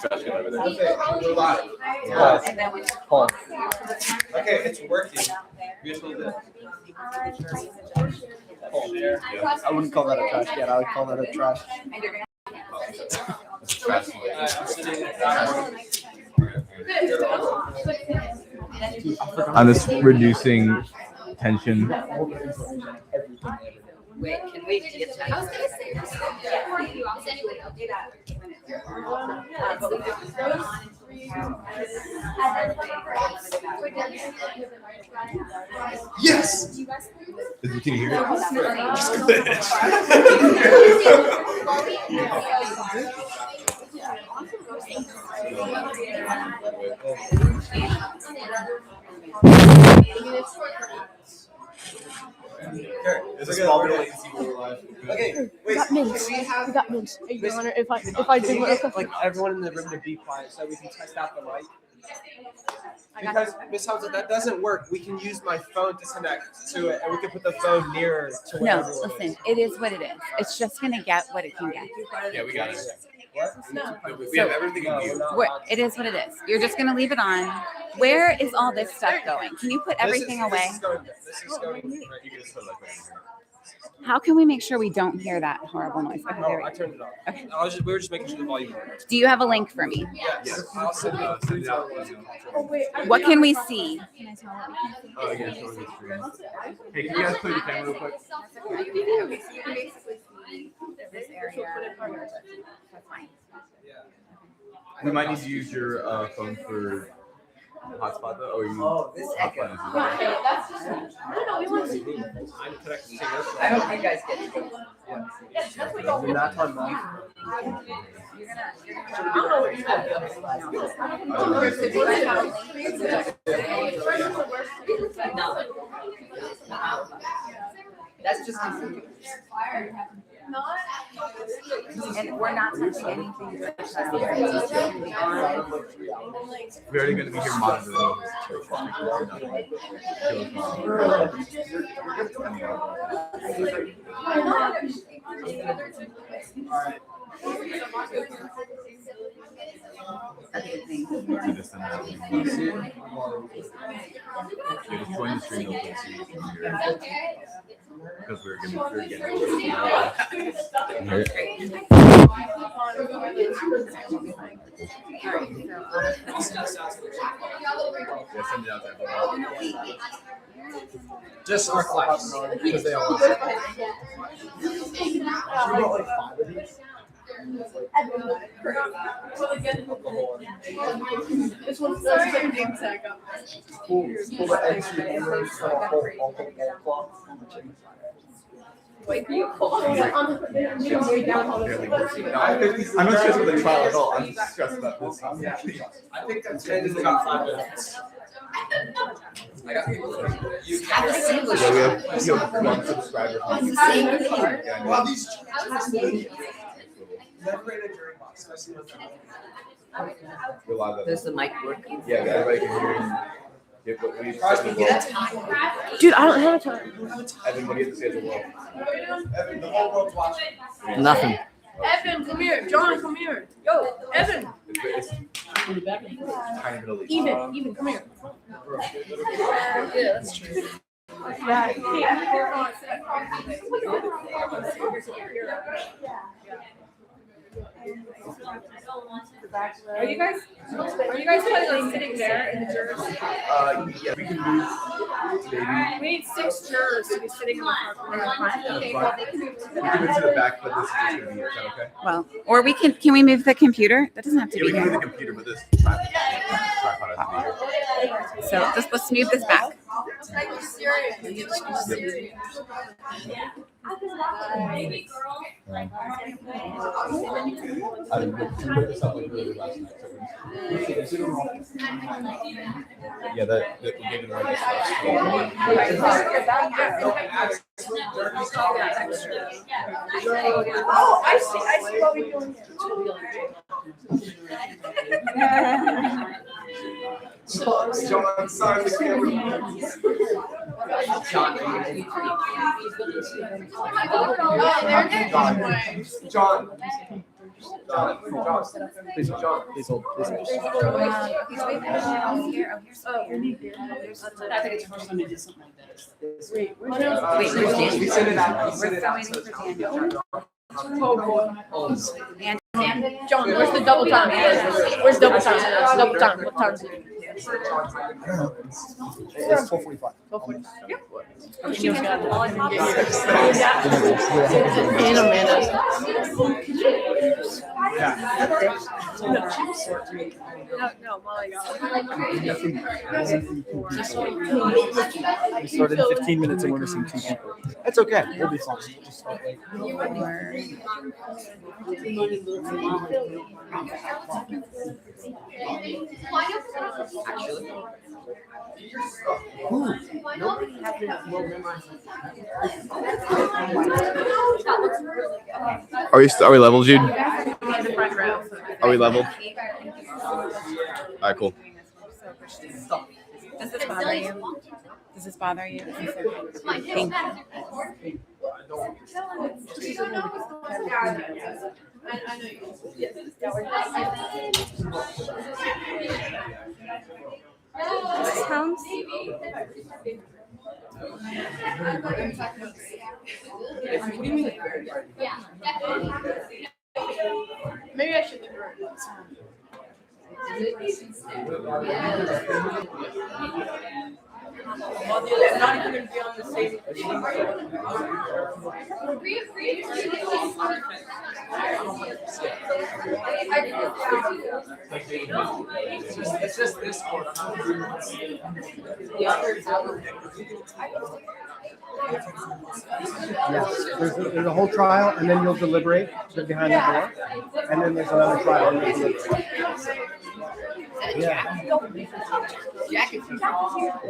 Trash can over there. Okay, we're live. Paul. Okay, it's working. We just need to. I wouldn't call that a trash can. I would call that a trash. Trash can. I'm just reducing tension. Wait, can we get to? I was gonna say this. Does anyone else do that? Yes! Can you hear it? Okay, wait. Got mints. We got mints. Hey, Your Honor, if I do Like everyone in the room to be quiet so we can test out the mic. Because Miss Hamza, that doesn't work. We can use my phone to connect to it, and we can put the phone nearer to where No, everyone listen, is. it is what it is. It's just gonna get what it can get. Yeah, we got it. What? We have everything in view. It is what it is. You're just gonna leave it on. Where is all this stuff going? Can you put everything away? This is going. Right, you can just put it like right in here. How can we make sure we don't hear that horrible noise? Okay, there we I go. turned it off. We were just making sure the volume worked. Do you have a link for me? Yes. I'll send it. Send it out. What can we see? Oh, yeah, show the screen. Hey, can you guys play the camera real quick? This area. That's fine. We might need to use your phone for hotspot though. Or you this hotspot is I'm connected to this. I hope you guys get it. You're not on mic. That's just and we're not touching anything. we're already going to be here monitoring. Just join the stream open so you can hear it. Because we're getting send it out to everyone. Just our class, because they all. This one's the same name tag. Pull the edge to the end and cut a whole cloth. Wait, you pull it on the way down. I'm not stressed about the trial at all. I'm just stressed about this. I think that's 10 in about 5 minutes. I got people that you Yeah, we have 1 subscriber. Wow, these never in a jury box, especially with We're live. Does the mic work? Yeah, everybody can hear you. Get what we Dude, I don't have time. Everybody at the schedule. Evan, the whole world's watching. Nothing. Evan, come here. John, come here. Yo, Evan. It's tiny bit of leak. Even, come here. Yeah, that's true. Yeah. Are you guys planning on sitting there in the jurors? Yeah, we can move. Maybe. We need 6 jurors to be sitting in the front. We can move to the back, but this is just gonna be here. Is that okay? Well, or we can we move the computer? That doesn't have to Yeah, be we can move here. the computer, but this tripod has to be here. So let's move this back. Yeah, that we gave it right. Oh, I see what we're doing John, sorry, the camera. John. Please, John, please hold. Please hold. Okay, so wait, here. Here's I think it's the first time they did something like that. wait, where's Daniel? We sent it out. We're still waiting for Daniel. And John, where's the double time? Where's double time? Double time. What time is it? It's 12:45. she can have all in And Amanda. No, Molly. We started 15 minutes and we're missing 2 people. That's okay. We'll be fine. Are we level, Jude? The front row. Are we level? All right, cool. Does this bother you? Does this bother you? Thank you. Sounds. Maybe I should leave her. Well, they're not even going to be on the same It's just this court. Yes. There's a whole trial, and then you'll deliberate behind the door, and then there's another trial. And you'll deliberate. Yeah.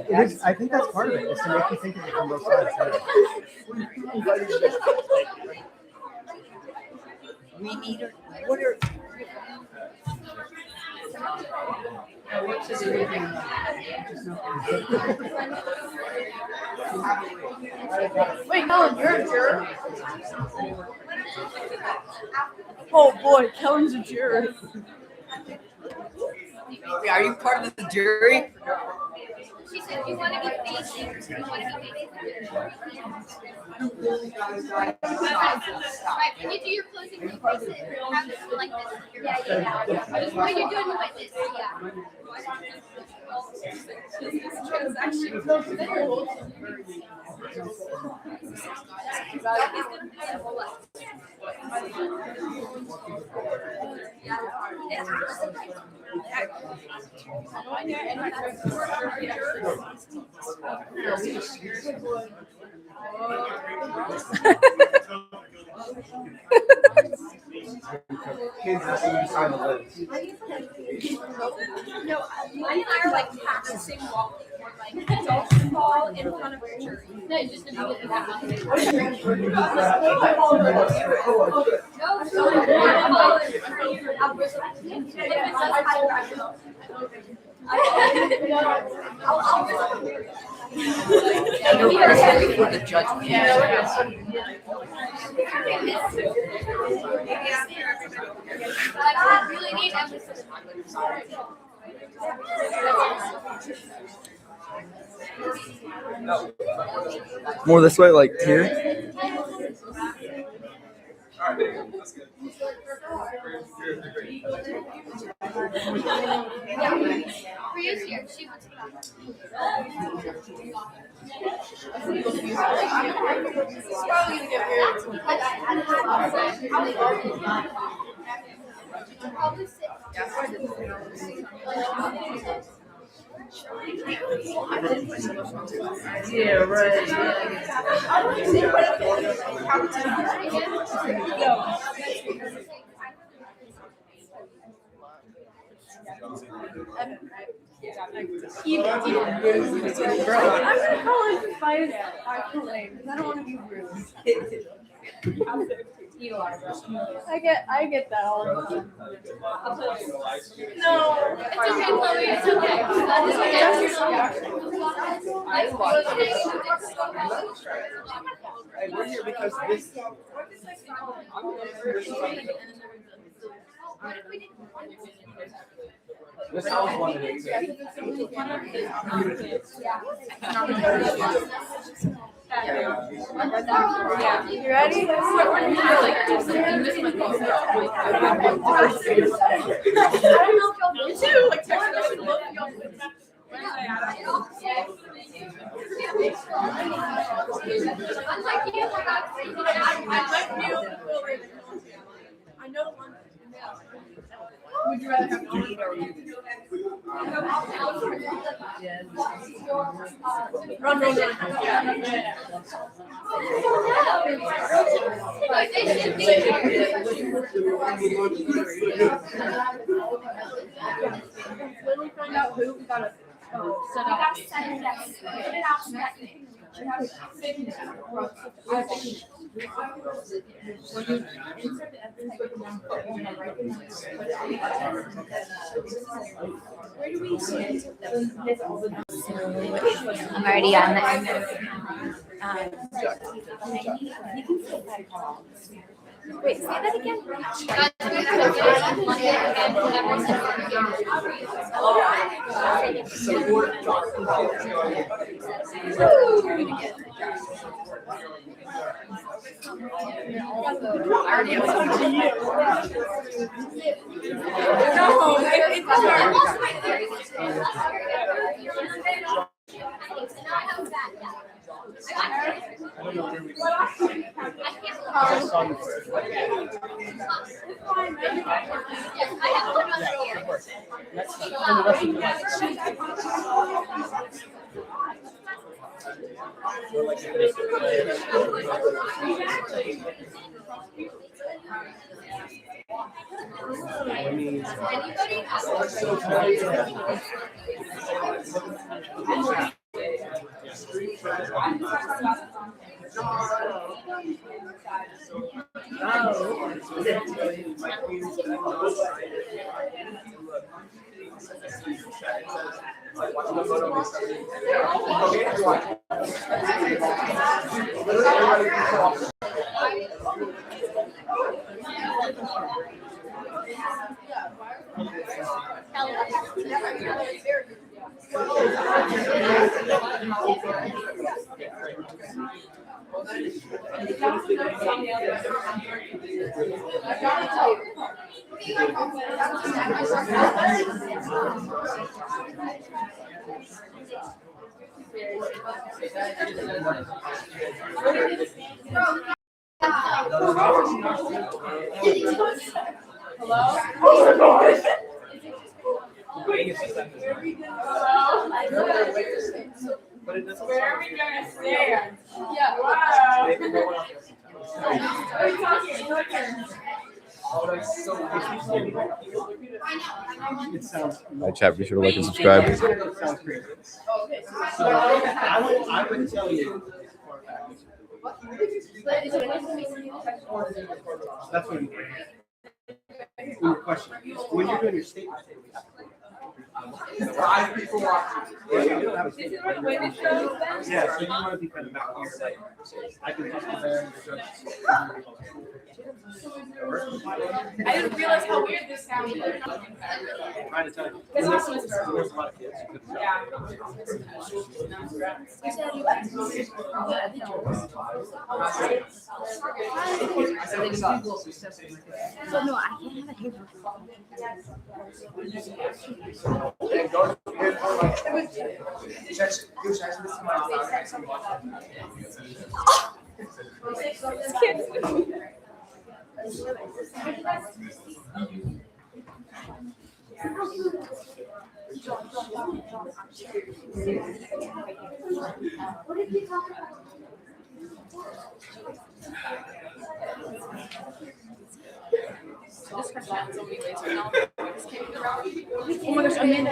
It is, I think that's part of it, is to make you think of it from both sides. We need her. What are? Wait, no, you're a jerk. Oh boy, Kellen's a jerk. Are you part of the jury? She said, "You want to be facing? You want to be facing?" Right. When you do your closing, you face it. Have it like this. Yeah. When you're doing it like this, yeah. Kids have to decide the list. No, mine and I are like practicing walking. Like, don't fall in front of a jury. No, just to be in that one. For the judge. I really need emphasis. More this way, like here. Priya's here. She wants to come. Probably sit. Yeah, right. I'm calling by his actual name because I don't want to be rude. I get that all the time. No. It's okay, Chloe. It's okay. Hey, we're here because this. This house wanted it You ready? I know one. Would you rather have one or run, run, run. When we find out who, we gotta set up. I'm already on this. Wait, say that again. Where are we gonna stand? Yeah. Wow. It sounds. Hi, chat. Be sure to like and subscribe. It sounds crazy. So I would tell you. That's what your question. When you're doing your statement, Five people watching. yeah, so you want to be kind of back here. Like, I can talk to them. I didn't realize how weird this sounded. I'm trying to tell you. This There's house was a lot of kids. So no, I can't have it here. Oh my gosh, Amanda.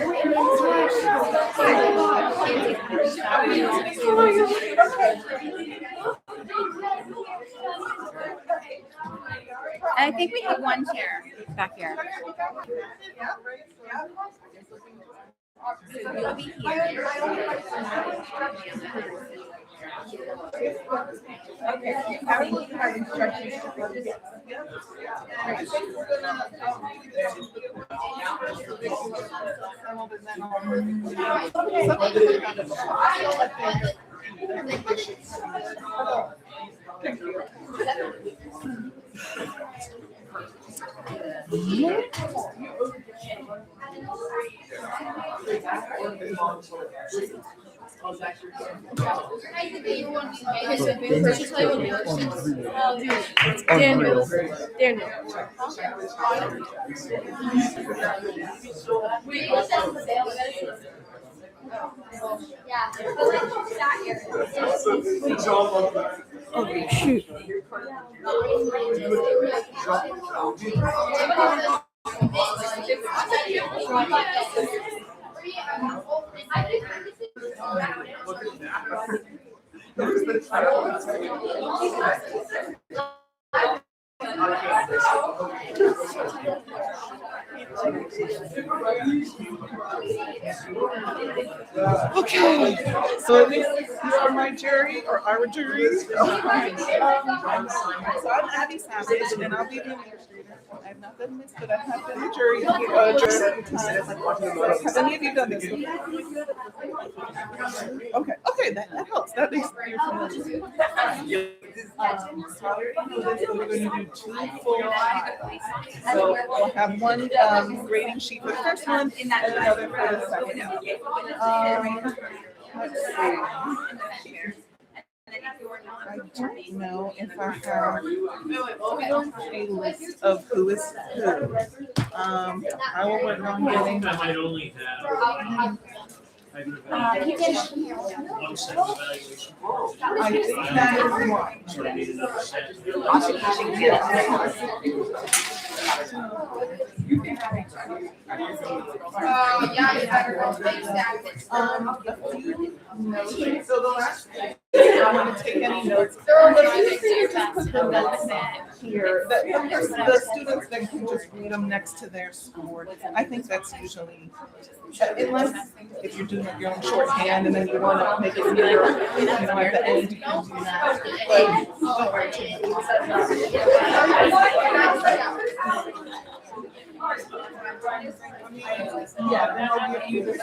I think we have one chair back here. You'll be here. Okay. I will have instructions for this. I think we're gonna. Daniel. Daniel. Yeah. That area. Oh, shoot. Okay, so these are my jury or our juries. So I'm Abby Savage, and I'll be the administrator. I've not done this, but I have been the jury many times. Have any of you done this before? Okay, that helps. That makes you familiar. So I already know this, so we're going to do 2 full trials. So we'll have one grading sheet for the first one and another for the second. Let's see. I don't know if I have a list of who is who. I will work on getting. I might only have. One set of evaluation. I think that is one. So I need another set. A few notes. So the last thing, I want to take any notes. Put the notes here. The students then can just read them next to their score. I think that's usually, unless if you're doing your own shorthand and then you want to make it clear, at the end you can do that. But don't worry too much. Yeah, then I'll give you the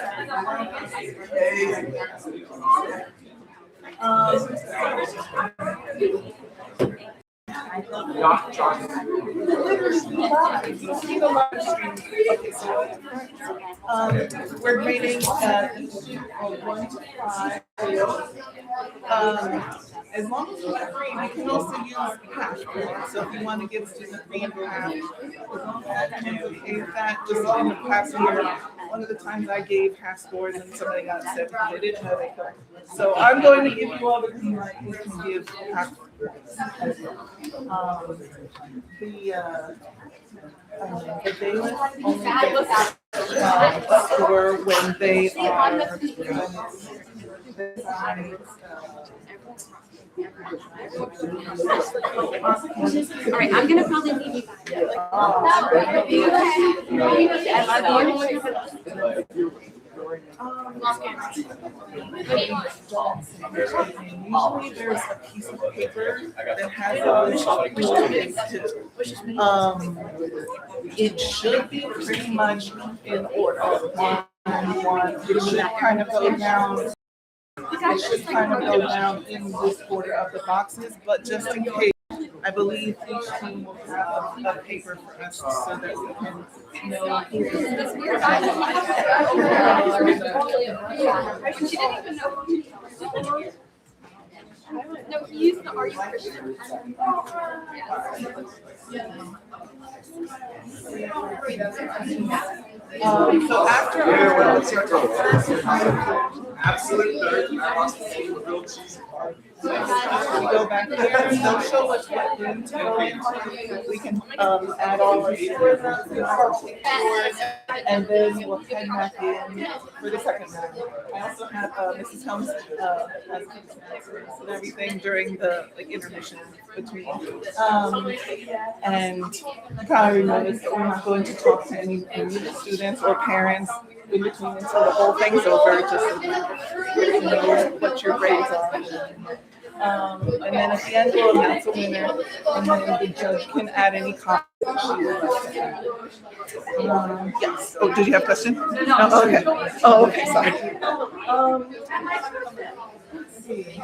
we're grading 1 to 5. As long as you agree, we can also use hash boards. So if you want to give a student 3.5, as long as that okay with that, just in the past year, one of the times I gave hash boards and somebody got upset because they didn't know they could. So I'm going to give you all the green light. We can give hash boards. The bailiff only gets score when they are. All right, I'm gonna probably leave you guys. Usually there's a piece of paper that has a list of it should be pretty much in order. It should kind of go down. It should kind of go down in this order of the boxes, but just in case, I believe each team will have a paper for us so that we can know. No, he used the Are You Christian? So after our Absolute third. I lost the same grilled cheese. go back there, they'll show us what room to go into. We can add all our scores up, and then we'll head back in for the second round. I also have Mrs. Helms has and everything during the intermission between. And you probably noticed that we're not going to talk to any of the students or parents in between until the whole thing's over, just so you know what your grades are. And then at the end, we'll announce a winner, and then the judge can add any comments. Yes. Oh, did you have a question? No. Okay. Oh, okay. Sorry. Let's see.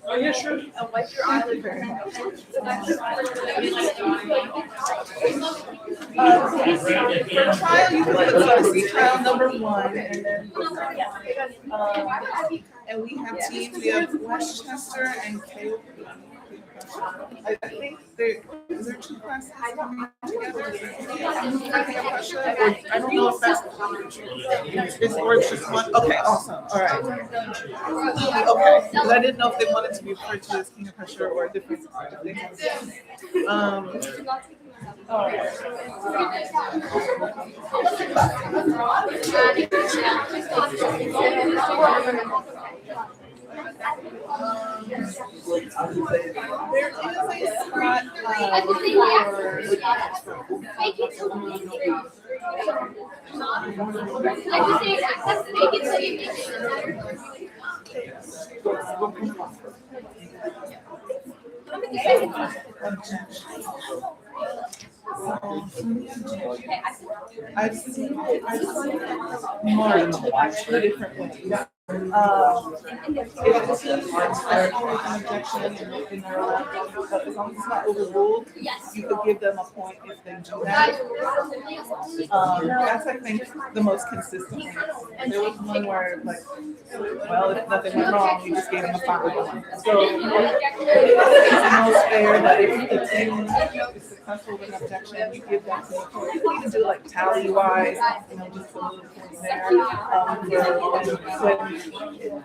Oh, yeah, sure. I'll wipe your eyelid. For trial, you can put CRC trial number 1, and then and we have teams. We have Westchester and KOP. I think is there 2 classes coming together? I don't know if that's or it's just one. Okay, awesome. All right. Okay, because I didn't know if they wanted to be referred to as King of Prussia or a different. All right. There is a spot I've seen it marked 2 different ways. If the team wants to make an objection and they're allowed to, but as long as it's not overruled, you could give them a point if they do that. That's, I think, the most consistent one. There was one where, like, well, if nothing went wrong, you just gave them a 5. So it's the most fair that if the team is successful with an objection, you give them some point. You can even do like tally wise, just a little point there.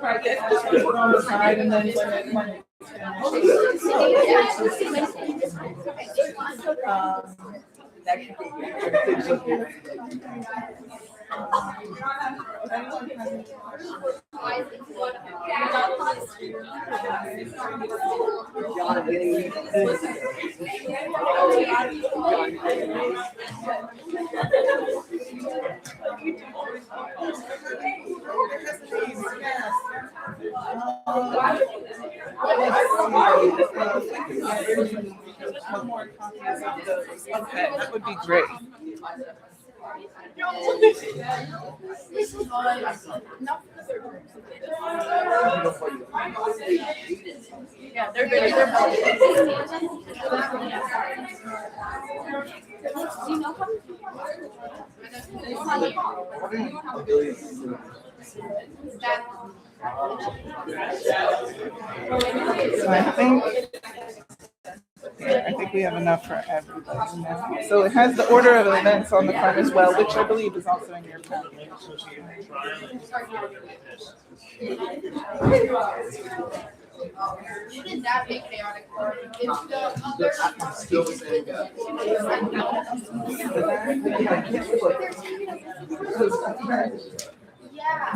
Right, just put it on the side, and then when okay, that would be great. Yeah, they're good. They're So I think we have enough for everybody now. So it has the order of events on the front as well, which I believe is also in your packet. Shouldn't that be chaotic? I'm still saying that. Yeah.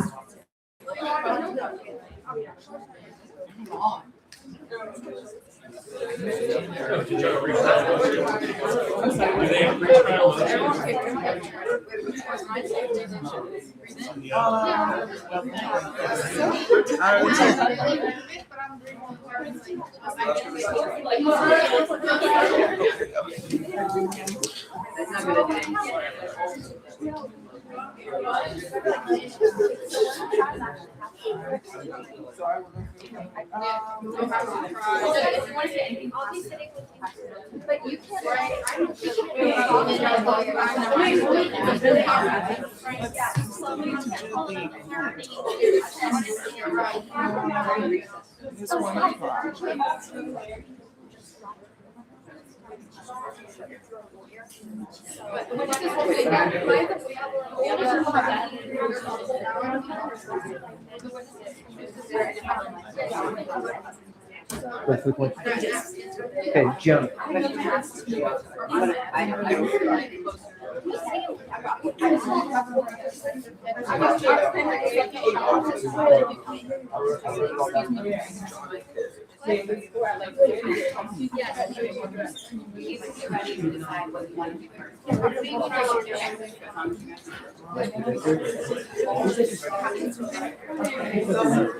But you can't. It's 1 o'clock. What's the point? Okay, jump.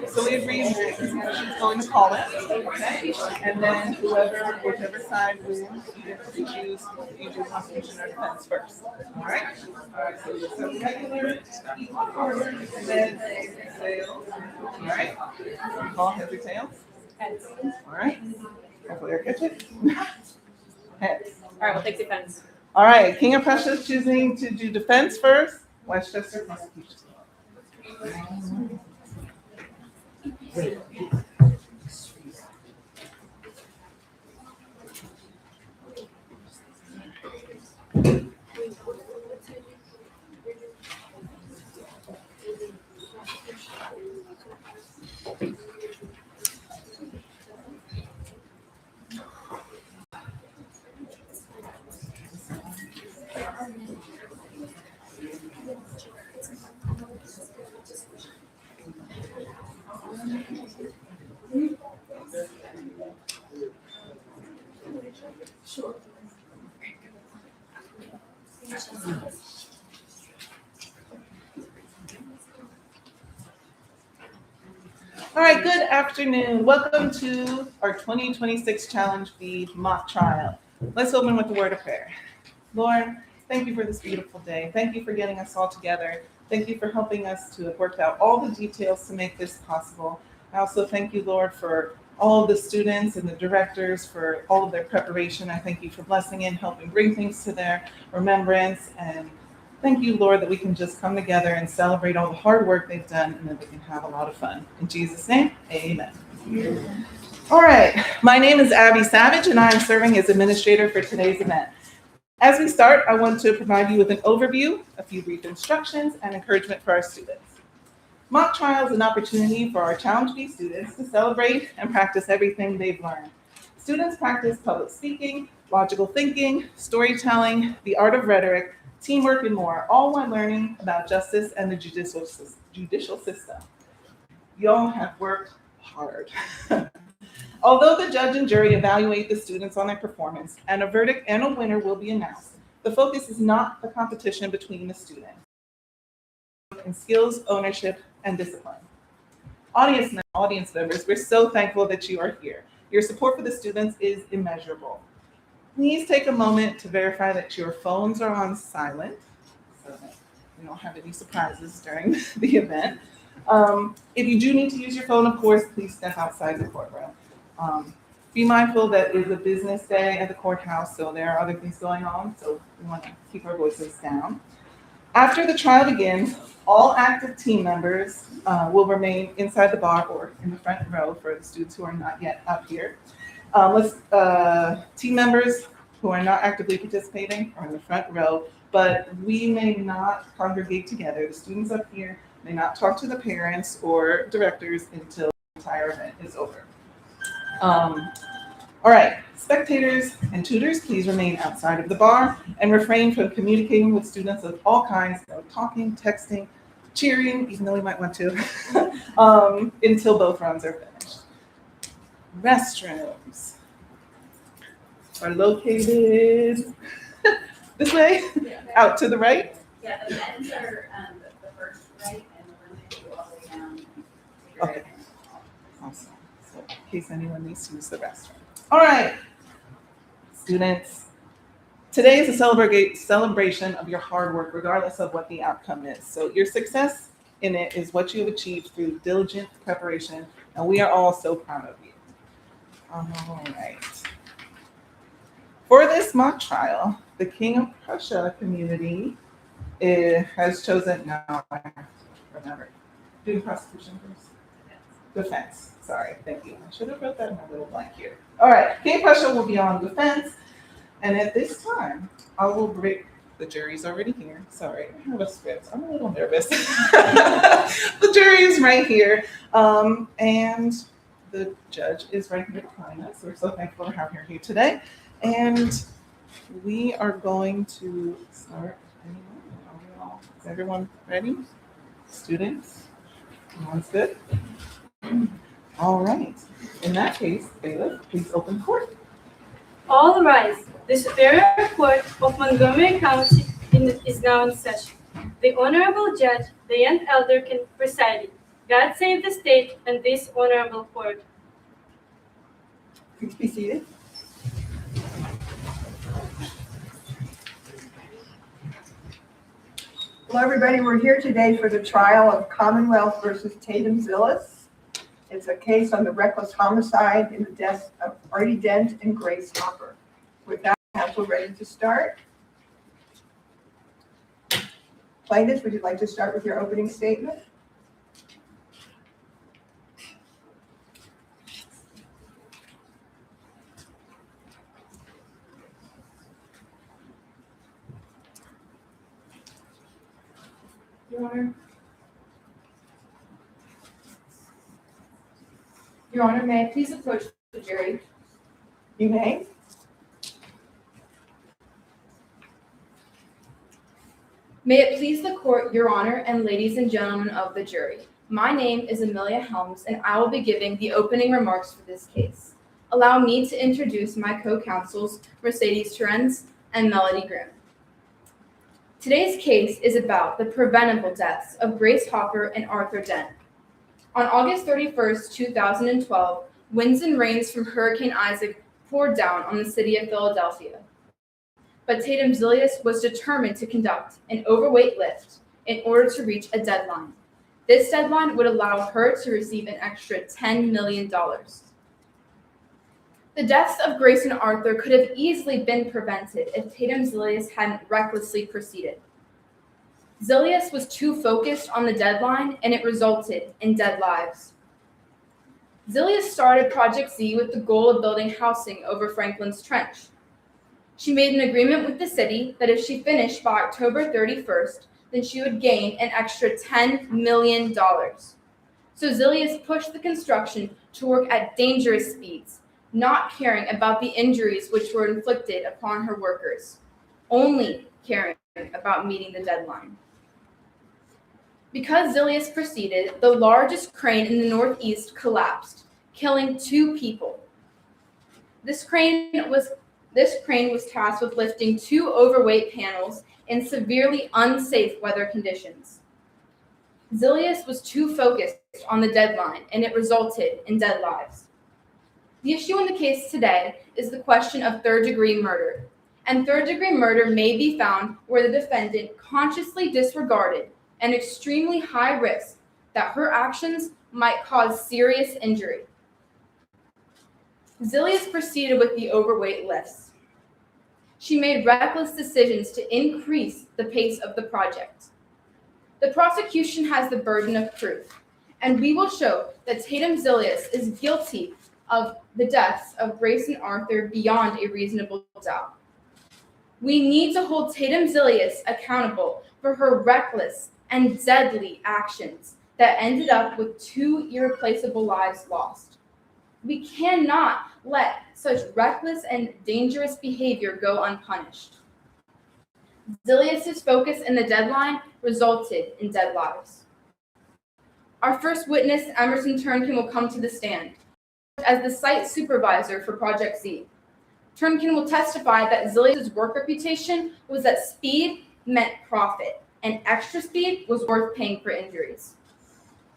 So we agreed that she's going to call it, okay? And then whichever side wins, you do Constitution or Defense first. All right? All right, so some regular, and then tails. All right? You call heads or tails? Heads. All right? Hopefully I catch it. Heads. All right, we'll take defense. All right, King of Prussia is choosing to do defense first, Westchester prosecution. All right, good afternoon. Welcome to our 2026 Challenge B mock trial. Let's open with a word of prayer. Lord, thank you for this beautiful day. Thank you for getting us all together. Thank you for helping us to have worked out all the details to make this possible. I also thank you, Lord, for all of the students and the directors for all of their preparation. I thank you for blessing and helping bring things to their remembrance. And thank you, Lord, that we can just come together and celebrate all the hard work they've done and that we can have a lot of fun. In Jesus' name, amen. All right, my name is Abby Savage and I am serving as administrator for today's event. As we start, I want to provide you with an overview, a few brief instructions, and encouragement for our students. Mock trial is an opportunity for our Challenge B students to celebrate and practice everything they've learned. Students practice public speaking, logical thinking, storytelling, the art of rhetoric, teamwork, and more, all while learning about justice and the judicial system. Y'all have worked hard. Although the judge and jury evaluate the students on their performance and a verdict and a winner will be announced, the focus is not the competition between the students. In skills, ownership, and discipline. Audience members, we're so thankful that you are here. Your support for the students is immeasurable. Please take a moment to verify that your phones are on silent so that you don't have any surprises during the event. If you do need to use your phone, of course, please step outside the courtroom. Be mindful that it's a business day at the courthouse, so there are other things going on, so we want to keep our voices down. After the trial begins, all active team members will remain inside the bar or in the front row for the students who are not yet up here. Team members who are not actively participating are in the front row, but we may not congregate together. The students up here may not talk to the parents or directors until the entire event is over. All right, spectators and tutors, please remain outside of the bar and refrain from communicating with students of all kinds, no talking, texting, cheering, even though we might want to, until both rounds are finished. Restrooms are located this way, out to the right. Yeah, the men's are the first right, and the women's go all the way down. Okay. Awesome. So in case anyone needs to use the restroom. All right, students. Today is a celebration of your hard work, regardless of what the outcome is. So your success in it is what you have achieved through diligent preparation, and we are all so proud of you. All right. For this mock trial, the King of Prussia community has chosen, now I have to remember, do the prosecution first. Defense, sorry, thank you. I should have wrote that in my little blank here. All right, King of Prussia will be on defense. And at this time, I will bring, the jury's already here. Sorry, I have a script. I'm a little nervous. The jury is right here. And the judge is right here behind us. We're so thankful to have her here today. And we are going to start. Is everyone ready? Students? Everyone's good? All right. In that case, bailiff, please open court. All rise. The Superior Court of Montgomery County is now in session. The Honorable Judge, Diane Elderkin, presiding. God save the state and this honorable court. Please be seated. Hello, everybody. We're here today for the trial of Commonwealth versus Tatum Zillis. It's a case on the reckless homicide in the deaths of Artie Dent and Grace Hopper. With that, counsel ready to start? Plaintiff, would you like to start with your opening statement? Your Honor, may I please approach the jury? You may. May it please the court, Your Honor, and ladies and gentlemen of the jury. My name is Amelia Helms, and I will be giving the opening remarks for this case. Allow me to introduce my co-counsels, Mercedes Terenz and Melody Grimm. Today's case is about the preventable deaths of Grace Hopper and Arthur Dent. On August 31st, 2012, winds and rains from Hurricane Isaac poured down on the city of Philadelphia. But Tatum Zillis was determined to conduct an overweight lift in order to reach a deadline. This deadline would allow her to receive an extra $10 million. The deaths of Grace and Arthur could have easily been prevented if Tatum Zillis hadn't recklessly proceeded. Zillis was too focused on the deadline, and it resulted in dead lives. Zillis started Project Z with the goal of building housing over Franklin's Trench. She made an agreement with the city that if she finished by October 31st, then she would gain an extra $10 million. So Zillis pushed the construction to work at dangerous speeds, not caring about the injuries which were inflicted upon her workers, only caring about meeting the deadline. Because Zillis proceeded, the largest crane in the Northeast collapsed, killing 2 people. This crane was tasked with lifting 2 overweight panels in severely unsafe weather conditions. Zillis was too focused on the deadline, and it resulted in dead lives. The issue in the case today is the question of third-degree murder, and third-degree murder may be found where the defendant consciously disregarded an extremely high risk that her actions might cause serious injury. Zillis proceeded with the overweight lifts. She made reckless decisions to increase the pace of the project. The prosecution has the burden of proof, and we will show that Tatum Zillis is guilty of the deaths of Grace and Arthur beyond a reasonable doubt. We need to hold Tatum Zillis accountable for her reckless and deadly actions that ended up with 2 irreplaceable lives lost. We cannot let such reckless and dangerous behavior go unpunished. Zillius' focus in the deadline resulted in dead lives. Our first witness, Emerson Turnkin, will come to the stand as the site supervisor for Project Z. Turnkin will testify that Zillius' work reputation was that speed meant profit, and extra speed was worth paying for injuries.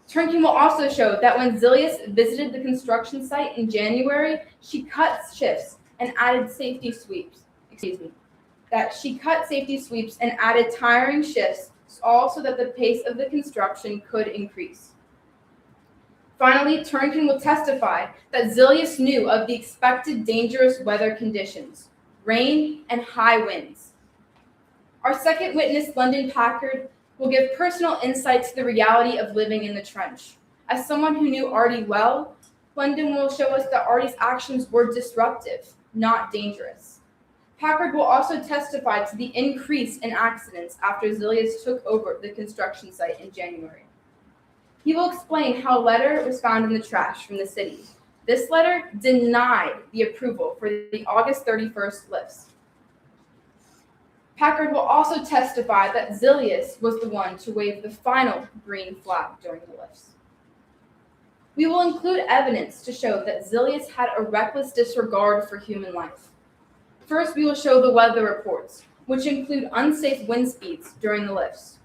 Turnkin will also show that when Zillius visited the construction site in January, she cut shifts and added safety sweeps. She cut safety sweeps and added tiring shifts, all so that the pace of the construction could increase. Finally, Turnkin will testify that Zillius knew of the expected dangerous weather conditions, rain and high winds. Our second witness, London Packard, will give personal insight to the reality of living in the trench. As someone who knew Artie well, London will show us that Artie's actions were disruptive, not dangerous. Packard will also testify to the increase in accidents after Zilius took over the construction site in January. He will explain how a letter was found in the trash from the city. This letter denied the approval for the August 31st lifts. Packard will also testify that Zilius was the one to wave the final green flag during the lifts. We will include evidence to show that Zilius had a reckless disregard for human life. First, we will show the weather reports, which include unsafe wind speeds during the lifts.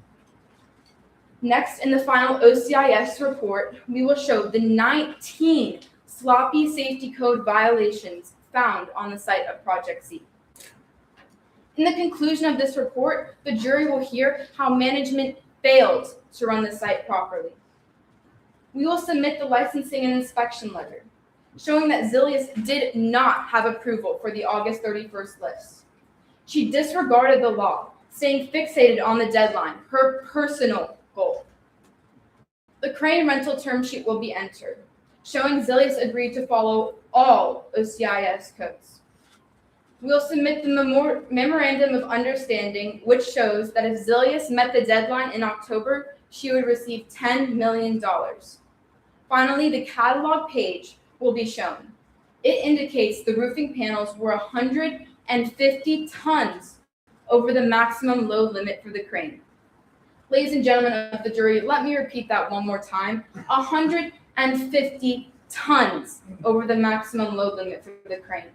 Next, in the final OCIS report, we will show the 19 sloppy safety code violations found on the site of Project Z. In the conclusion of this report, the jury will hear how management failed to run the site properly. We will submit the licensing and inspection letter, showing that Zilius did not have approval for the August 31st lifts. She disregarded the law, staying fixated on the deadline, her personal goal. The crane rental term sheet will be entered, showing Zilius agreed to follow all OCIS codes. We will submit the memorandum of understanding, which shows that if Zilius met the deadline in October, she would receive $10 million. Finally, the catalog page will be shown. It indicates the roofing panels were 150 tons over the maximum load limit for the crane. Ladies and gentlemen of the jury, let me repeat that one more time. 150 tons over the maximum load limit for the crane.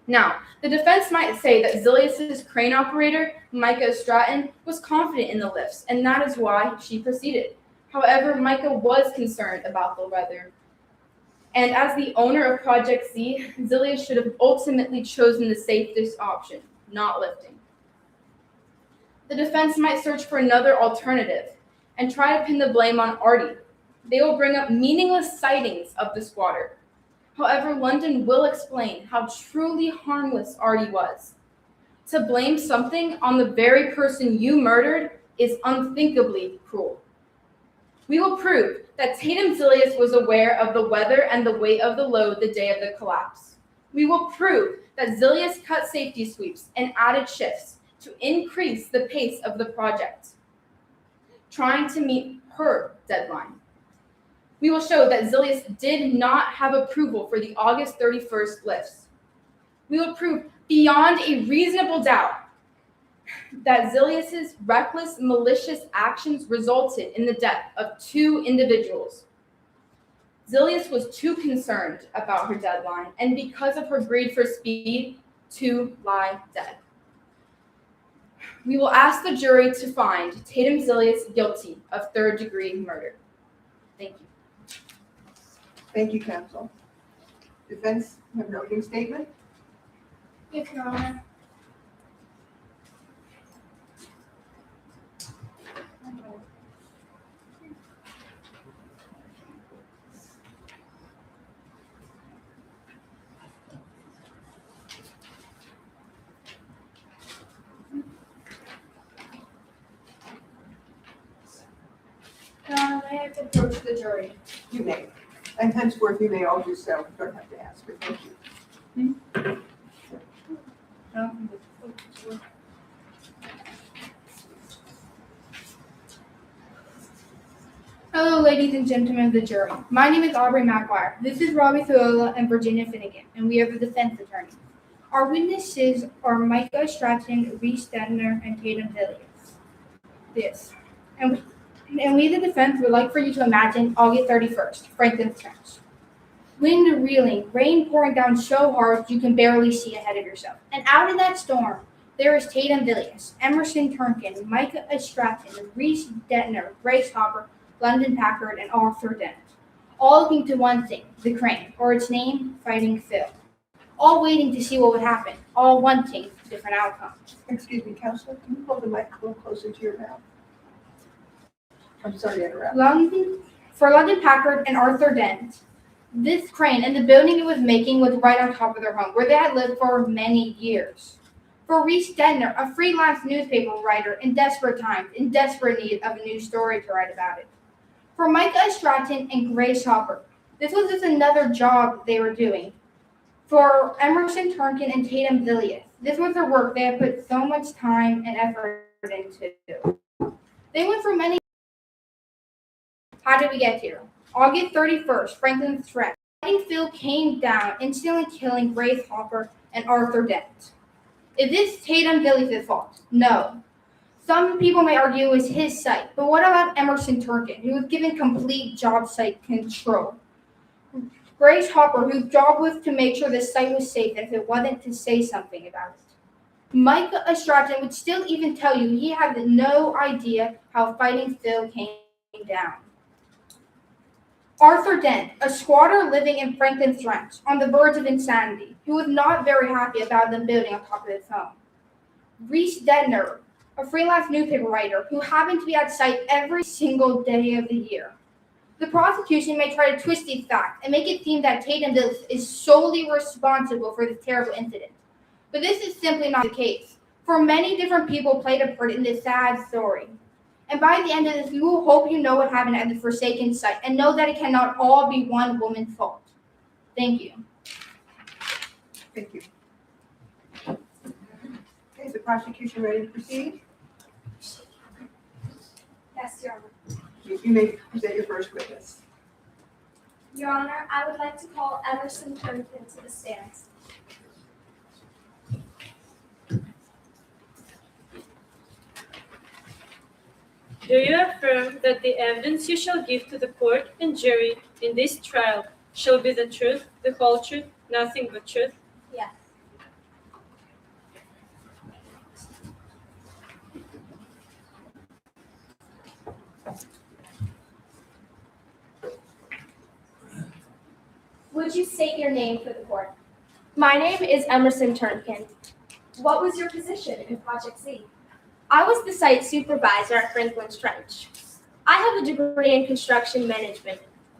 Now, the defense might say that Zilius's crane operator, Micah Stratton, was confident in the lifts, and that is why she proceeded. However, Micah was concerned about the weather. And as the owner of Project Z, Zilius should have ultimately chosen the safest option, not lifting. The defense might search for another alternative and try to pin the blame on Artie. They will bring up meaningless sightings of the squatter. However, London will explain how truly harmless Artie was. To blame something on the very person you murdered is unthinkably cruel. We will prove that Tatum Zilius was aware of the weather and the weight of the load the day of the collapse. We will prove that Zilius cut safety sweeps and added shifts to increase the pace of the project, trying to meet her deadline. We will show that Zilius did not have approval for the August 31st lifts. We will prove beyond a reasonable doubt that Zilius's reckless, malicious actions resulted in the death of 2 individuals. Zilius was too concerned about her deadline, and because of her greed for speed, to lie dead. We will ask the jury to find Tatum Zilius guilty of 3rd-degree murder. Thank you. Thank you, counsel. Defense, have an opening statement? Yes, Your Honor. Your Honor, may I approach the jury? You may. And henceforth, you may all do so. You don't have to ask, but thank you. Hello, ladies and gentlemen of the jury. My name is Aubrey McGuire. This is Robbie Thuola and Virginia Finnegan, and we are the defense attorneys. Our witnesses are Micah Stratton, Reese Stettner, and Tatum Zilius. And we, the defense, would like for you to imagine August 31st, Franklin's Trench. Wind reeling, rain pouring down so hard you can barely see ahead of yourself. And out in that storm, there is Tatum Zilius, Emerson Turnkin, Micah Stratton, Reese Stettner, Grace Hopper, London Packard, and Arthur Dent. All looking to one thing, the crane, or its name, Fighting Phil. All waiting to see what would happen, all wanting different outcomes. Excuse me, counselor, can you hold the mic a little closer to your mouth? I'm sorry to interrupt. For London Packard and Arthur Dent, this crane and the building it was making was right on top of their home, where they had lived for many years. For Reese Stettner, a freelance newspaper writer in desperate times, in desperate need of a new story to write about it. For Micah Stratton and Grace Hopper, this was just another job they were doing. For Emerson Turnkin and Tatum Villius, this was their work they had put so much time and effort into. They went through many. How did we get here? August 31st, Franklin's threat. Fighting Phil came down, instantly killing Grace Hopper and Arthur Dent. Is this Tatum Villius' fault? No. Some people may argue it was his site, but what about Emerson Turnkin, who was given complete job site control? Grace Hopper, whose job was to make sure the site was safe, and if it wasn't, to say something about it. Mike Stratton would still even tell you he had no idea how Fighting Phil came down. Arthur Dent, a squatter living in Franklin's Ranch, on the verge of insanity, who was not very happy about them building on top of his home. Reese Dedner, a freelance newspaper writer who happened to be at site every single day of the year. The prosecution may try to twist these facts and make it seem that Tatum Villius is solely responsible for this terrible incident. But this is simply not the case, for many different people played a part in this sad story. And by the end of this, we will hope you know what happened at the Forsaken site and know that it cannot all be one woman's fault. Thank you. Thank you. Okay, is the prosecution ready to proceed? Yes, Your Honor. You may present your first witness. Your Honor, I would like to call Emerson Turnkin to the stand. Do you affirm that the evidence you shall give to the court and jury in this trial shall be the truth, the whole truth, nothing but truth? Yes. Would you state your name for the court? My name is Emerson Turnkin. What was your position in Project Z? I was the site supervisor at Franklin's Trench. I have a degree in construction management.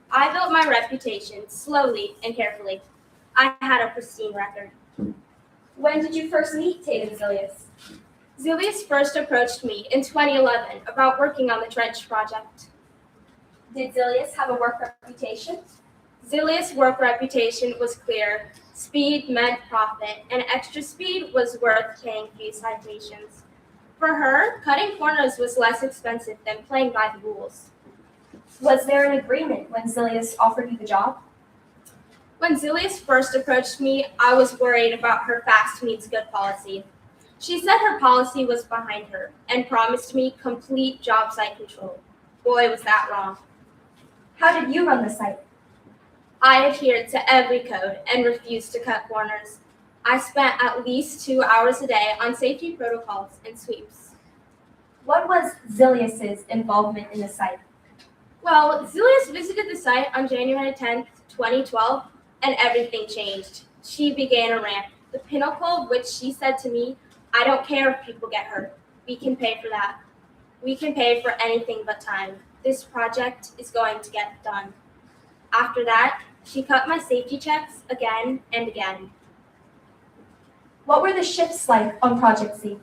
I built my reputation slowly and carefully. I had a pristine record. When did you first meet Tatum Villius? Zilius first approached me in 2011 about working on the trench project. Did Zilius have a work reputation? Zilius' work reputation was clear. Speed meant profit, and extra speed was worth paying few citations. For her, cutting corners was less expensive than playing by the rules. Was there an agreement when Zilius offered you the job? When Zilius first approached me, I was worried about her fast means good policy. She said her policy was behind her and promised me complete job site control. Boy, was that wrong. How did you run the site? I adhered to every code and refused to cut corners. I spent at least 2 hours a day on safety protocols and sweeps. What was Zilius's involvement in the site? Well, Zilius visited the site on January 10th, 2012, and everything changed. She began a rant, the pinnacle of which she said to me, "I don't care if people get hurt. We can pay for that. We can pay for anything but time. This project is going to get done." After that, she cut my safety checks again and again. What were the shifts like on Project Z?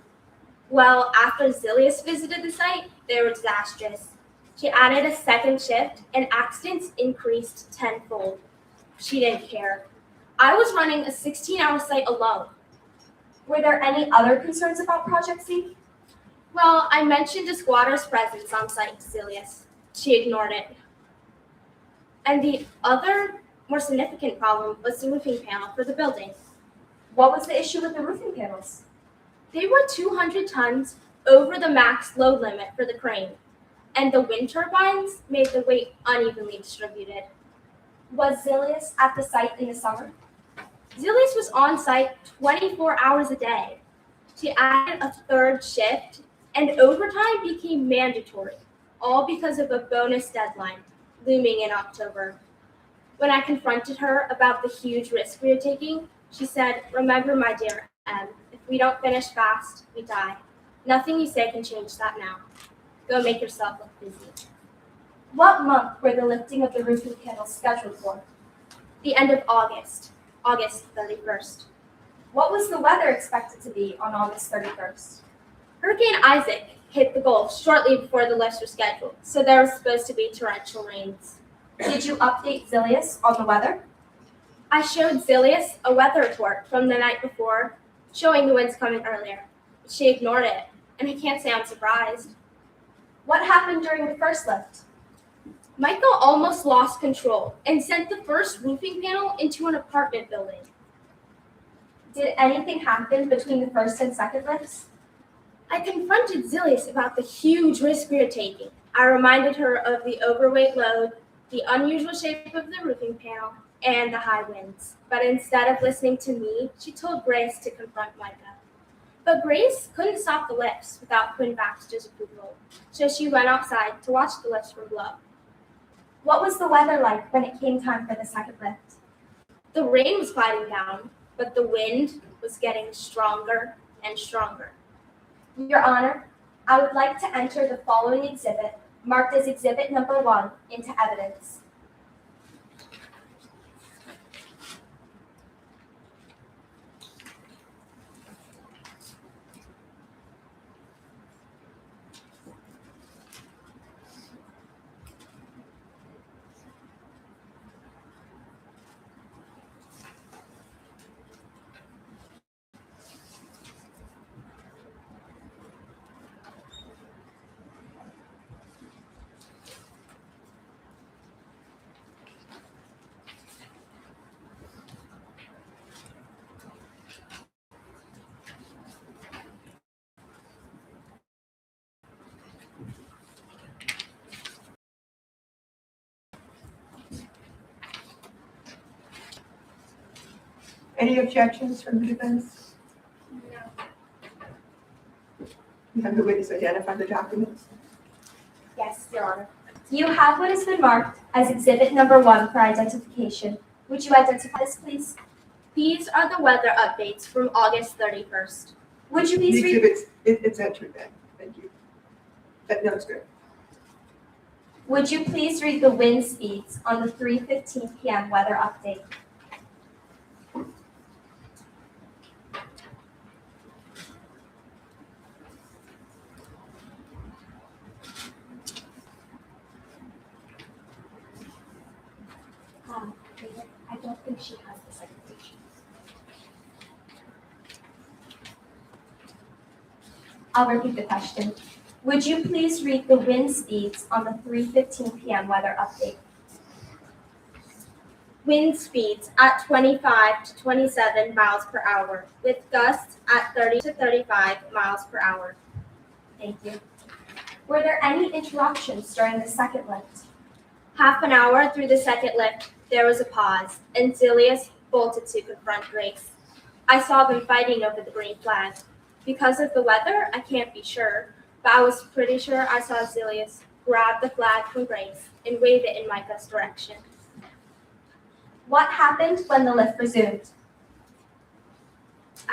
Well, after Zilius visited the site, they were disastrous. She added a second shift and accidents increased tenfold. She didn't care. I was running a 16-hour site alone. Were there any other concerns about Project Z? Well, I mentioned a squatter's presence on site to Zilius. She ignored it. And the other, more significant problem was the roofing panel for the building. What was the issue with the roofing panels? They were 200 tons over the max load limit for the crane, and the wind turbines made the weight unevenly distributed. Was Zilius at the site in the summer? Zilius was on site 24 hours a day. She added a third shift, and overtime became mandatory, all because of a bonus deadline looming in October. When I confronted her about the huge risk we were taking, she said, "Remember, my dear M, if we don't finish fast, we die. Nothing you say can change that now. Go make yourself look busy." What month were the lifting of the roofing panels scheduled for? The end of August, August 31st. What was the weather expected to be on August 31st? Hurricane Isaac hit the Gulf shortly before the lifts were scheduled, so there was supposed to be torrential rains. Did you update Zilius on the weather? I showed Zilius a weather report from the night before, showing the winds coming earlier. She ignored it, and I can't say I'm surprised. What happened during the first lift? Michael almost lost control and sent the first roofing panel into an apartment building. Did anything happen between the first and second lifts? I confronted Zilius about the huge risk we are taking. I reminded her of the overweight load, the unusual shape of the roofing panel, and the high winds. But instead of listening to me, she told Grace to confront Micah. But Grace couldn't stop the lifts without Quinn Baxter's approval, so she went outside to watch the lifts from below. What was the weather like when it came time for the second lift? The rain was quieting down, but the wind was getting stronger and stronger. Your Honor, I would like to enter the following exhibit, marked as Exhibit Number 1, into evidence. Any objections from the defense? No. You have the witness identify the documents. Yes, Your Honor. You have what has been marked as Exhibit Number 1 for identification. Would you identify this, please? These are the weather updates from August 31st. Would you The please read? exhibits, it's entered then. Thank you. That note's good. Would you please read the wind speeds on the 3:15 p.m. weather update? I don't think she has the citation. I'll repeat the question. Would you please read the wind speeds on the 3:15 p.m. weather update? Wind speeds at 25 to 27 miles per hour, with gusts at 30 to 35 miles per hour. Thank you. Were there any interruptions during the second lift? Half an hour through the second lift, there was a pause, and Zilius bolted to confront Grace. I saw them fighting over the green flag. Because of the weather, I can't be sure, but I was pretty sure I saw Zilius grab the flag from Grace and wave it in Micah's direction. What happened when the lift resumed?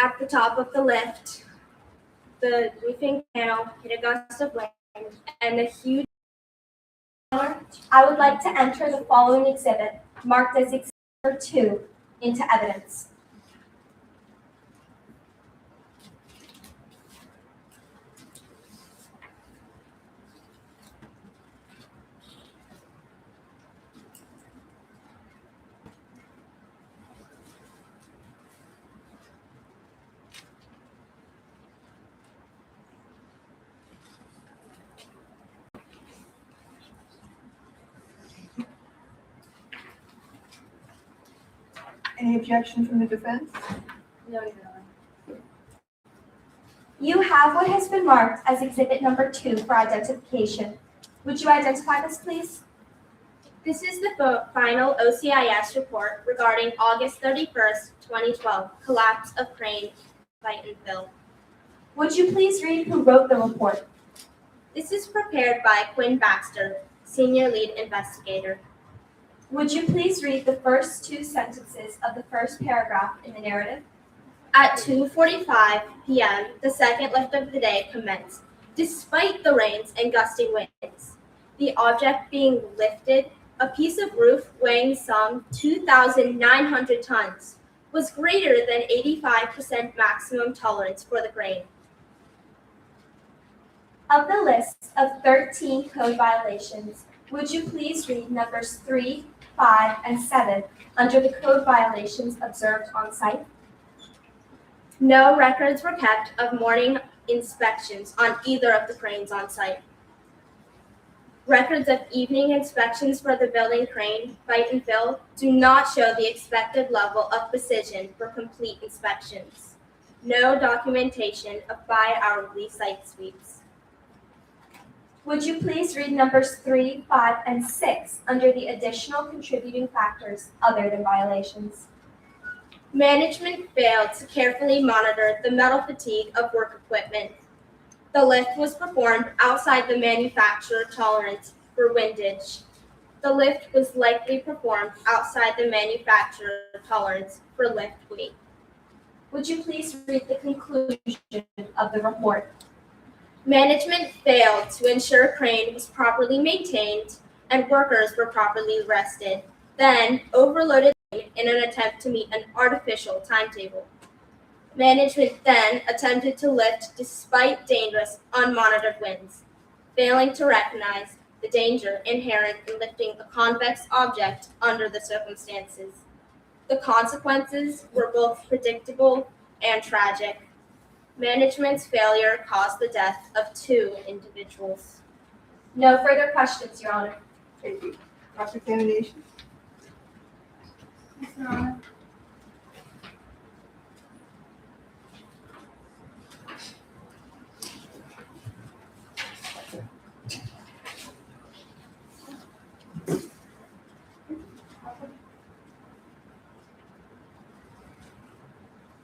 At the top of the lift, the roofing panel hit a gust of wind, and a huge... I would like to enter the following exhibit, marked as Exhibit Number 2, into evidence. Any objection from the defense? No. You have what has been marked as Exhibit Number 2 for identification. Would you identify this, please? This is the final OCIS report regarding August 31st, 2012, collapse of crane Titanville. Would you please read who wrote the report? This is prepared by Quinn Baxter, Senior Lead Investigator. Would you please read the first 2 sentences of the first paragraph in the narrative? At 2:45 p.m., the second lift of the day commenced, despite the rains and gusting winds. The object being lifted, a piece of roof weighing some 2,900 tons, was greater than 85% maximum tolerance for the crane. Of the list of 13 code violations, would you please read numbers 3, 5, and 7 under the code violations observed on site? No records were kept of morning inspections on either of the cranes on site. Records of evening inspections for the building crane, bite and fill, do not show the expected level of precision for complete inspections. No documentation of bi-hourly site sweeps. Would you please read numbers 3, 5, and 6 under the additional contributing factors other than violations? Management failed to carefully monitor the metal fatigue of work equipment. The lift was performed outside the manufacturer tolerance for windage. The lift was likely performed outside the manufacturer tolerance for lift weight. Would you please read the conclusion of the report? Management failed to ensure crane was properly maintained and workers were properly rested, then overloaded in an attempt to meet an artificial timetable. Management then attempted to lift despite dangerous, unmonitored winds, failing to recognize the danger inherent in lifting a convex object under the circumstances. The consequences were both predictable and tragic. Management's failure caused the death of 2 individuals. No further questions, Your Honor. Thank you. Cross-examination? Your Honor.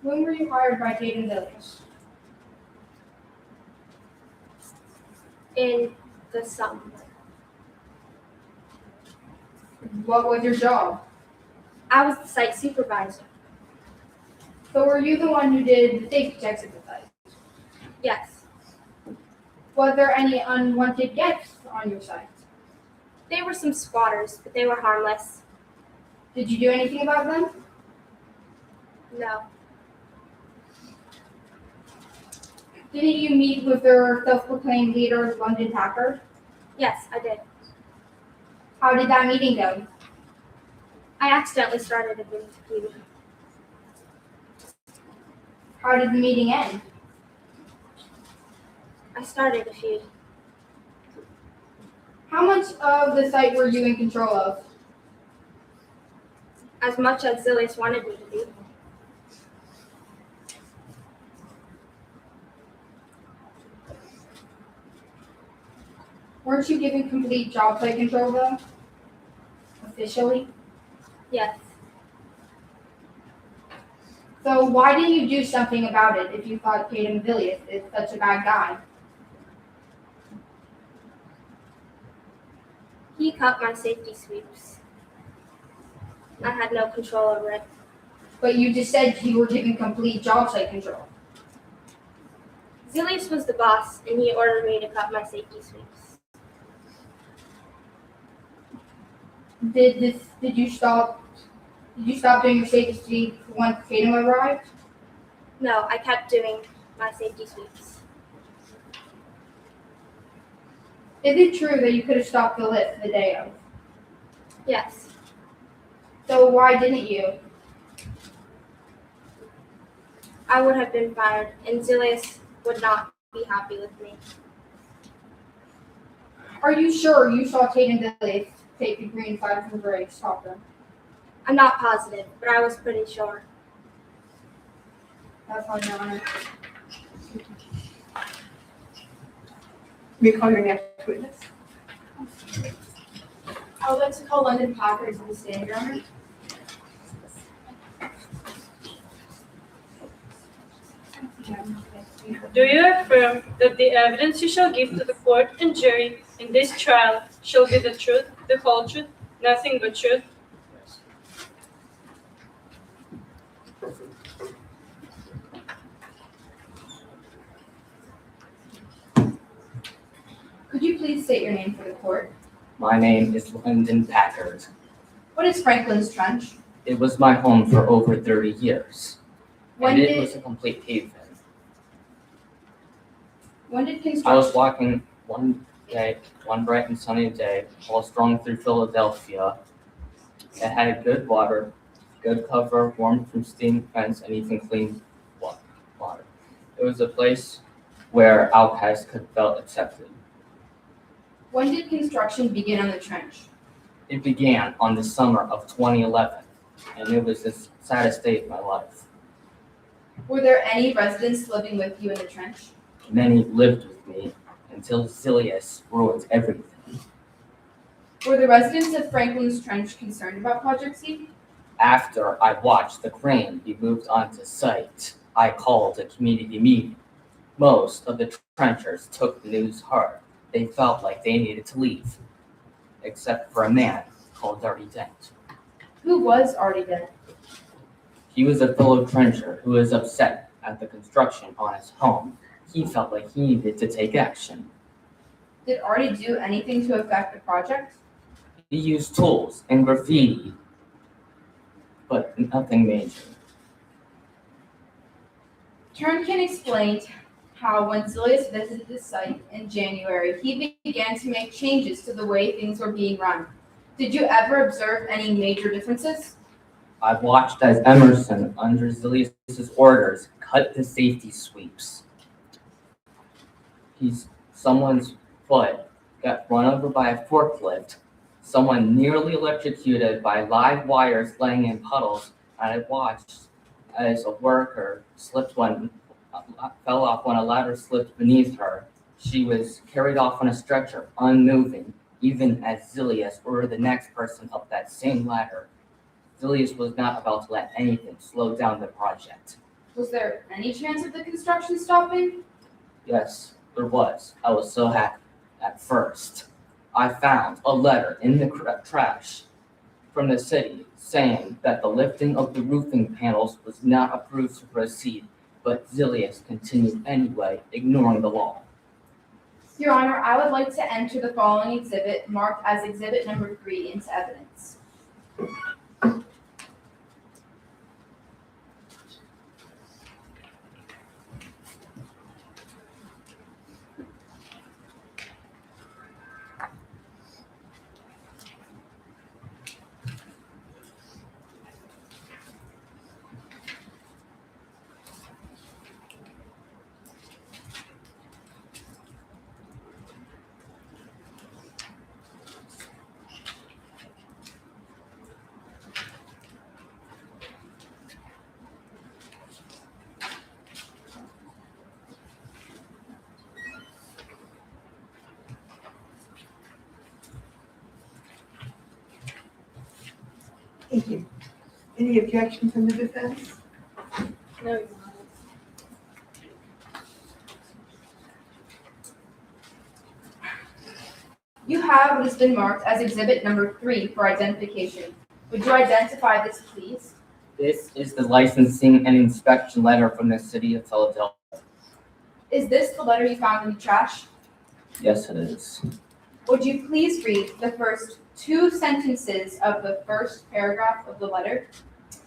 When were you hired by Tatum Villas? In the summer, What was your job? I was the site supervisor. So were you the one who did the safety checks at the site? Yes, Was there any unwanted guests on your site? there were some squatters, but they were harmless. Did you do anything about them? No, Didn't you meet with their self-proclaimed leader, London Packard? yes, I did. How did that meeting go? I accidentally started a meeting. How did the meeting end? I started a feud. How much of the site were you in control of? As much as Zilius wanted me to be. Weren't you given complete job site control though? Officially? Yes, So why didn't you do something about it if you thought Tatum Villius is such a bad guy? he cut my safety sweeps. I had no control over it. But you just said you were given complete job site control. Zilius was the boss, and he ordered me to cut my safety sweeps. Did you stop doing your safety sweep once Tatum arrived? No, I kept doing my safety sweeps. Is it true that you could have stopped the lift the day of? Yes, So why didn't you? I would have been fired, and Zilius would not be happy with me. Are you sure you saw Tatum Villius take the green flag from the brakes, stop them? I'm not positive, but I was pretty sure. That's all, Your Honor. May I call your next witness? I would like to call London Packard to the stand, Your Honor. Do you affirm that the evidence you shall give to the court and jury in this trial shall be the truth, the whole truth, nothing but truth? Could you please state your name for the court? My name is Lyndon Packard. What is Franklin's Trench? It was my home for over 30 years. When And it did- was a complete haven. When did I construction? was walking one bright and sunny day, while strolling through Philadelphia, It had good water, good cover, warmth from steam vents, and even clean water. It was a place where outcasts could feel accepted. When did construction begin on the trench? It began on the summer of 2011, and it was the saddest day of my life. Were there any residents living with you in the trench? Many lived with me until Zilius ruined everything. Were the residents of Franklin's Trench concerned about Project Z? After I watched the crane be moved onto site, I called a community meeting. Most of the trenchers took the news hard. They felt like they needed to leave, except for a man called Artie Dent. Who was Artie Dent? He was a fellow trencher who was upset at the construction on his home. He felt like he needed to take action. Did Artie do anything to affect the project? He used tools and graffiti, but nothing major. Turnkin explained how when Zilius visited the site in January, he began to make changes to the way things were being run. Did you ever observe any major differences? I watched as Emerson, under Zilius's orders, cut the safety sweeps. Someone's foot got run over by a forklift, someone nearly electrocuted by live wires laying in puddles, and I watched as a worker fell off when a ladder slipped beneath her. She was carried off on a stretcher, unmoving, even as Zilius ordered the next person up that same ladder. Zilius was not about to let anything slow down the project. Was there any chance of the construction stopping? Yes, there was. I was so happy at first. I found a letter in the trash from the city saying that the lifting of the roofing panels was not approved to proceed, but Zilius continued anyway, ignoring the law. Your Honor, I would like to enter the following exhibit, marked as Exhibit Number 3, into evidence. Thank you. Any objection from the defense? No. You have what has been marked as Exhibit Number 3 for identification. Would you identify this, please? This is the licensing and inspection letter from the city of Philadelphia. Is this the letter you found in the trash? Yes, it is. Would you please read the first 2 sentences of the first paragraph of the letter?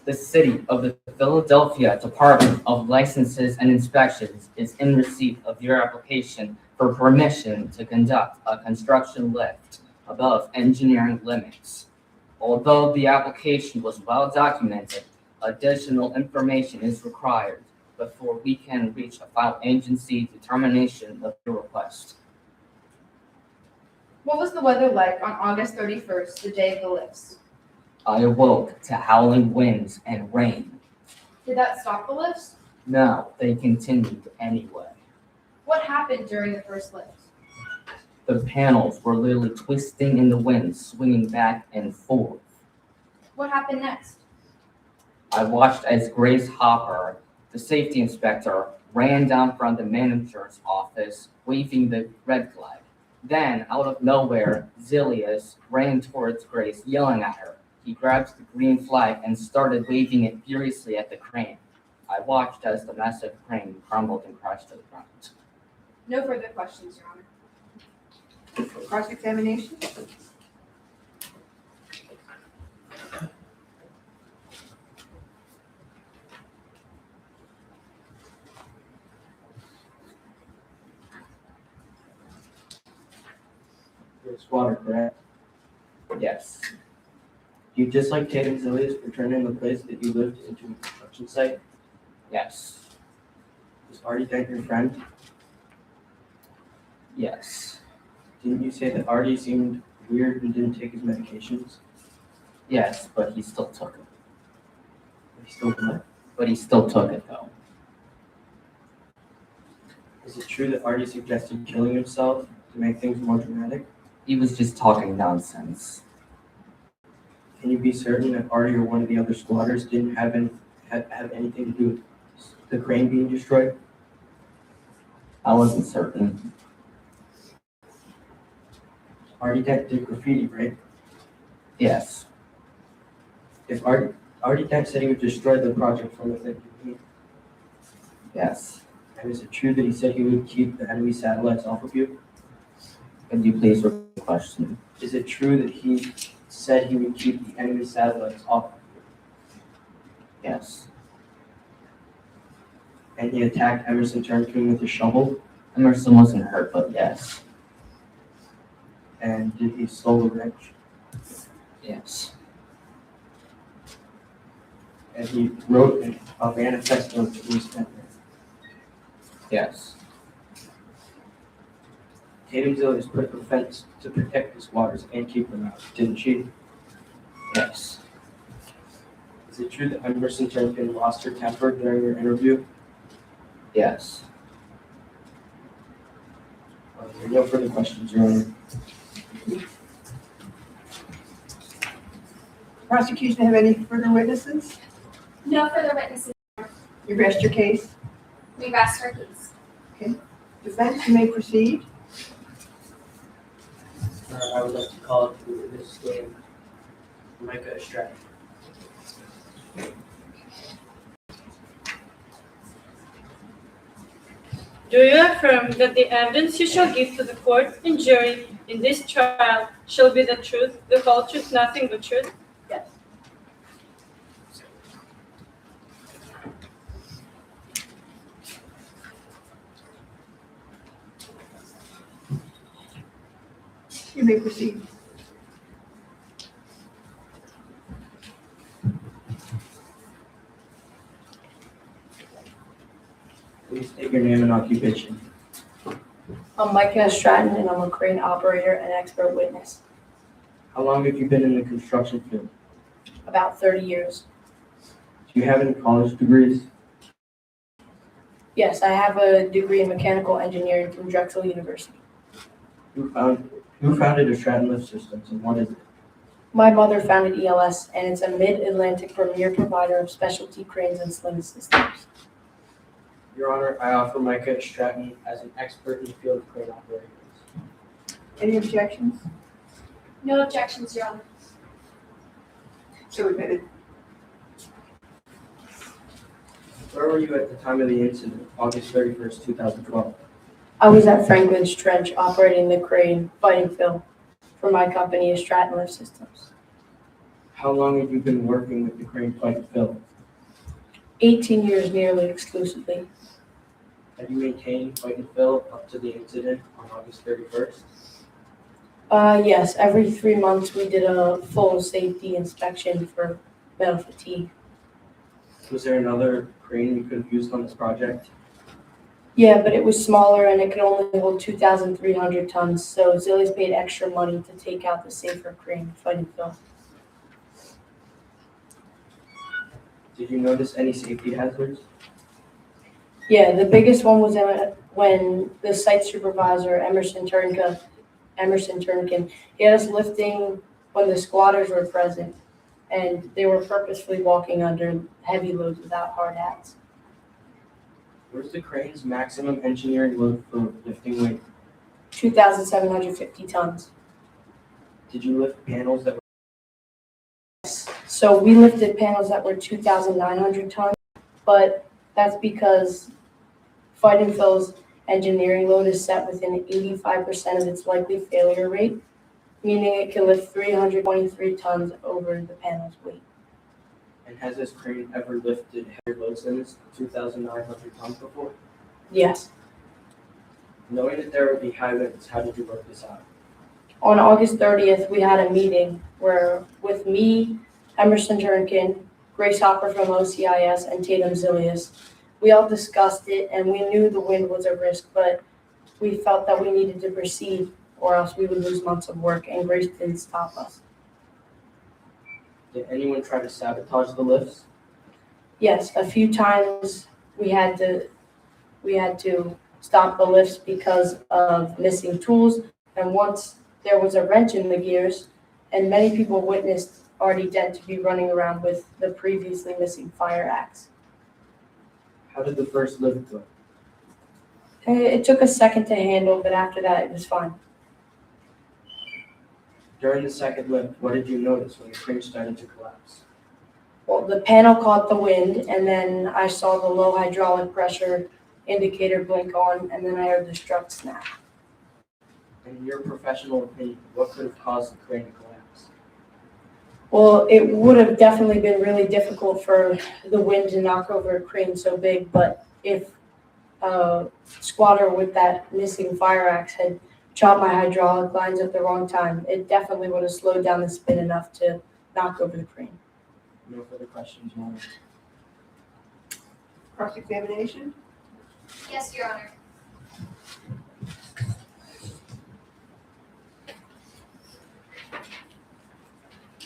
The city of the Philadelphia Department of Licenses and Inspections is in receipt of your application for permission to conduct a construction lift above engineering limits. Although the application was well documented, additional information is required before we can reach a final agency determination of your request. What was the weather like on August 31st, the day of the lifts? I awoke to howling winds and rain. Did that stop the lifts? No, they continued anyway. What happened during the first lift? The panels were literally twisting in the wind, swinging back and forth. What happened next? I watched as Grace Hopper, the safety inspector, ran down from the manager's office, waving the red flag. Then, out of nowhere, Zilius ran towards Grace, yelling at her. He grabbed the green flag and started waving it furiously at the crane. I watched as the massive crane crumbled and crashed to the ground. No further questions, Your Honor. Cross-examination? There's water, correct? Yes. Do you dislike Tatum Zillius for turning the place that you lived into a construction site? Yes. Was Artie Dent your friend? Yes. Didn't you say that Artie seemed weird and didn't take his medications? Yes, but he still took it. But he still took it though. Is it true that Artie suggested killing himself to make things more dramatic? He was just talking nonsense. Can you be certain that Artie or one of the other squatters didn't have anything to do with the crane being destroyed? I wasn't certain. Artie Dent did graffiti, right? Yes. If Artie Dent said he would destroy the project from within, Yes. and is it true that he said he would keep the enemy satellites off of you? Could you please repeat the question? Is it true that he said he would keep the enemy satellites off of you? Yes. And he attacked Emerson Turncoon with a shovel? Emerson wasn't hurt, but yes. And did he stole the wrench? Yes. And he wrote a manifesto to Bruce Benner? Yes. Tatum Zillius put up a fence to protect the squatters and keep them out, didn't she? Yes. Is it true that Emerson Turncoon lost her temper during your interview? Yes. There are no further questions, Your Honor. Prosecution have any further witnesses? No further witnesses. You rest your case. We rest our case. Okay. Defense, you may proceed. I would like to call up to this game Micah Stratton. Do you affirm that the evidence you shall give to the court and jury in this trial shall be the truth, the whole truth, nothing but truth? Yes. You may proceed. Please state your name and occupation. I'm Micah Stratton, and I'm a crane operator and expert witness. How long have you been in the construction field? About 30 years. Do you have any college degrees? Yes, I have a degree in mechanical engineering from Drexel University. Who founded a Stratton Lift Systems and what is it? My mother founded ELS, and it's a mid-Atlantic premier provider of specialty cranes and sling systems. Your Honor, I offer Micah Stratton as an expert in the field of crane operations. Any objections? No objections, Your Honor. So admitted. Where were you at the time of the incident, August 31st, 2012? I was at Franklin's Trench operating the crane Fighting Phil for my company, Stratton Lift Systems. How long have you been working with the crane Fighting Phil? 18 years nearly exclusively. Have you maintained Fighting Phil up to the incident on August 31st? Yes, every 3 months we did a full safety inspection for metal fatigue. Was there another crane you could have used on this project? Yeah, but it was smaller and it could only hold 2,300 tons, so Zillies paid extra money to take out the safer crane Fighting Phil. Did you notice any safety hazards? Yeah, the biggest one was when the site supervisor, Emerson Turnkin, he had us lifting when the squatters were present, and they were purposefully walking under heavy loads without hard hats. Where's the crane's maximum engineering load for lifting weight? 2,750 tons. Did you lift panels that were... So we lifted panels that were 2,900 tons, but that's because Fighting Phil's engineering load is set within 85% of its likely failure rate, meaning it can lift 323 tons over the panel's weight. And has this crane ever lifted heavier loads than this 2,900 tons before? Yes. Knowing that there would be high winds, how did you work this out? On August 30th, we had a meeting with me, Emerson Turnkin, Grace Hopper from OCIS, and Tatum Zilius. We all discussed it, and we knew the wind was a risk, but we felt that we needed to proceed or else we would lose months of work, and Grace didn't stop us. Did anyone try to sabotage the lifts? Yes, a few times we had to stop the lifts because of missing tools, and once there was a wrench in the gears, and many people witnessed Artie Dent to be running around with the previously missing fire axe. How did the first lift go? It took a second to handle, but after that it was fine. During the second lift, what did you notice when the crane started to collapse? Well, the panel caught the wind, and then I saw the low hydraulic pressure indicator blink on, and then I heard the strut snap. In your professional opinion, what could have caused the crane to collapse? Well, it would have definitely been really difficult for the wind to knock over a crane so big, but if a squatter with that missing fire axe had chopped my hydraulic lines at the wrong time, it definitely would have slowed down the spin enough to knock over the crane. No further questions, Your Honor. Cross-examination? Yes, Your Honor.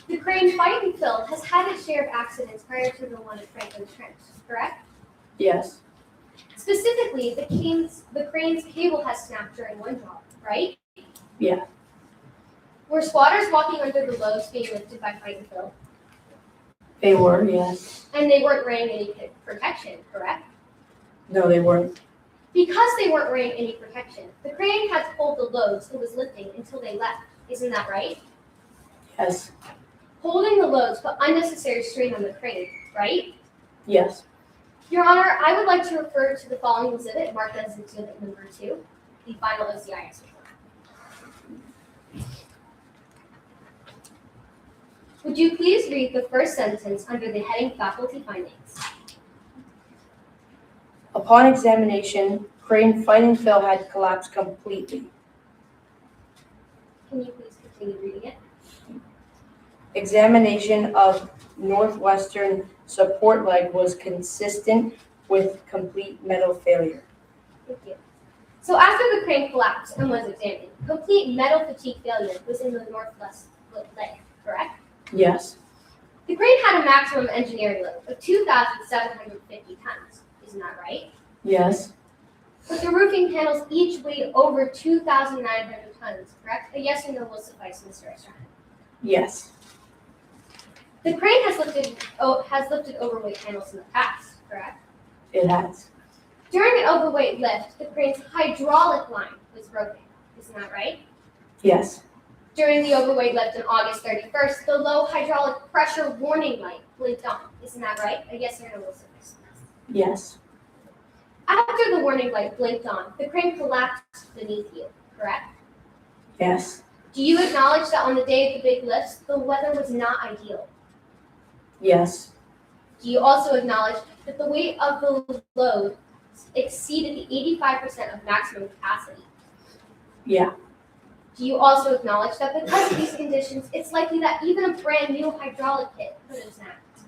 The crane fighting field has had its share of accidents prior to the one at Franklin's Trench, correct? Yes. Specifically, the crane's cable has snapped during one job, right? Yeah. Were squatters walking under the loads being lifted by fighting field? They were, yes. And they weren't wearing any protection, correct? No, they weren't. Because they weren't wearing any protection, the crane had to hold the loads it was lifting until they left. Isn't that right? Yes. Holding the loads put unnecessary strain on the crane, right? Yes. Your Honor, I would like to refer to the following exhibit marked as exhibit number 2, the final OCIS report. Would you please read the first sentence under the heading Faculty Findings? Upon examination, crane fighting fill had collapsed completely. Can you please continue reading it? Examination of northwestern support leg was consistent with complete metal failure. Thank you. So after the crane collapsed and was examined, complete metal fatigue failure was in the northwest leg, correct? Yes. The crane had a maximum engineering load of 2,750 tons. Isn't that right? Yes. But the roofing panels each weighed over 2,900 tons, correct? A yes or no will suffice, Mr. Estrada. Yes. The crane has lifted overweight panels in the past, correct? It has. During an overweight lift, the crane's hydraulic line was broken. Isn't that right? Yes. During the overweight lift on August 31st, the low hydraulic pressure warning light blinked on. Isn't that right? A yes or no will suffice. Yes. After the warning light blinked on, the crane collapsed beneath you, correct? Yes. Do you acknowledge that on the day of the big lifts, the weather was not ideal? Yes. Do you also acknowledge that the weight of the load exceeded the 85% of maximum capacity? Yeah. Do you also acknowledge that because of these conditions, it's likely that even a brand new hydraulic kit could have snapped?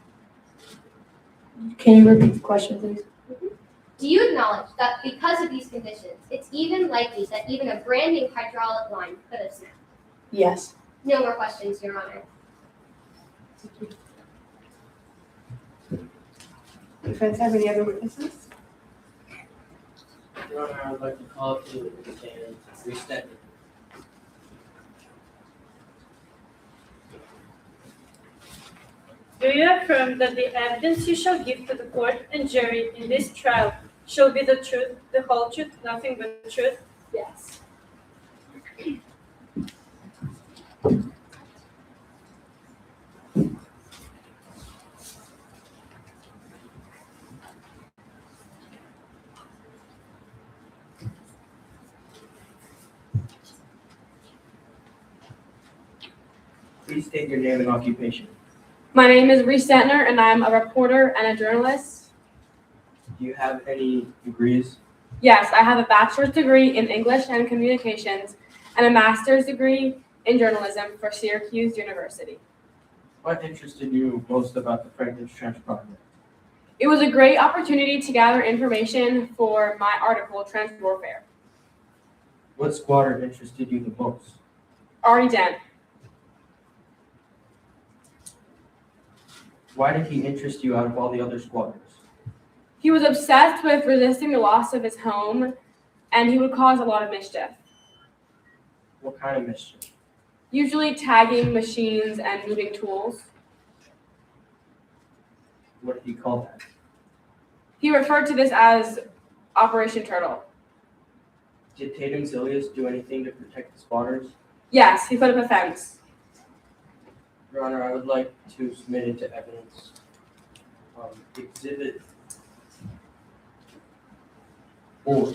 Can you repeat the question, please? Do you acknowledge that because of these conditions, it's even likely that even a brand new hydraulic line could have snapped? Yes. No more questions, Your Honor. Defense have any other witnesses? Your Honor, I would like to call up to the stand restate. Do you affirm that the evidence you shall give to the court and jury in this trial shall be the truth, the whole truth, nothing but the truth? Yes. Please state your name and occupation. My name is Reese Santner, and I'm a reporter and a journalist. Do you have any degrees? Yes, I have a bachelor's degree in English and communications and a master's degree in journalism for Syracuse University. What interested you most about the Franklin's Trench project? It was a great opportunity to gather information for my article, Trench Warfare. What squatter interested you the most? Artie Dent. Why did he interest you out of all the other squatters? He was obsessed with resisting the loss of his home, and he would cause a lot of mischief. What kind of mischief? Usually tagging machines and moving tools. What did he call that? He referred to this as Operation Turtle. Did Tatum Zilius do anything to protect the squatters? Yes, he put up a fence. Your Honor, I would like to submit into evidence Exhibit 4.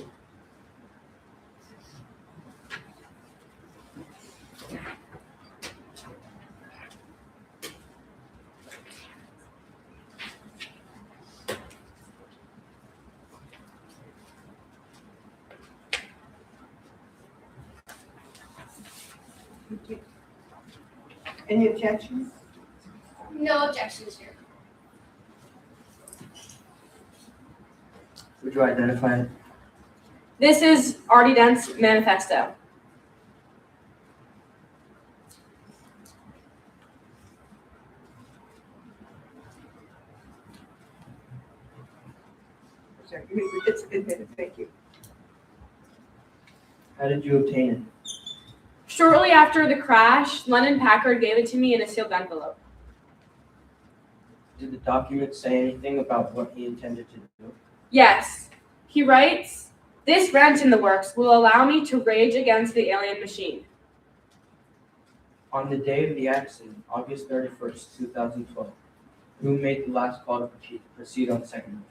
Any objections? No objections here. Would you identify it? This is Artie Dent's manifesto. It's admitted, thank you. How did you obtain it? Shortly after the crash, Lennon Packard gave it to me in a sealed envelope. Did the document say anything about what he intended to do? Yes. He writes, "This wrench in the works will allow me to rage against the alien machine." On the day of the accident, August 31st, 2012, who made the last call to proceed on the second?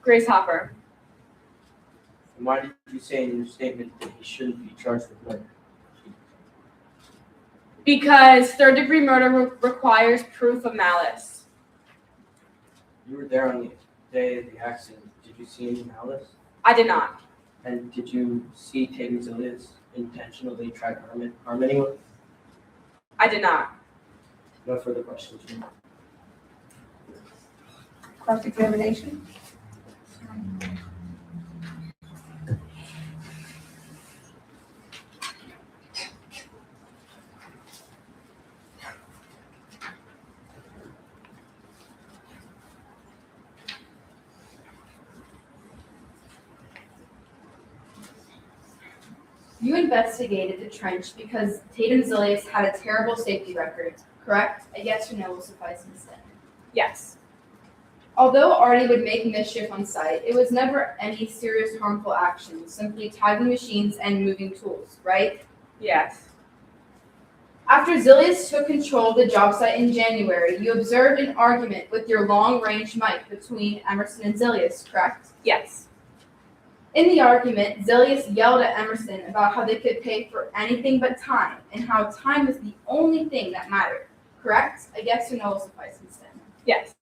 Grace Hopper. And why did you say in your statement that he shouldn't be charged with murder? Because third-degree murder requires proof of malice. You were there on the day of the accident. Did you see any malice? I did not. And did you see Tatum Zilius intentionally try to harm anyone? I did not. No further questions. Cross-examination? You investigated the trench because Tatum Zilius had a terrible safety record, correct? A yes or no will suffice instead. Yes. Although Artie would make mischief on site, it was never any serious harmful action, simply tagging machines and moving tools, right? Yes. After Zilius took control of the job site in January, you observed an argument with your long-range mic between Emerson and Zilius, correct? Yes. In the argument, Zilius yelled at Emerson about how they could pay for anything but time, and how time was the only thing that mattered, correct? A yes or no will suffice instead. Yes.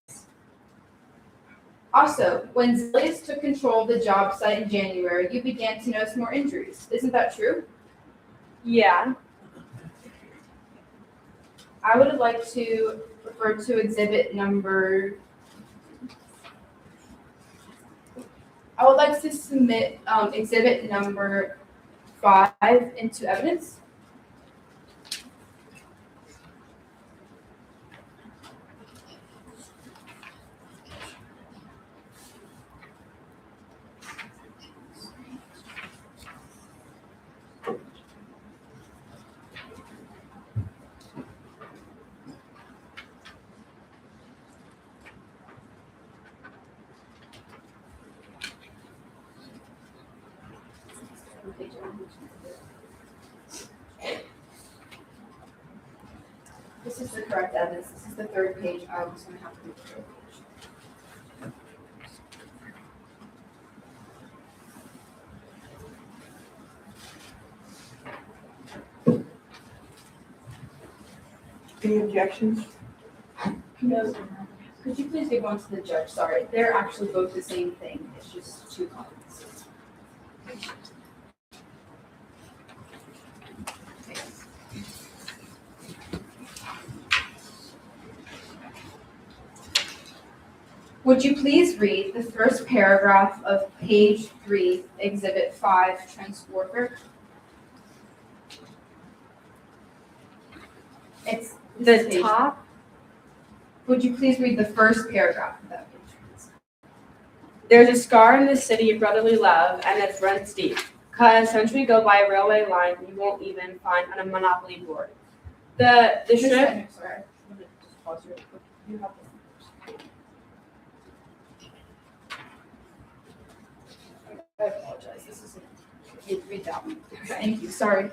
Also, when Zilius took control of the job site in January, you began to notice more injuries. Isn't that true? Yeah. I would like to refer to exhibit number. I would like to submit exhibit number 5 into evidence. This is the correct evidence. This is the third page. I'm just going to have to read the third page. Any objections? No. Could you please give one to the judge? Sorry, they're actually both the same thing. It's just 2 copies. Would you please read the first paragraph of page 3, Exhibit 5, Trench Warfare? It's The top. Would you please read the first paragraph of that page? There's a scar in the city of brotherly love, and it's runs deep. Cause since we go by a railway line, you won't even find on a monopoly board. The strip. Sorry. Let me just pause real quick. You have the I apologize. This isn't. Read that one. Thank you. Sorry.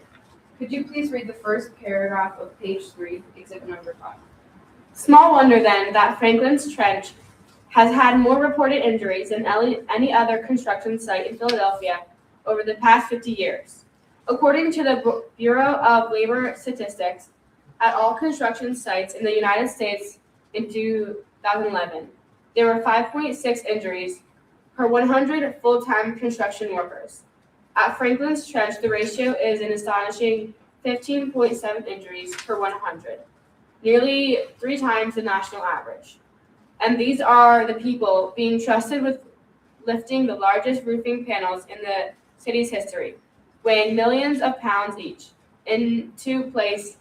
Could you please read the first paragraph of page 3, exhibit number 5? Small wonder then that Franklin's Trench has had more reported injuries than any other construction site in Philadelphia over the past 50 years. According to the Bureau of Labor Statistics, at all construction sites in the United States in 2011, there were 5.6 injuries per 100 full-time construction workers. At Franklin's Trench, the ratio is an astonishing 15.7 injuries per 100, nearly 3 times the national average. And these are the people being trusted with lifting the largest roofing panels in the city's history, weighing millions of pounds each, into place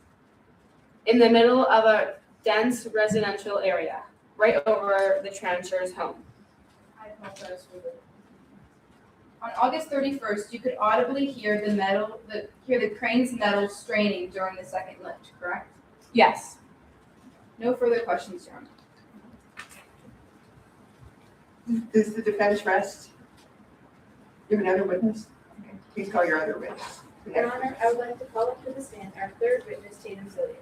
in the middle of a dense residential area, right over the trencher's home. I apologize for the. On August 31st, you could audibly hear the crane's metal straining during the second lift, correct? Yes. No further questions, Your Honor. Does the defense rest? You have another witness? Okay, please call your other witness. Your Honor, I would like to call up to the stand our third witness, Tatum Zilius.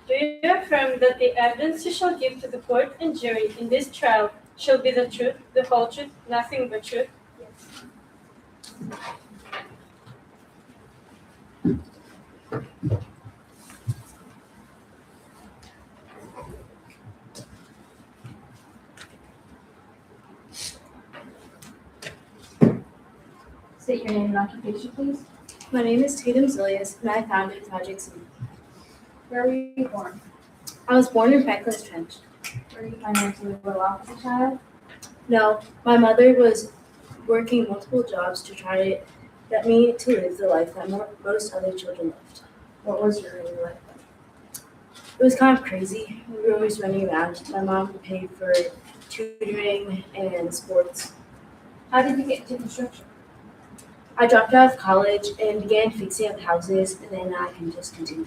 Do you affirm that the evidence you shall give to the court and jury in this trial shall be the truth, the whole truth, nothing but truth? Yes. State your name and occupation, please. My name is Tatum Zilius, and I founded Project C. Where were you born? I was born in Franklin's Trench. Were you financially well off as a child? No, my mother was working multiple jobs to try to get me to live the life that most other children lived. What was your early life? It was kind of crazy. We were always running around. My mom paid for tutoring and sports. How did you get into construction? I dropped out of college and began fixing up houses, and then I can just continue.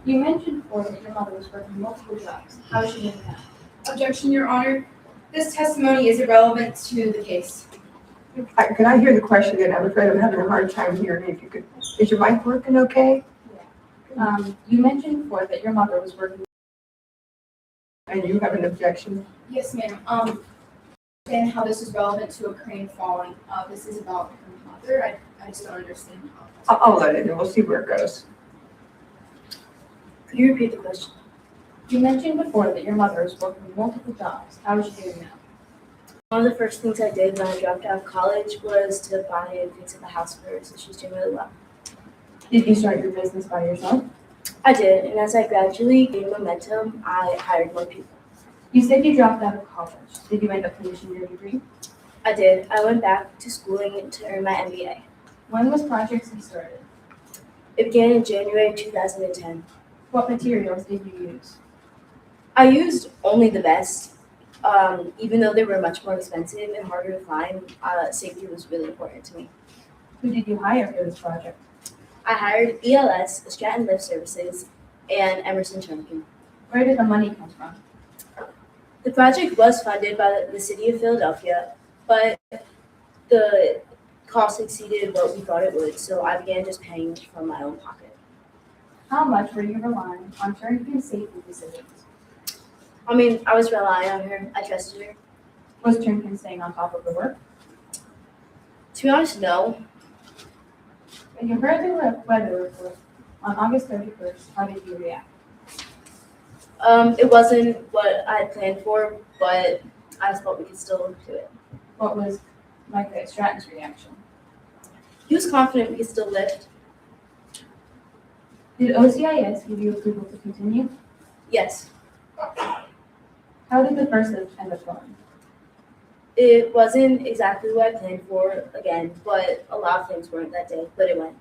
You mentioned before that your mother was working multiple jobs. How is she doing that? Objection, Your Honor. This testimony is irrelevant to the case. Can I hear the question again? I'm afraid I'm having a hard time hearing. If you could, is your mic working okay? You mentioned before that your mother was working. And you have an objection? Yes, ma'am. And how this is relevant to a crane falling. This is about her mother. I just don't understand how. I'll let it in. We'll see where it goes. Could you repeat the question? You mentioned before that your mother was working multiple jobs. How is she doing now? One of the first things I did when I dropped out of college was to buy and fix up a house for her, so she's doing really well. Did you start your business by yourself? I did, and as I gradually gained momentum, I hired more people. You said you dropped out of college. Did you end up finishing your degree? I did. I went back to schooling to earn my MBA. When was Project C started? It began in January 2010. What materials did you use? I used only the best. Even though they were much more expensive and harder to find, safety was really important to me. Who did you hire for this project? I hired ELS, Stratton Lift Services, and Emerson Turnkin. Where did the money come from? The project was funded by the city of Philadelphia, but the cost exceeded what we thought it would, so I began just paying from my own pocket. How much were you relying on Turnkin's safety decisions? I mean, I was relying on her. I trusted her. Was Turnkin staying on top of the work? To be honest, no. When you heard the weather report on August 31st, how did you react? It wasn't what I had planned for, but I thought we could still do it. What was Micah Stratton's reaction? He was confident we could still lift. Did OCIS give you approval to continue? Yes, How did the first lift end up going? it wasn't exactly what I planned for again, but a lot of things weren't that day, but it went.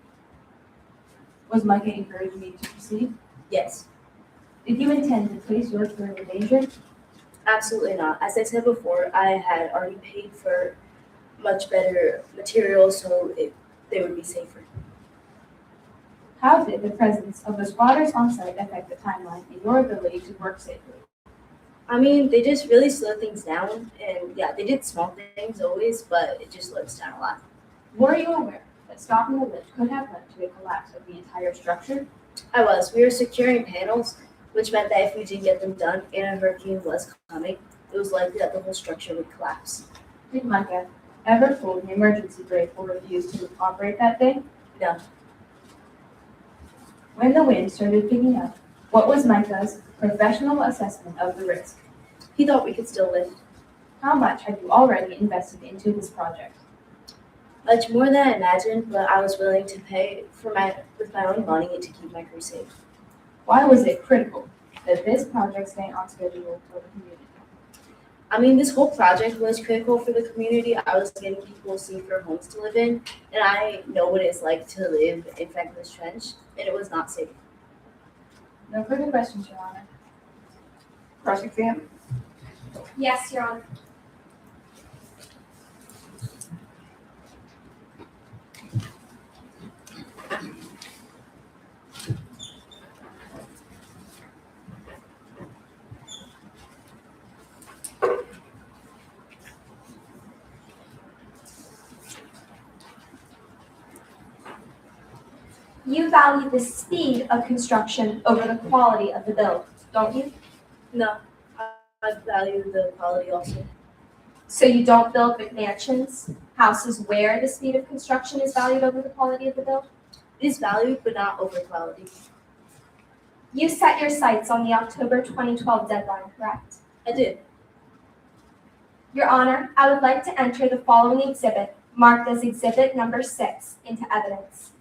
Was Micah encouraging you to proceed? Yes, Did you intend to place your career in danger? absolutely not. As I said before, I had already paid for much better materials, so they would be safer. How did the presence of the squatters on site affect the timeline and your ability to work safely? I mean, they just really slowed things down, and yeah, they did small things always, but it just slowed us down a lot. Were you aware that stopping the lift could have led to a collapse of the entire structure? I was. We were securing panels, which meant that if we didn't get them done and a hurricane was coming, it was likely that the whole structure would collapse. Did Micah ever pull the emergency brake or refuse to operate that day? No. When the wind started picking up, what was Micah's professional assessment of the risk? He thought we could still live. How much have you already invested into this project? Much more than I imagined, but I was willing to pay with my own money to keep my crew safe. Why was it critical that this project stay on schedule for the community? I mean, this whole project was critical for the community. I was getting people safer homes to live in, and I know what it's like to live in Franklin's Trench, and it was not safe. No further questions, Your Honor. Cross-examine. Yes, Your Honor. You value the speed of construction over the quality of the build, don't you? No, I value the quality also. So you don't build McMansions, houses where the speed of construction is valued over the quality of the build? It is valued, but not over quality. You set your sights on the October 2012 deadline, correct? I did. Your Honor, I would like to enter the following exhibit, marked as Exhibit Number 6, into evidence.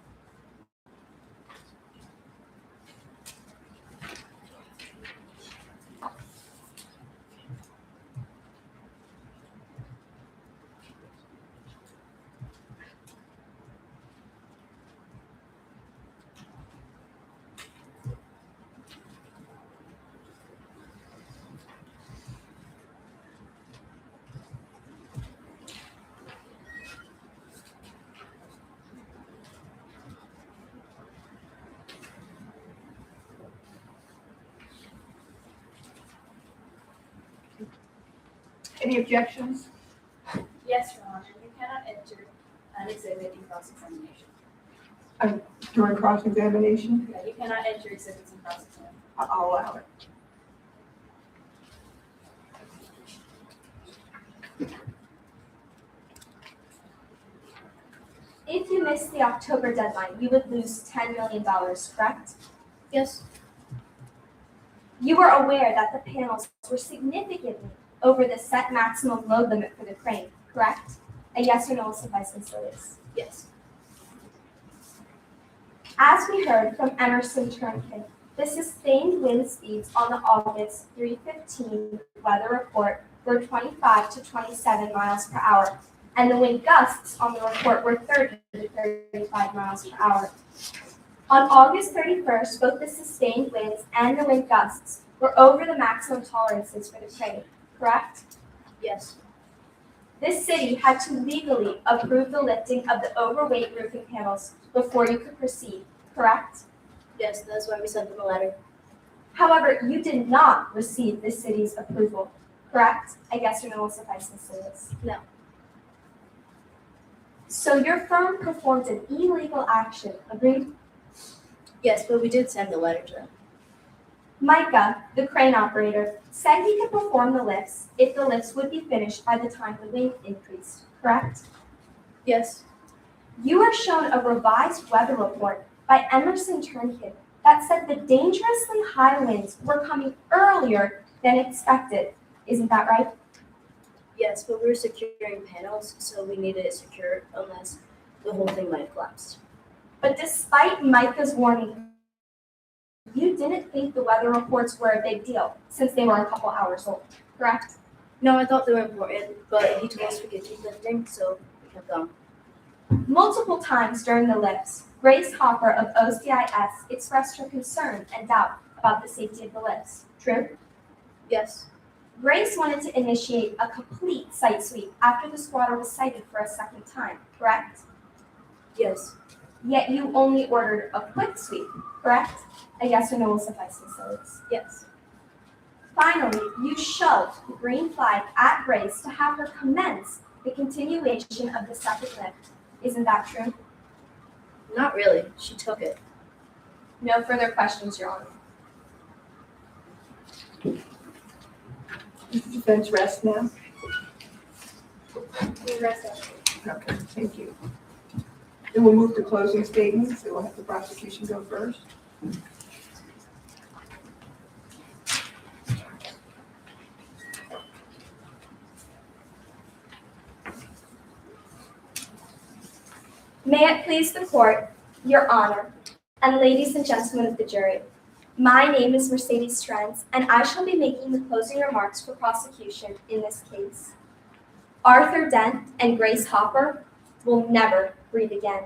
Any objections? Yes, Your Honor. You cannot enter an exhibit in cross-examination. During cross-examination? Yeah, you cannot enter exhibits in cross-examination. I'll allow it. If you miss the October deadline, you would lose $10 million, correct? Yes. You were aware that the panels were significantly over the set maximum load limit for the crane, correct? A yes or no will suffice in this. Yes. As we heard from Emerson Turnkin, the sustained wind speeds on the August 3:15 weather report were 25 to 27 miles per hour, and the wind gusts on the report were 30 to 35 miles per hour. On August 31st, both the sustained winds and the wind gusts were over the maximum tolerances for the crane, correct? Yes. This city had to legally approve the lifting of the overweight roofing panels before you could proceed, correct? Yes, that's why we sent them a letter. However, you did not receive the city's approval, correct? I guess or no will suffice in this. No. So your firm performed an illegal action, agreed? Yes, but we did send a letter to them. Micah, the crane operator, said he could perform the lifts if the lifts would be finished by the time the wind increased, correct? Yes. You were shown a revised weather report by Emerson Turnkin that said the dangerously high winds were coming earlier than expected. Isn't that right? Yes, but we were securing panels, so we needed it secured unless the whole thing might have collapsed. But despite Micah's warning, You didn't think the weather reports were a big deal since they were a couple hours old, correct? No, I thought they were important, but he told us we could keep lifting, so we kept going. Multiple times during the lifts, Grace Hopper of OCIS expressed her concern and doubt about the safety of the lifts. True? Yes. Grace wanted to initiate a complete site sweep after the squatter was cited for a second time, correct? Yes. Yet you only ordered a quick sweep, correct? A yes or no will suffice, Ms. Sills. Yes. Finally, you shoved the green flag at Grace to have her commence the continuation of the second lift. Isn't that true? Not really. She took it. No further questions, Your Honor. Does the defense rest now? Rest. Okay, thank you. Then we'll move to closing statements. So we'll have the prosecution go first. May it please the court, Your Honor, and ladies and gentlemen of the jury. My name is Mercedes Strenz, and I shall be making the closing remarks for prosecution in this case. Arthur Dent and Grace Hopper will never breathe again.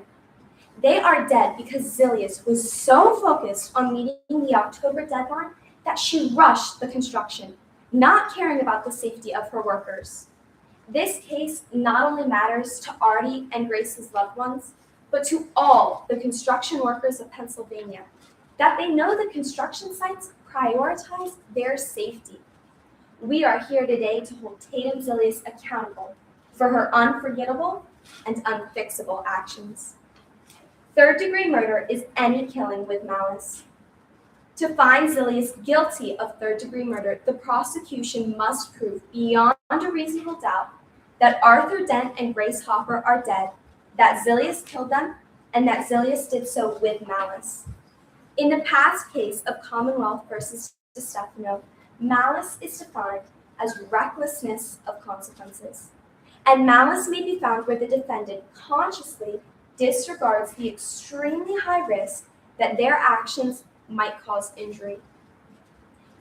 They are dead because Zilius was so focused on meeting the October deadline that she rushed the construction, not caring about the safety of her workers. This case not only matters to Artie and Grace's loved ones, but to all the construction workers of Pennsylvania, that they know the construction sites prioritize their safety. We are here today to hold Tatum Zilius accountable for her unforgettable and unfixable actions. Third-degree murder is any killing with malice. To find Zilius guilty of third-degree murder, the prosecution must prove beyond a reasonable doubt that Arthur Dent and Grace Hopper are dead, that Zilius killed them, and that Zilius did so with malice. In the past case of Commonwealth versus DeStefano, malice is defined as recklessness of consequences, and malice may be found where the defendant consciously disregards the extremely high risk that their actions might cause injury.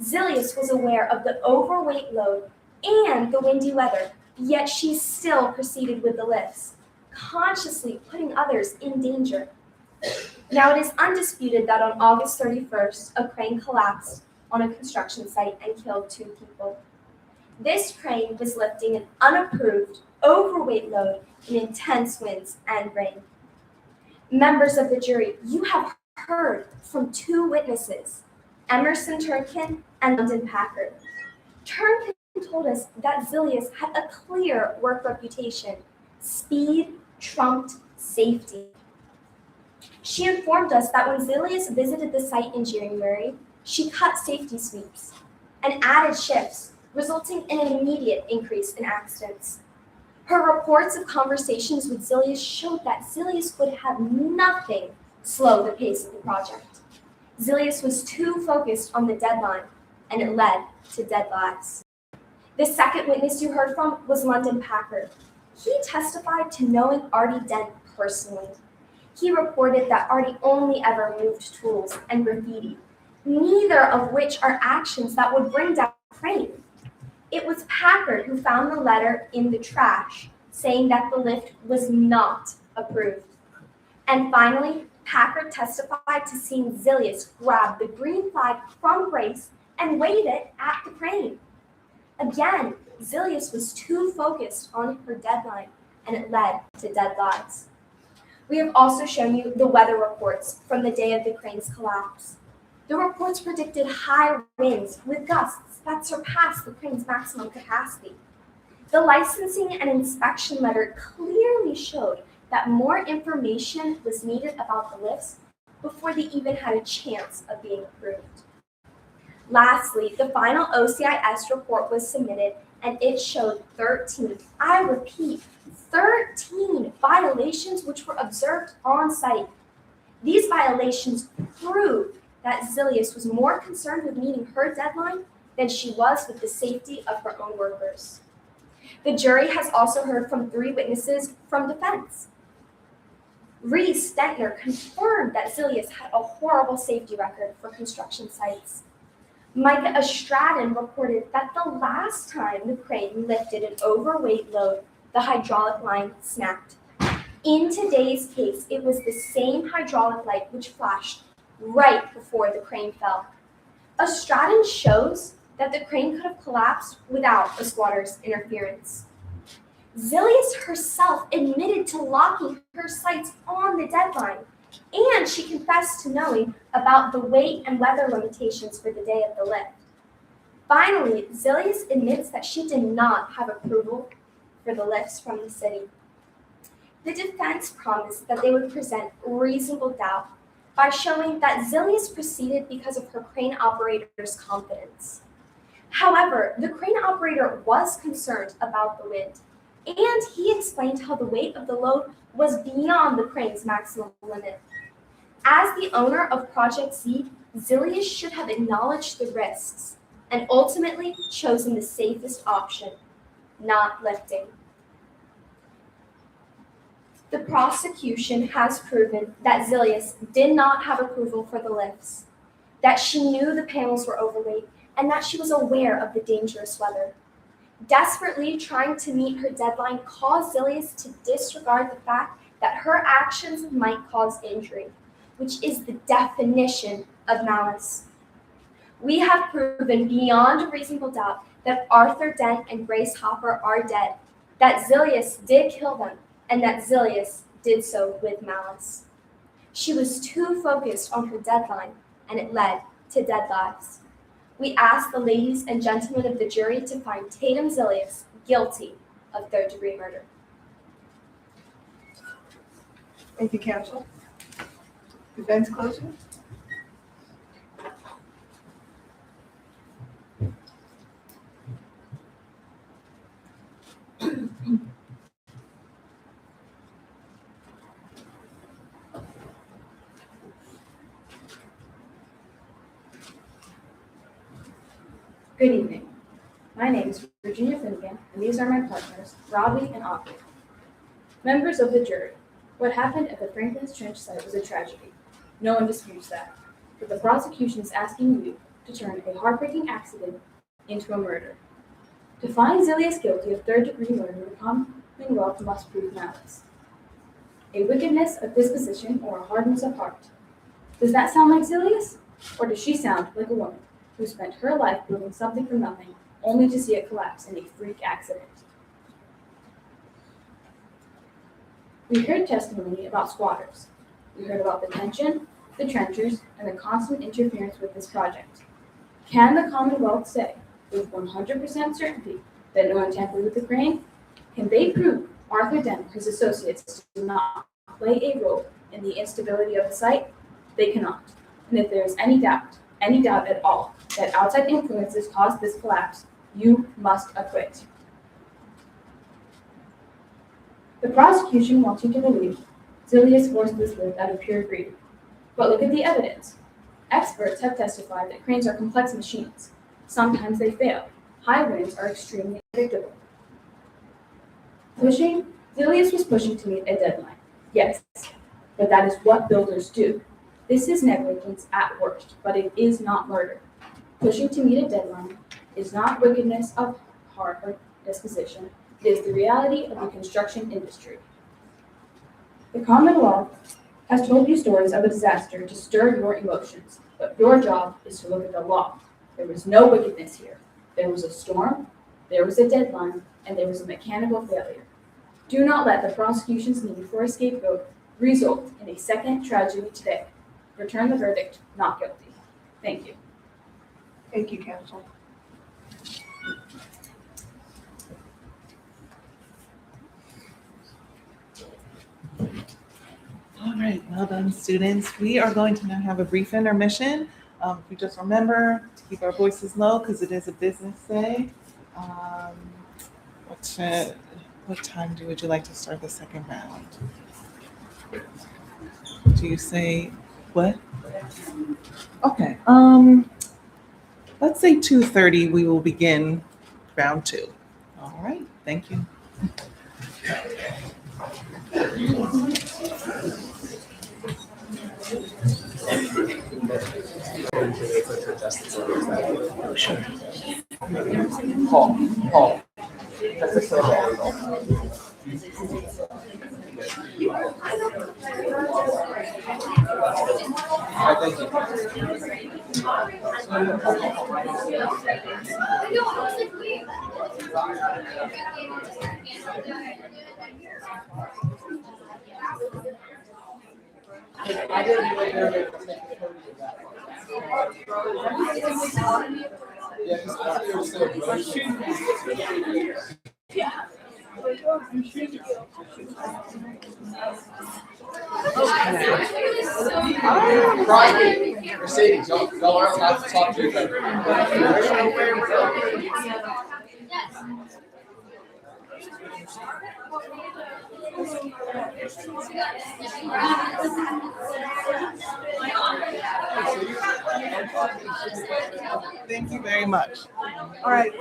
Zilius was aware of the overweight load and the windy weather, yet she still proceeded with the lifts, consciously putting others in danger. Now, it is undisputed that on August 31st, a crane collapsed on a construction site and killed 2 people. This crane was lifting an unapproved, overweight load in intense winds and rain. Members of the jury, you have heard from 2 witnesses, Emerson Turnkin and London Packard. Turnkin told us that Zilius had a clear work reputation. Speed trumped safety. She informed us that when Zilius visited the site in January, she cut safety sweeps and added shifts, resulting in an immediate increase in accidents. Her reports of conversations with Zilius showed that Zilius would have nothing slow the pace of the project. Zilius was too focused on the deadline, and it led to dead lives. The second witness you heard from was London Packard. He testified to knowing Artie Dent personally. He reported that Artie only ever moved tools and graffiti, neither of which are actions that would bring down a crane. It was Packard who found the letter in the trash saying that the lift was not approved. And finally, Packard testified to seeing Zilius grab the green flag from Grace and wave it at the crane. Again, Zilius was too focused on her deadline, and it led to dead lives. We have also shown you the weather reports from the day of the crane's collapse. The reports predicted high winds with gusts that surpassed the crane's maximum capacity. The licensing and inspection letter clearly showed that more information was needed about the lifts before they even had a chance of being approved. Lastly, the final OCIS report was submitted, and it showed 13, I repeat, 13 violations which were observed on site. These violations prove that Zilius was more concerned with meeting her deadline than she was with the safety of her own workers. The jury has also heard from 3 witnesses from defense. Reese Stentner confirmed that Zilius had a horrible safety record for construction sites. Micah Estraden reported that the last time the crane lifted an overweight load, the hydraulic line snapped. In today's case, it was the same hydraulic light which flashed right before the crane fell. Estraden shows that the crane could have collapsed without a squatter's interference. Zilius herself admitted to locking her sights on the deadline, and she confessed to knowing about the weight and weather limitations for the day of the lift. Finally, Zilius admits that she did not have approval for the lifts from the city. The defense promised that they would present reasonable doubt by showing that Zilius proceeded because of her crane operator's confidence. However, the crane operator was concerned about the wind, and he explained how the weight of the load was beyond the crane's maximum limit. As the owner of Project Z, Zilius should have acknowledged the risks and ultimately chosen the safest option, not lifting. The prosecution has proven that Zilius did not have approval for the lifts, that she knew the panels were overweight, and that she was aware of the dangerous weather. Desperately trying to meet her deadline caused Zilius to disregard the fact that her actions might cause injury, which is the definition of malice. We have proven beyond a reasonable doubt that Arthur Dent and Grace Hopper are dead, that Zilius did kill them, and that Zilius did so with malice. She was too focused on her deadline, and it led to dead lives. We ask the ladies and gentlemen of the jury to find Tatum Zilius guilty of third-degree murder. Thank you, counsel. Defense closing? Good evening. My name is Virginia Finnegan, and these are my partners, Robbie and Aubrey. Members of the jury, what happened at the Franklin's Trench site was a tragedy. No one disputes that. But the prosecution is asking you to turn a heartbreaking accident into a murder. To find Zilius guilty of third-degree murder, the Commonwealth must prove malice, a wickedness of disposition, or a hardness of heart. Does that sound like Zilius? Or does she sound like a woman who spent her life building something from nothing, only to see it collapse in a freak accident? We heard testimony about squatters. We heard about the tension, the trenchers, and the constant interference with this project. Can the Commonwealth say with 100% certainty that no one tampered with the crane? Can they prove Arthur Dent and his associates did not play a role in the instability of the site? They cannot. And if there is any doubt at all, that outside influences caused this collapse, you must acquit. The prosecution wants you to believe Zilius forced this lift out of pure greed. But look at the evidence. Experts have testified that cranes are complex machines. Sometimes they fail. High winds are extremely unpredictable. Zilius was pushing to meet a deadline. Yes, but that is what builders do. This is negligence at worst, but it is not murder. Pushing to meet a deadline is not wickedness of heart or disposition. It is the reality of the construction industry. The Commonwealth has told you stories of a disaster to stir your emotions, but your job is to look at the law. There was no wickedness here. There was a storm, there was a deadline, and there was a mechanical failure. Do not let the prosecution's need for a scapegoat result in a second tragedy today. Return the verdict, not guilty. Thank you. Thank you, counsel. All right, well done, students. We are going to now have a brief intermission. If we just remember to keep our voices low because it is a business day. What time would you like to start the second round? Do you say what? Okay. Let's say 2:30. We will begin round two. All right. Thank you. Oh, sure. Paul. That's a survey. Thank Mercedes, y'all aren't allowed to talk to each other. Thank you very much. All right.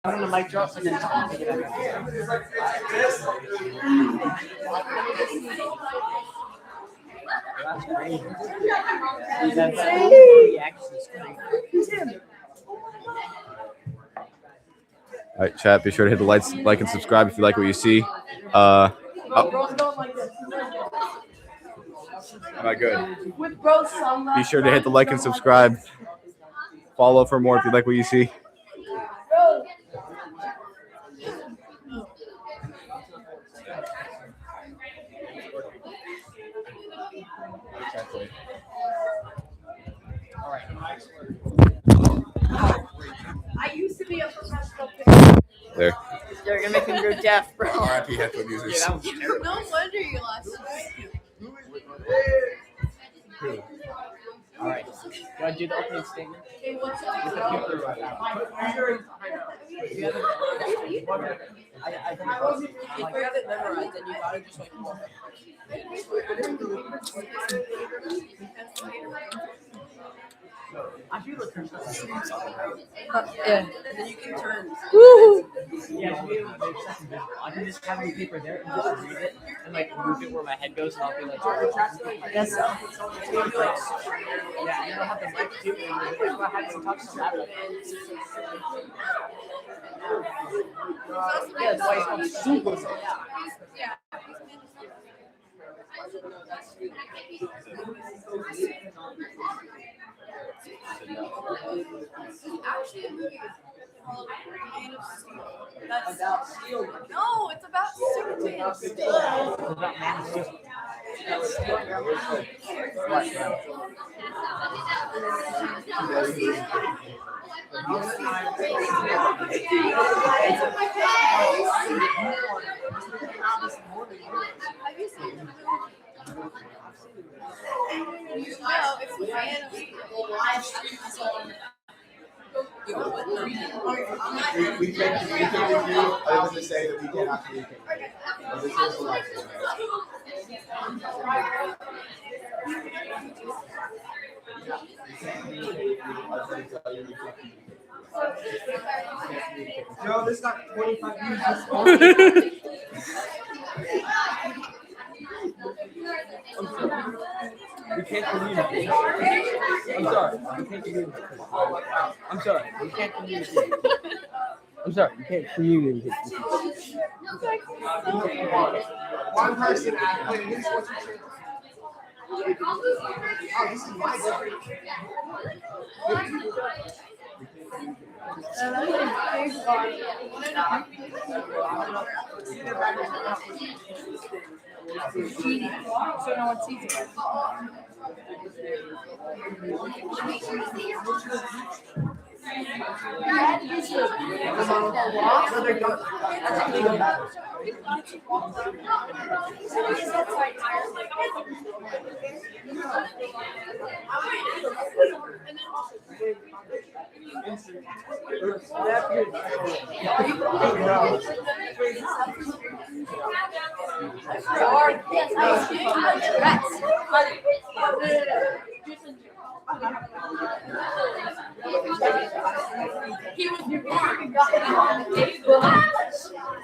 On the mic drop and then take it out. That's great. All right, chat. Be sure to hit the like and subscribe if you like what you see. Am I good? Be sure to hit the like and subscribe. Follow for more if you like what you see. I used to be a professional There. They're gonna make him go deaf, bro. RIP headphone users. Yeah, that was terrible. No wonder you lost. All right. You want to do the opening statement? Okay, what's up? I wasn't. If you have it memorized, then you gotta just like. I feel like yeah. And then you can turn. Woo! Yeah, to be able to make something visual. I can just have the paper there and just read it and like move it where my head goes, and I'll be like, yes. Yeah, and I'll have the mic too, and if I had to touch the laptop. Yeah, that's why it's called super. Yeah. Actually, a movie called Man of Steel. That's about steel. No, it's about Superman of Steel. It's about Man of Steel. Have you seen the movie? No, it's Man of Steel. Live stream is on. We can't review other than to say that we cannot communicate. This is the live stream. Joe, this got 25 views. We can't communicate. I'm sorry. We can't communicate. I'm sorry. We can't communicate. I'm sorry. We can't communicate. One person at So no one sees it. He was born.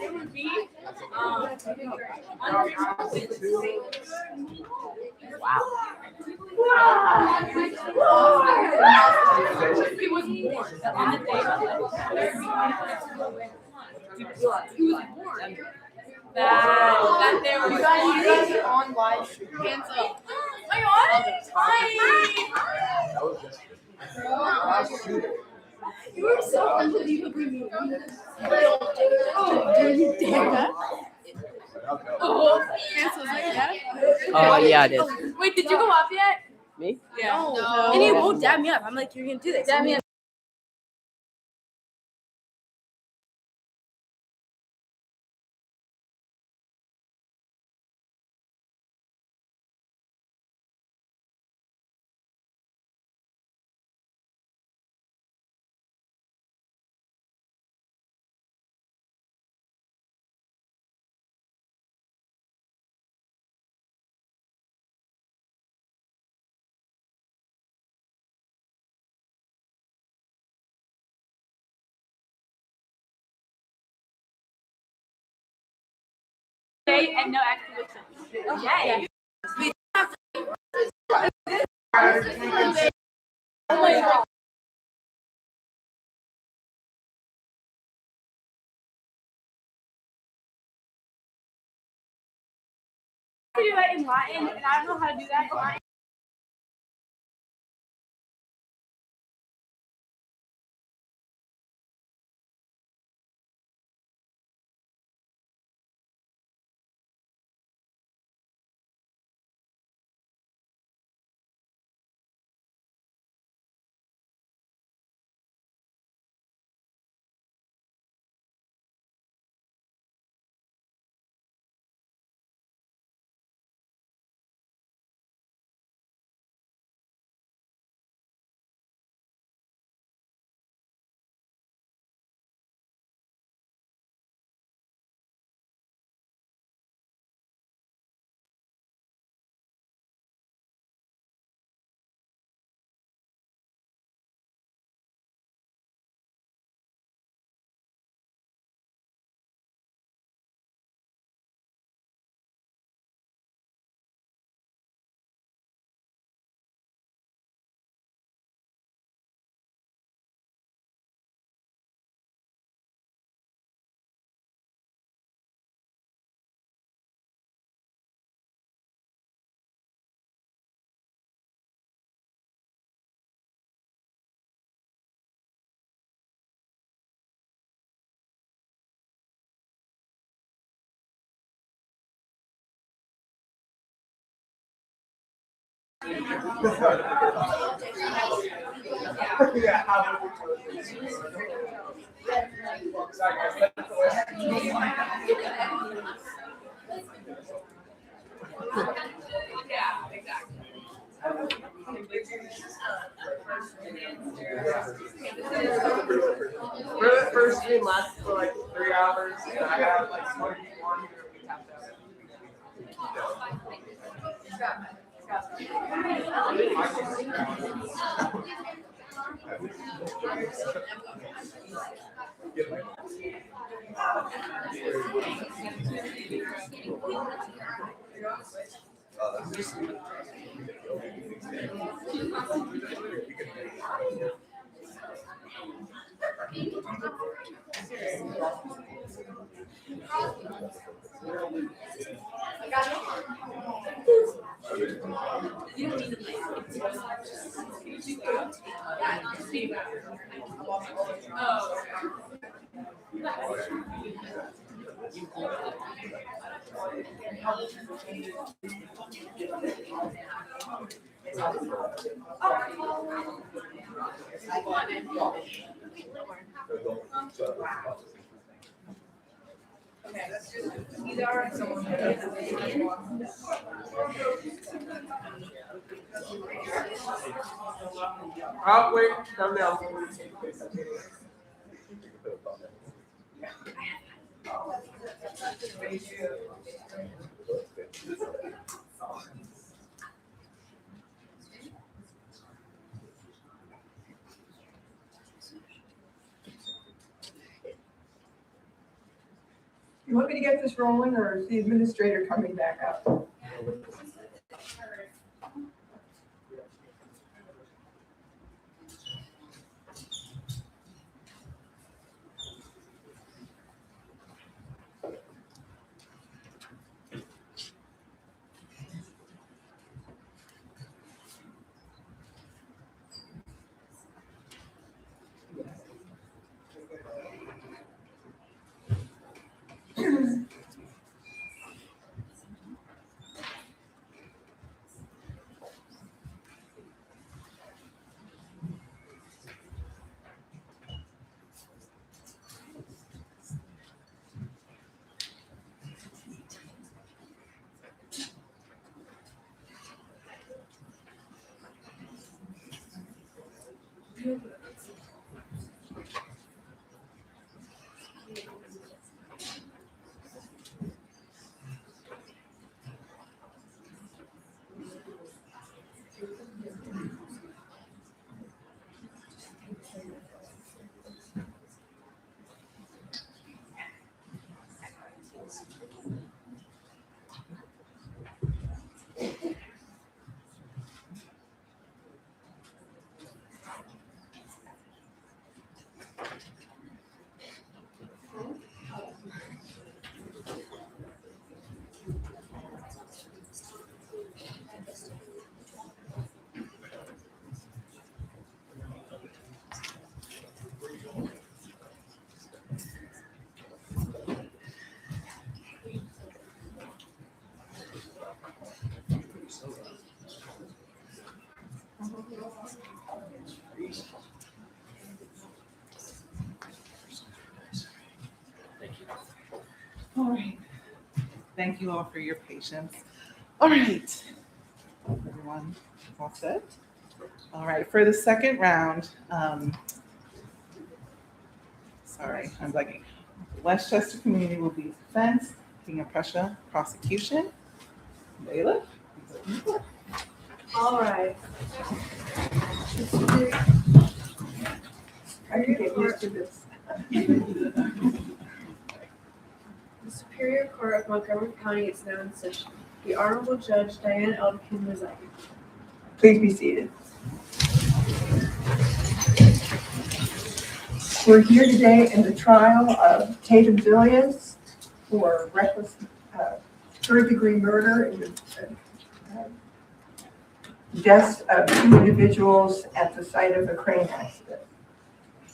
It would be He was born on the day he was born. That they were. You guys are on live. Hands up. Oh my god! Hi! You were so unbelievably moving. Oh, do you dare that? Oh, Chance was like, yeah? Yeah, I did. Wait, did you go up yet? Me? Yeah. No. And he won't dab me up. I'm like, you're gonna do this. Dab me up. And no activation. Yay. Oh my god. I do that in Latin, and I don't know how to do that in Latin. For the first stream lasted for like 3 hours, and I had like 20 people on here. We tapped out. Oh, wait, come down. You want me to get this rolling, or is the administrator coming back up? All right. Thank you all for your patience. All right. Everyone all set? All right, for the second round, sorry, I'm lagging. Westchester Community will be defense, King of Prussia prosecution. Bailiff? All right. I can get used to this. The Superior Court of Montgomery County is now in session. The Honorable Judge Diane Elkin presiding. Please be seated. We're here today in the trial of Tatum Zillius for reckless third-degree murder in the deaths of two individuals at the site of a crane accident.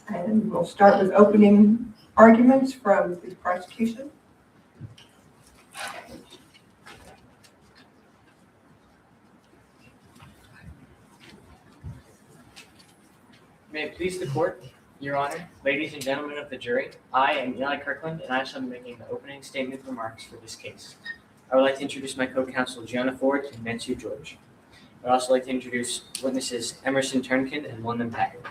And we'll start with opening arguments from the prosecution. May it please the court, Your Honor, ladies and gentlemen of the jury, I am Eli Kirkland, and I shall be making the opening statement remarks for this case. I would like to introduce my co-counsel Gianna Ford and Nancy George. I would also like to introduce witnesses Emerson Turnkin and London Packard.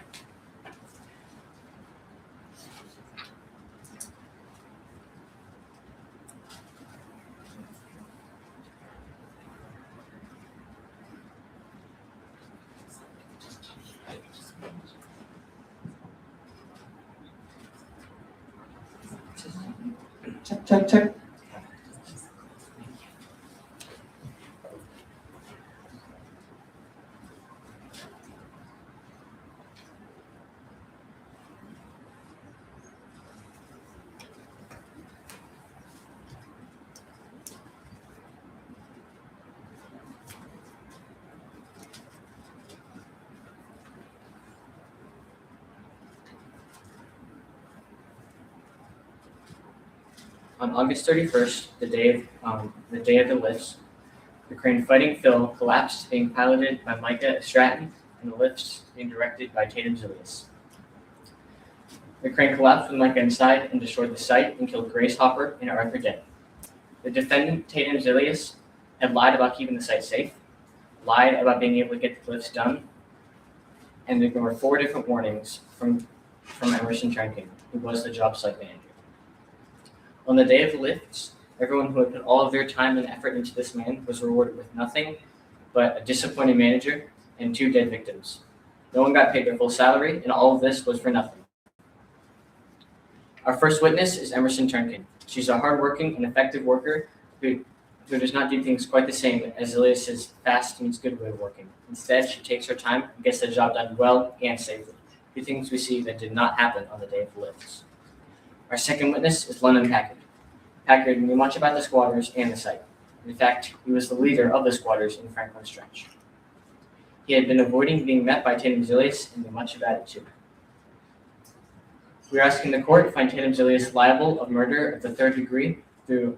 Check. On August 31st, the day of the lifts, the crane Fighting Phil collapsed, being piloted by Micah Stratton, and the lifts being directed by Tatum Zilius. The crane collapsed with Micah inside and destroyed the site and killed Grace Hopper and Arthur Dent. The defendant, Tatum Zilius, had lied about keeping the site safe, lied about being able to get the lifts done, and there were 4 different warnings from Emerson Trenkin, who was the job site manager. On the day of the lifts, everyone who had put all of their time and effort into this man was rewarded with nothing but a disappointed manager and 2 dead victims. No one got paid their full salary, and all of this was for nothing. Our first witness is Emerson Trenkin. She's a hardworking and effective worker who does not do things quite the same as Zilius's fast means good way of working. Instead, she takes her time and gets the job done well and safely. 2 things we see that did not happen on the day of the lifts. Our second witness is Lennon Packard. Packard knew much about the squatters and the site. In fact, he was the leader of the squatters in Franklin's Trench. He had been avoiding being met by Tatum Zilius and knew much about it too. We are asking the court to find Tatum Zilius liable of murder of the 3rd degree through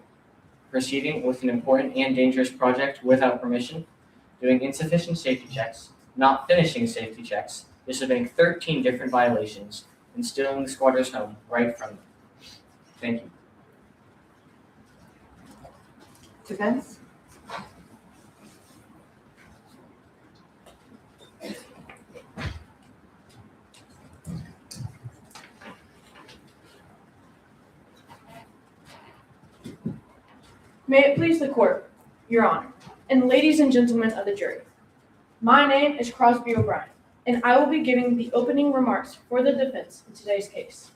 proceeding with an important and dangerous project without permission, doing insufficient safety checks, not finishing safety checks, disobeying 13 different violations, and stealing the squatter's home right from them. Thank you. Defense? May it please the court, Your Honor, and ladies and gentlemen of the jury. My name is Crosby O'Brien, and I will be giving the opening remarks for the defense in today's case.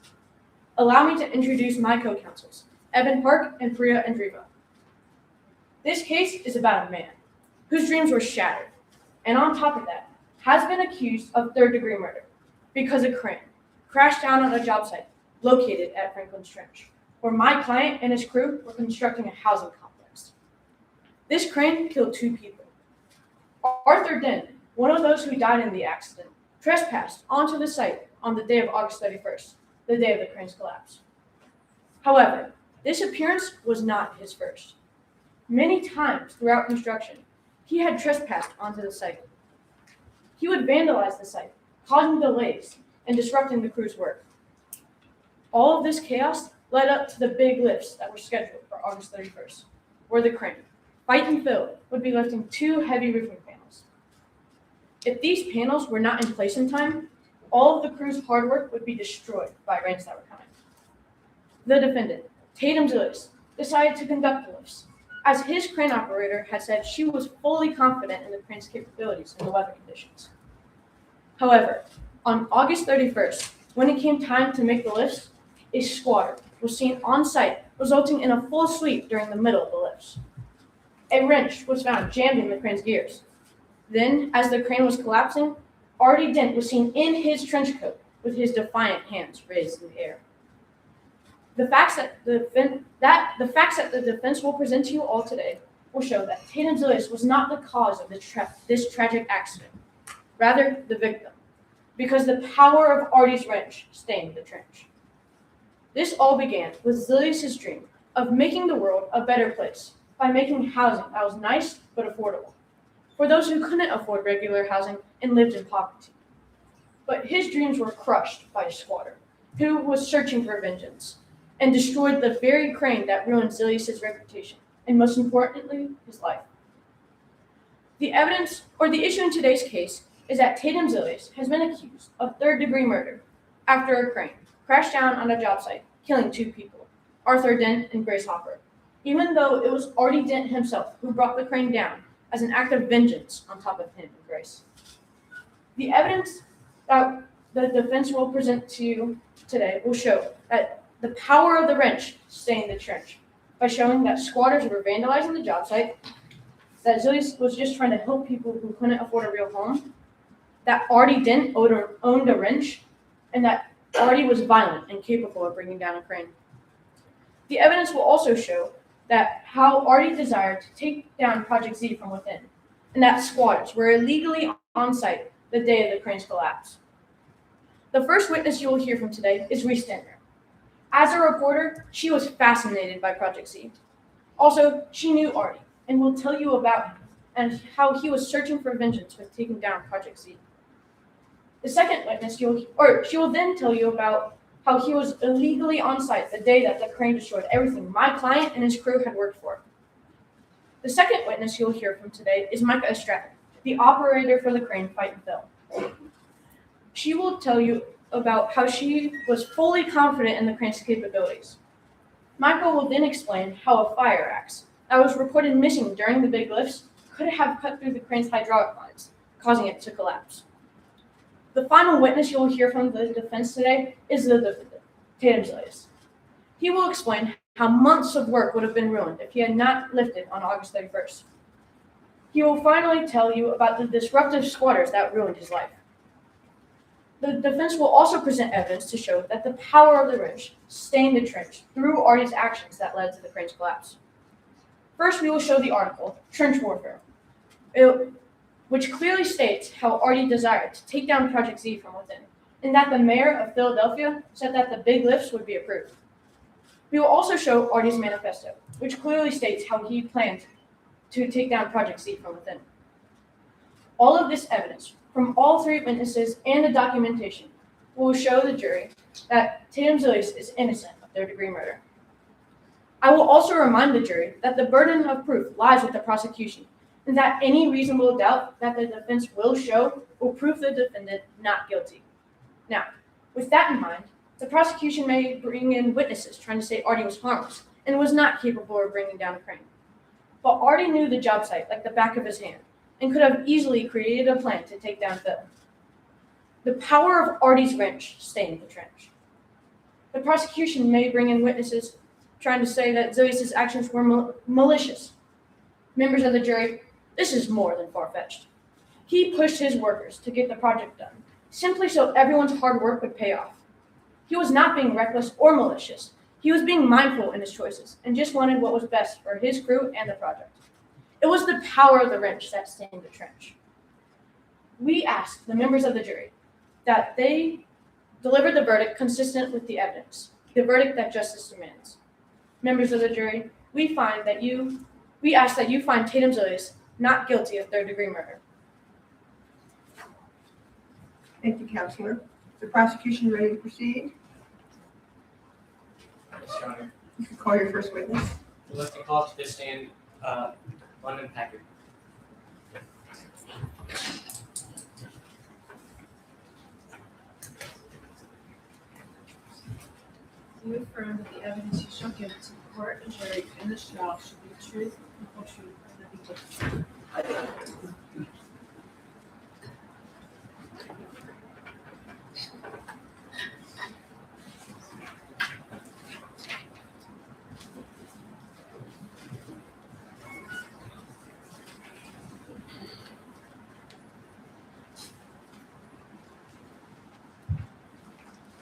Allow me to introduce my co-counsels, Evan Park and Priya Andriva. This case is about a man whose dreams were shattered, and on top of that, has been accused of 3rd-degree murder because a crane crashed down on a job site located at Franklin's Trench, where my client and his crew were constructing a housing complex. This crane killed 2 people. Arthur Dent, one of those who died in the accident, trespassed onto the site on the day of August 31st, the day of the crane's collapse. However, this appearance was not his first. Many times throughout construction, he had trespassed onto the site. He would vandalize the site, causing delays and disrupting the crew's work. All of this chaos led up to the big lifts that were scheduled for August 31st, where the crane, Fighting Phil, would be lifting 2 heavy roofing panels. If these panels were not in place in time, all of the crew's hard work would be destroyed by rains that were coming. The defendant, Tatum Zilius, decided to conduct the lifts, as his crane operator had said she was fully confident in the crane's capabilities and the weather conditions. However, on August 31st, when it came time to make the lifts, a squatter was seen on site, resulting in a full sweep during the middle of the lifts. A wrench was found jammed in the crane's gears. Then, as the crane was collapsing, Artie Dent was seen in his trench coat with his defiant hands raised in the air. The facts that the defense will present to you all today will show that Tatum Zilius was not the cause of this tragic accident, rather the victim, because the power of Artie's wrench stained the trench. This all began with Zilius' dream of making the world a better place by making housing that was nice but affordable for those who couldn't afford regular housing and lived in poverty. But his dreams were crushed by a squatter who was searching for vengeance and destroyed the very crane that ruined Zilius' reputation and, most importantly, his life. The evidence, or the issue in today's case, is that Tatum Zilius has been accused of 3rd-degree murder after a crane crashed down on a job site, killing 2 people, Arthur Dent and Grace Hopper, even though it was Artie Dent himself who brought the crane down as an act of vengeance on top of him and Grace. The evidence that the defense will present to you today will show that the power of the wrench stained the trench by showing that squatters were vandalizing the job site, that Zilius was just trying to help people who couldn't afford a real home, that Artie Dent owned a wrench, and that Artie was violent and capable of bringing down a crane. The evidence will also show that how Artie desired to take down Project Z from within, and that squatters were illegally on site the day of the crane's collapse. The first witness you will hear from today is Reese Stender. As a reporter, she was fascinated by Project Z. Also, she knew Artie and will tell you about him and how he was searching for vengeance with taking down Project Z. The second witness, she will then tell you about how he was illegally on site the day that the crane destroyed everything my client and his crew had worked for. The second witness you'll hear from today is Micah Stratton, the operator for the crane Fight and Fill. She will tell you about how she was fully confident in the crane's capabilities. Michael will then explain how a fire axe that was reported missing during the big lifts could have cut through the crane's hydraulic lines, causing it to collapse. The final witness you will hear from the defense today is the defendant, Tatum Zilius. He will explain how months of work would have been ruined if he had not lifted on August 31st. He will finally tell you about the disruptive squatters that ruined his life. The defense will also present evidence to show that the power of the wrench stained the trench through Artie's actions that led to the crane's collapse. First, we will show the article, Trench Warfare, which clearly states how Artie desired to take down Project Z from within, and that the mayor of Philadelphia said that the big lifts would be approved. We will also show Artie's manifesto, which clearly states how he planned to take down Project Z from within. All of this evidence from all three witnesses and the documentation will show the jury that Tatum Zilius is innocent of third-degree murder. I will also remind the jury that the burden of proof lies with the prosecution, and that any reasonable doubt that the defense will show will prove the defendant not guilty. Now, with that in mind, the prosecution may bring in witnesses trying to say Artie was harmless and was not capable of bringing down a crane. But Artie knew the job site like the back of his hand and could have easily created a plan to take down Phil. The power of Artie's wrench stained the trench. The prosecution may bring in witnesses trying to say that Zilius' actions were malicious. Members of the jury, this is more than far-fetched. He pushed his workers to get the project done, simply so everyone's hard work would pay off. He was not being reckless or malicious. He was being mindful in his choices and just wanted what was best for his crew and the project. It was the power of the wrench that stained the trench. We asked the members of the jury that they deliver the verdict consistent with the evidence, the verdict that justice demands. Members of the jury, we ask that you find Tatum Zilius not guilty of third-degree murder. Thank you, Counselor. Is the prosecution ready to proceed? Yes, Your Honor. You can call your first witness. I'd like to call to the stand London Packard. You affirm that the evidence you shall give to the court and jury in this trial should be the truth, the whole truth, and nothing but the truth.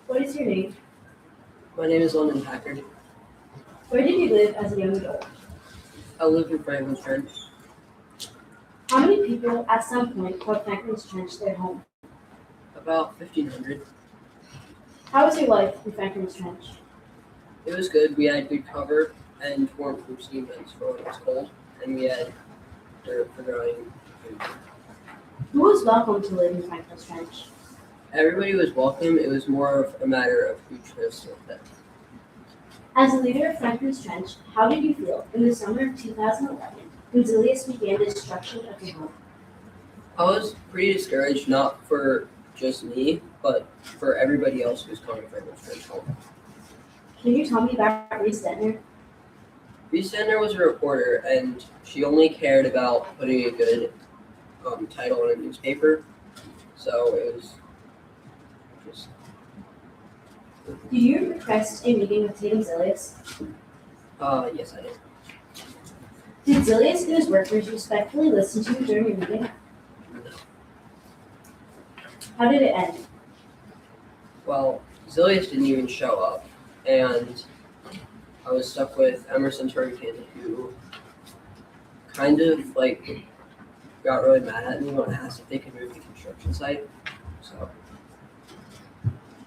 What is your name? My name is London Packard. Where did you live as a young adult? I live in Franklin's Trench. How many people at some point called Franklin's Trench their home? About 1,500. How was your life in Franklin's Trench? It was good. We had good cover and warm-proof steam vents for when it was cold, and we had dirt for growing food. Who was welcome to live in Franklin's Trench? Everybody was welcome. It was more of a matter of who chose to live there. As a leader of Franklin's Trench, how did you feel in the summer of 2011 when Zilius began the destruction of your home? I was pretty discouraged, not for just me, but for everybody else who was calling Franklin's Trench home. Can you tell me about Reese Dentner? Reese Dentner was a reporter, and she only cared about putting a good title in a newspaper, so it was just... Do you request a meeting with Tatum Zilius? Yes, I did. Did Zilius and his workers respectfully listen to you during your meeting? No. How did it end? Well, Zilius didn't even show up, and I was stuck with Emerson Turnkin, who kind of got really mad at me when I asked if they could move the construction site. So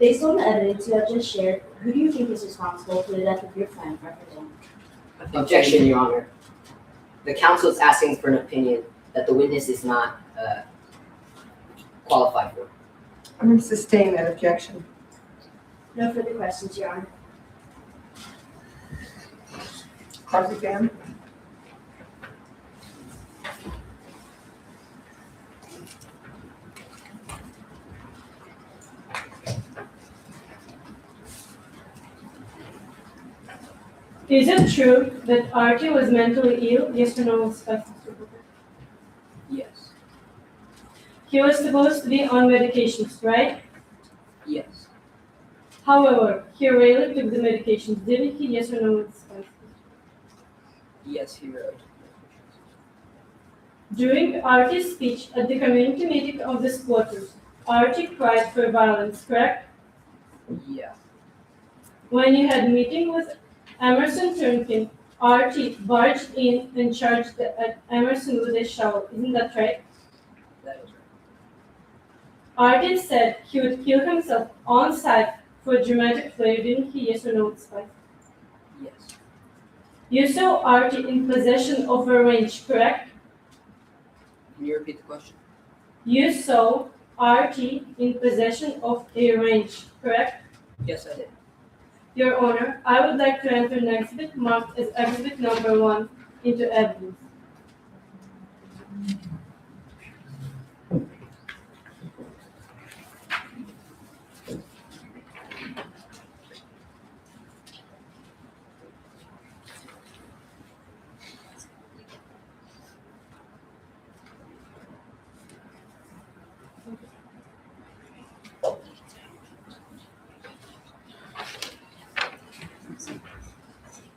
Based on the evidence you have just shared, who do you think is responsible for the death of your friend, Representative? Objection, Your Honor. The counsel is asking for an opinion that the witness is not qualified for. I'm going to sustain that objection. No further questions, Your Honor. Cross-examine. Is it true that Archie was mentally ill? Yes or no, Inspector? Yes. He was supposed to be on medications, right? Yes. However, he rarely took the medications, didn't he? Yes or no, Inspector? Yes, he wrote. During Archie's speech at the community meeting of the squatters, Archie cried for violence, correct? Yeah. When you had meeting with Emerson Turnkin, Archie barged in and charged at Emerson with a shovel. Isn't that right? That is right. Archie said he would kill himself on site for dramatic flair, didn't he? Yes or no, Spike? Yes. You saw Archie in possession of a wrench, correct? Can you repeat the question? You saw Archie in possession of a wrench, correct? Yes, I did. Your Honor, I would like to enter an exhibit marked as exhibit number 1 into evidence.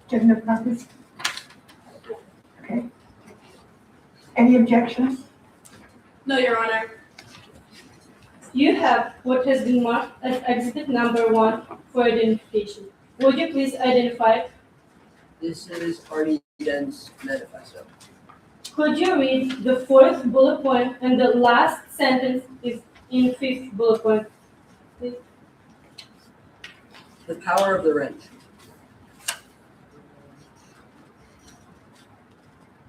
Do you have no copies? Okay. Any objections? No, Your Honor. You have what has been marked as exhibit number 1 for identification. Would you please identify it? This is Artie Dent's manifesto. Could you read the 4th bullet point and the last sentence is in 5th bullet point, please? The power of the wrench.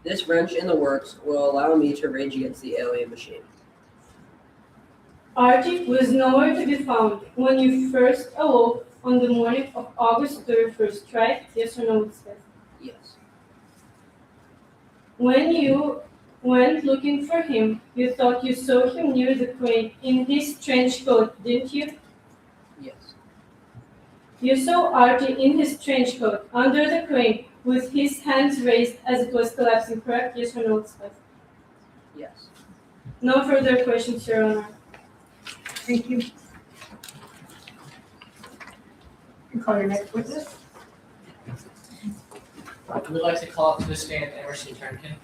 This wrench in the works will allow me to rage against the alien machine. Archie was nowhere to be found when you first awoke on the morning of August 31st, right? Yes or no, Inspector? Yes. When you went looking for him, you thought you saw him near the crane in his trench coat, didn't you? Yes. You saw Archie in his trench coat under the crane with his hands raised as it was collapsing, correct? Yes or no, Inspector? Yes. No further questions, Your Honor. Thank you. You call your next witness. I would like to call up to the stand Emerson Turnkin.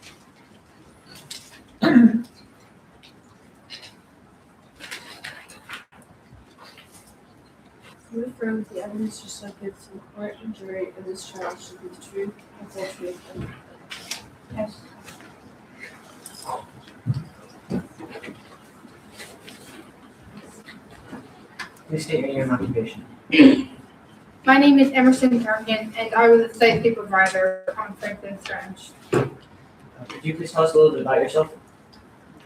You affirm that the evidence just submitted to the court and jury in this trial should be the truth, the whole truth, and nothing but the truth. Yes. Please state your name and occupation. My name is Emerson Turnkin, and I was a site supervisor on Franklin's Ranch. Could you please tell us a little bit about yourself?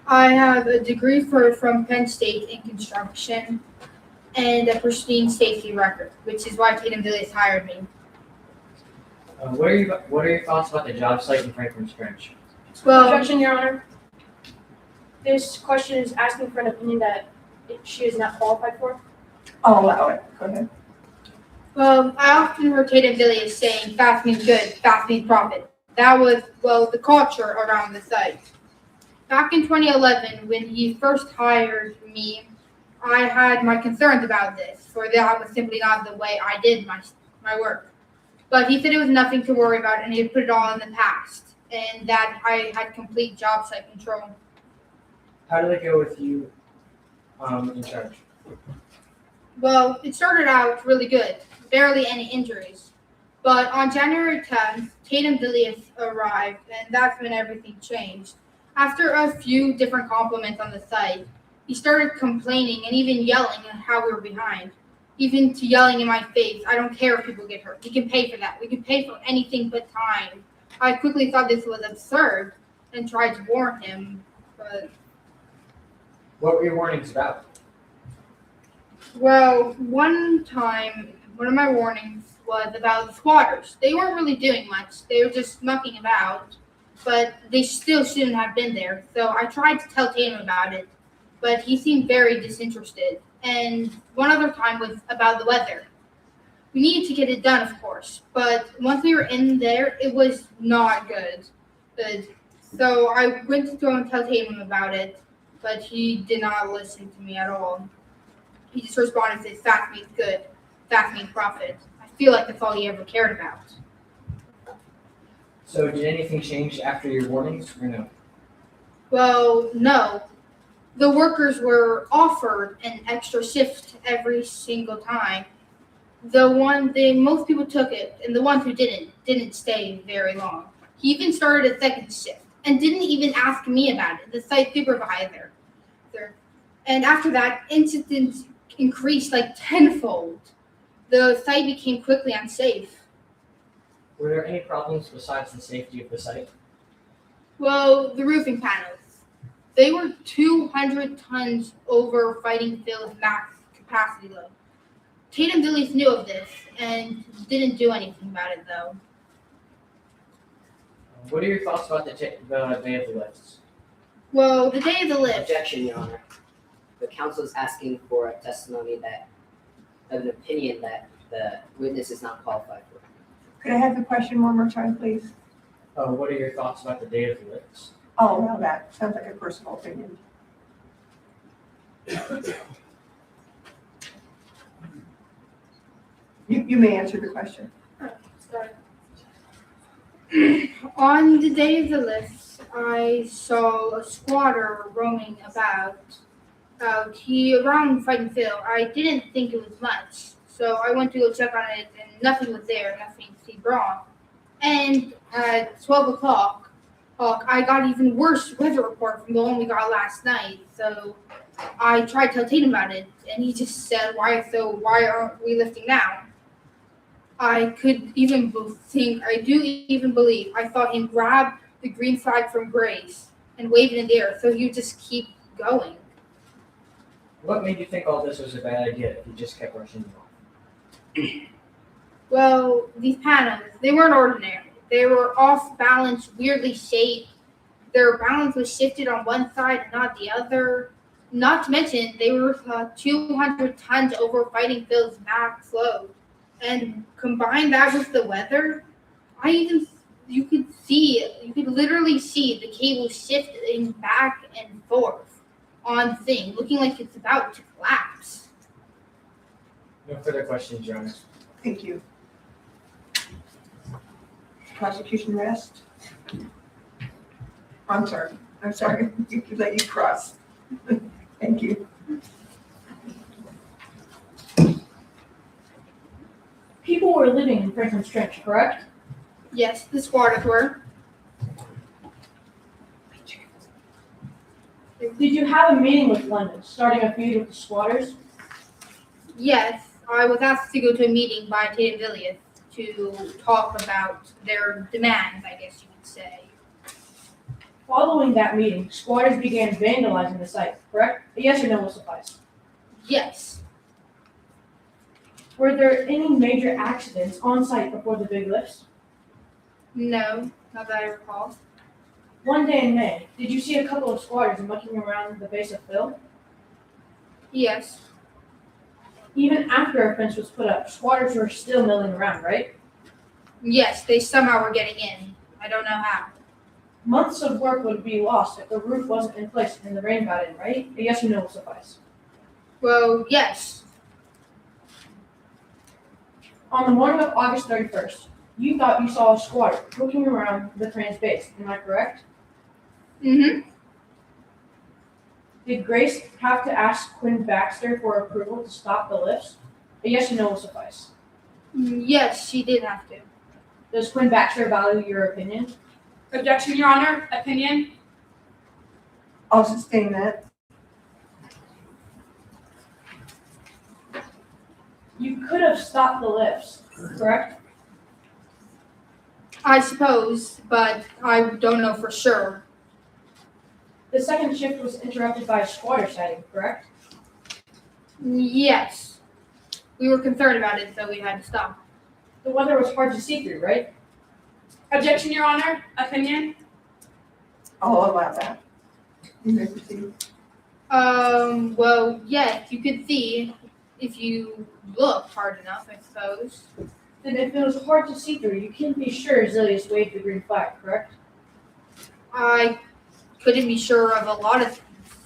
I have a degree from Penn State in construction and a pristine safety record, which is why Tatum Villiers hired me. What are your thoughts about the job site in Franklin's Ranch? Well, objection, Your Honor. This question is asking for an opinion that she is not qualified for. I'll allow it. Go ahead. Well, I often heard Tatum Villiers saying fast means good, fast means profit. That was, well, the culture around the site. Back in 2011, when he first hired me, I had my concerns about this, for that was simply not the way I did my work. But he said it was nothing to worry about, and he would put it all in the past, and that I had complete job site control. How did it go with you in charge? Well, it started out really good, barely any injuries. But on January 10th, Tatum Villiers arrived, and that's when everything changed. After a few different compliments on the site, he started complaining and even yelling at how we were behind. even to yelling in my face, "I don't care if people get hurt. We can pay for that. We can pay for anything but time." I quickly thought this was absurd and tried to warn him, but What were your warnings about? well, one time, one of my warnings was about the squatters. They weren't really doing much. They were just mucking about, but they still shouldn't have been there. So I tried to tell Tatum about it, but he seemed very disinterested. And one other time was about the weather. We needed to get it done, of course, but once we were in there, it was not good. So I went to go and tell Tatum about it, but he did not listen to me at all. He just responded and said, "Fast means good. Fast means profit." I feel like that's all he ever cared about. So did anything change after your warnings or no? Well, no. The workers were offered an extra shift every single time. Most people took it, and the ones who didn't stay very long. He even started a second shift and didn't even ask me about it, the site supervisor. And after that, incidents increased like tenfold. The site became quickly unsafe. Were there any problems besides the safety of the site? Well, the roofing panels. They were 200 tons over fighting Phil's max capacity load. Tatum Dillies knew of this and didn't do anything about it, though. What are your thoughts about the day of the lifts? Well, the day of the lift. Objection, Your Honor. The counsel is asking for a testimony of an opinion that the witness is not qualified for. Could I have the question one more time, please? What are your thoughts about the day of the lifts? Oh, well, that sounds like a personal opinion. You may answer the question. On the day of the lift, I saw a squatter roaming about. He around fighting Phil. I didn't think it was much, so I went to go check on it, and nothing was there, nothing seemed wrong. And at 12 o'clock, I got even worse weather report from the one we got last night. So I tried to tell Tatum about it, and he just said, why aren't we lifting now? I do even believe I saw him grab the green flag from Grace and wave it in the air, so he would just keep going. What made you think all this was a bad idea if you just kept rushing you off? Well, these panels, they weren't ordinary. They were off balance, weirdly shaped. Their balance was shifted on one side and not the other. Not to mention, they were 200 tons over fighting Phil's max load. And combine that with the weather, you could literally see the cable shifting back and forth on the thing, looking like it's about to collapse. No further questions, Your Honor. Thank you. Prosecution rest. I'm sorry. You could let you cross. Thank you. People were living in Franklin's Trench, correct? Yes, the squatters were. Did you have a meeting with London, starting a feud with the squatters? Yes, I was asked to go to a meeting by Tatum Dillies to talk about their demands, I guess you could say. Following that meeting, squatters began vandalizing the site, correct? A yes or no will suffice. Yes. Were there any major accidents on site before the big lifts? No, not that I recall. One day in May, did you see a couple of squatters mucking around the base of Phil? Yes. Even after a fence was put up, squatters were still milling around, right? Yes, they somehow were getting in. I don't know how. Months of work would be lost if the roof wasn't in place and the rain got in, right? A yes or no will suffice. Well, yes. On the morning of August 31st, you thought you saw a squatter looking around the train's base, am I correct? Mm-hmm. Did Grace have to ask Quinn Baxter for approval to stop the lifts? A yes or no will suffice. Yes, she did have to. Does Quinn Baxter value your opinion? Objection, Your Honor. Opinion? I'll sustain that. You could have stopped the lifts, correct? I suppose, but I don't know for sure. The second shift was interrupted by a squatter sighting, correct? Yes. We were concerned about it, so we had to stop. The weather was hard to see through, right? Objection, Your Honor. Opinion? I'll allow that. You may proceed. Well, yes, you could see if you look hard enough, I suppose. Then if it was hard to see through, you can be sure Zilius waved the green flag, correct? I couldn't be sure of a lot of things.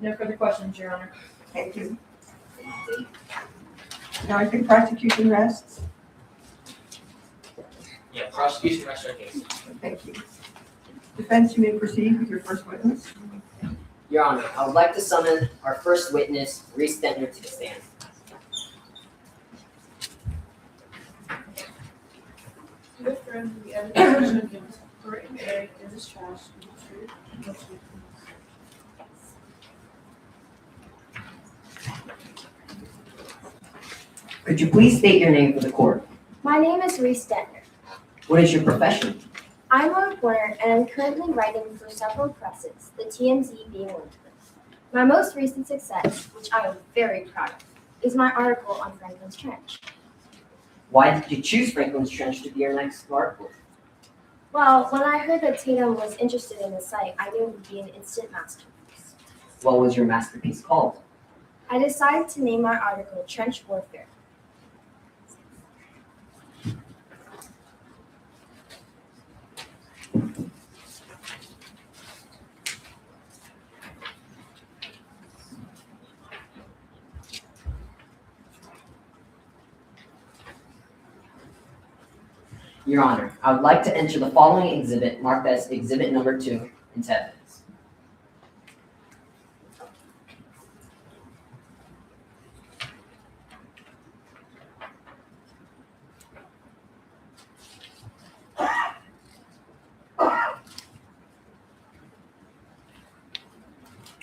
No further questions, Your Honor. Thank you. Now I think prosecution rests. Yeah, prosecution rests our case. Thank you. Defense, you may proceed with your first witness. Your Honor, I would like to summon our first witness, Reese Stentner, to the stand. Could you please state your name for the court? My name is Reese Stentner. What is your profession? I'm a reporter and I'm currently writing for several presses, the TMZ being one of them. My most recent success, which I am very proud of, is my article on Franklin's Trench. Why did you choose Franklin's Trench to be your next article? Well, when I heard that Tatum was interested in the site, I knew it would be an instant masterpiece. What was your masterpiece called? I decided to name my article Trench Warfare. Your Honor, I would like to enter the following exhibit marked as Exhibit Number 2 into evidence.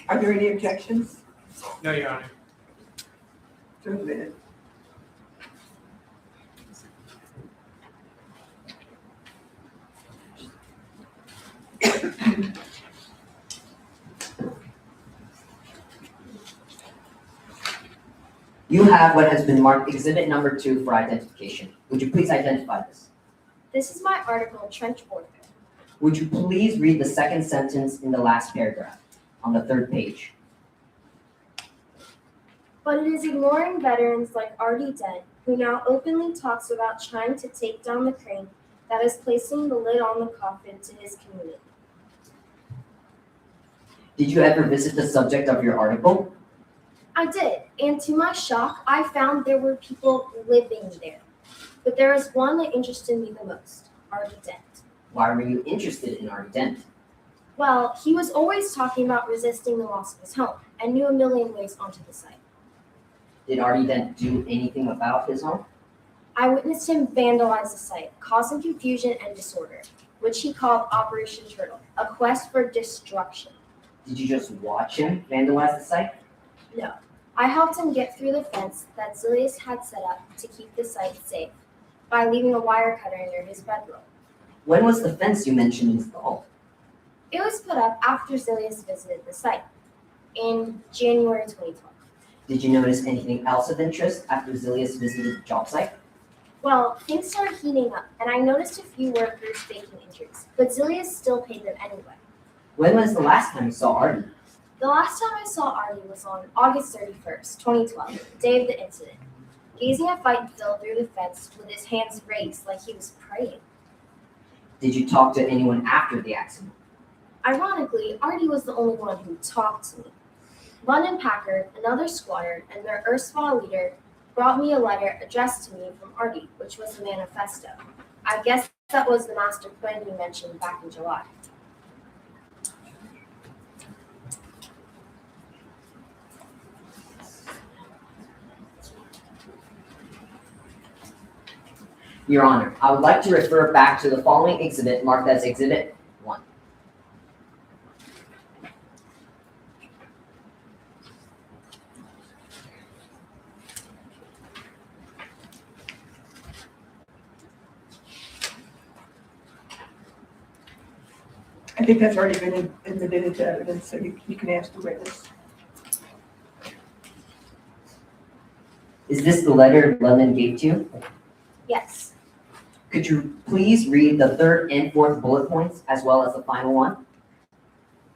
Are there any objections? No, Your Honor. To admit it. You have what has been marked Exhibit Number 2 for identification. Would you please identify this? This is my article, Trench Warfare. Would you please read the second sentence in the last paragraph on the third page? But it is ignoring veterans like Artie Dent, who now openly talks about trying to take down the crane that is placing the lid on the coffin to his community. Did you ever visit the subject of your article? I did, and to my shock, I found there were people living there. But there is one that interested me the most, Artie Dent. Why were you interested in Artie Dent? Well, he was always talking about resisting the loss of his home and knew a million ways onto the site. Did Artie Dent do anything about his home? I witnessed him vandalize the site, causing confusion and disorder, which he called Operation Turtle, a quest for destruction. Did you just watch him vandalize the site? No, I helped him get through the fence that Zilius had set up to keep the site safe by leaving a wire cutter near his bedroom. When was the fence you mentioned installed? It was put up after Zilius visited the site in January 2012. Did you notice anything else of interest after Zilius visited the job site? Well, things started heating up, and I noticed a few workers faking injuries, but Zilius still paid them anyway. When was the last time you saw Artie? The last time I saw Artie was on August 31st, 2012, the day of the incident, gazing at Phil through the fence with his hands raised like he was praying. Did you talk to anyone after the accident? Ironically, Artie was the only one who talked to me. London Packard, another squatter, and their erstwhile leader brought me a letter addressed to me from Artie, which was the manifesto. I guess that was the master plan you mentioned back in July. Your Honor, I would like to refer back to the following exhibit marked as Exhibit 1. think that's already been admitted into evidence, so you can ask the witness. Is this the letter Lemon gave to you? Yes. Could you please read the third and fourth bullet points as well as the final one?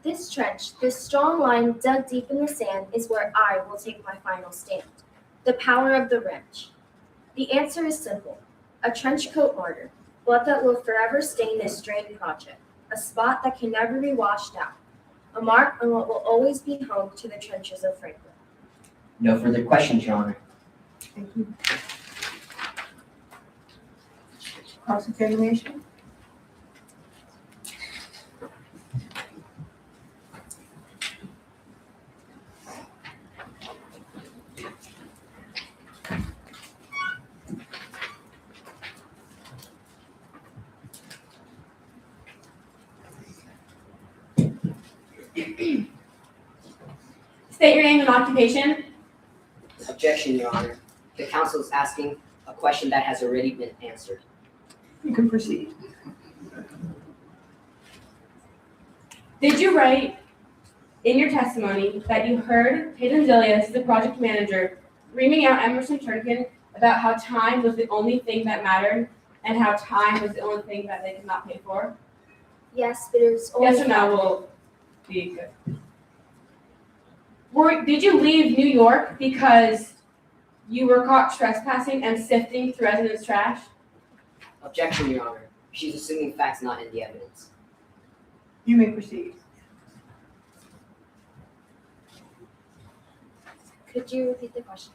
This trench, this strong line dug deep in the sand, is where I will take my final stand. The power of the wrench. The answer is simple. A trench coat martyr, blood that will forever stain this drain project. A spot that can never be washed out. A mark on what will always be home to the trenches of Franklin. No further questions, Your Honor. Thank you. Cross-examination? State your name and occupation. Objection, Your Honor. The counsel is asking a question that has already been answered. You can proceed. Did you write in your testimony that you heard Hayden Zilius, the project manager, reaming out Emerson Turnkin about how time was the only thing that mattered and how time was the only thing that they could not pay for? Yes, but it was only. Yes or no will be good. Did you leave New York because you were caught trespassing and sifting through residents' trash? Objection, Your Honor. She's assuming facts not in the evidence. You may proceed. Could you repeat the question?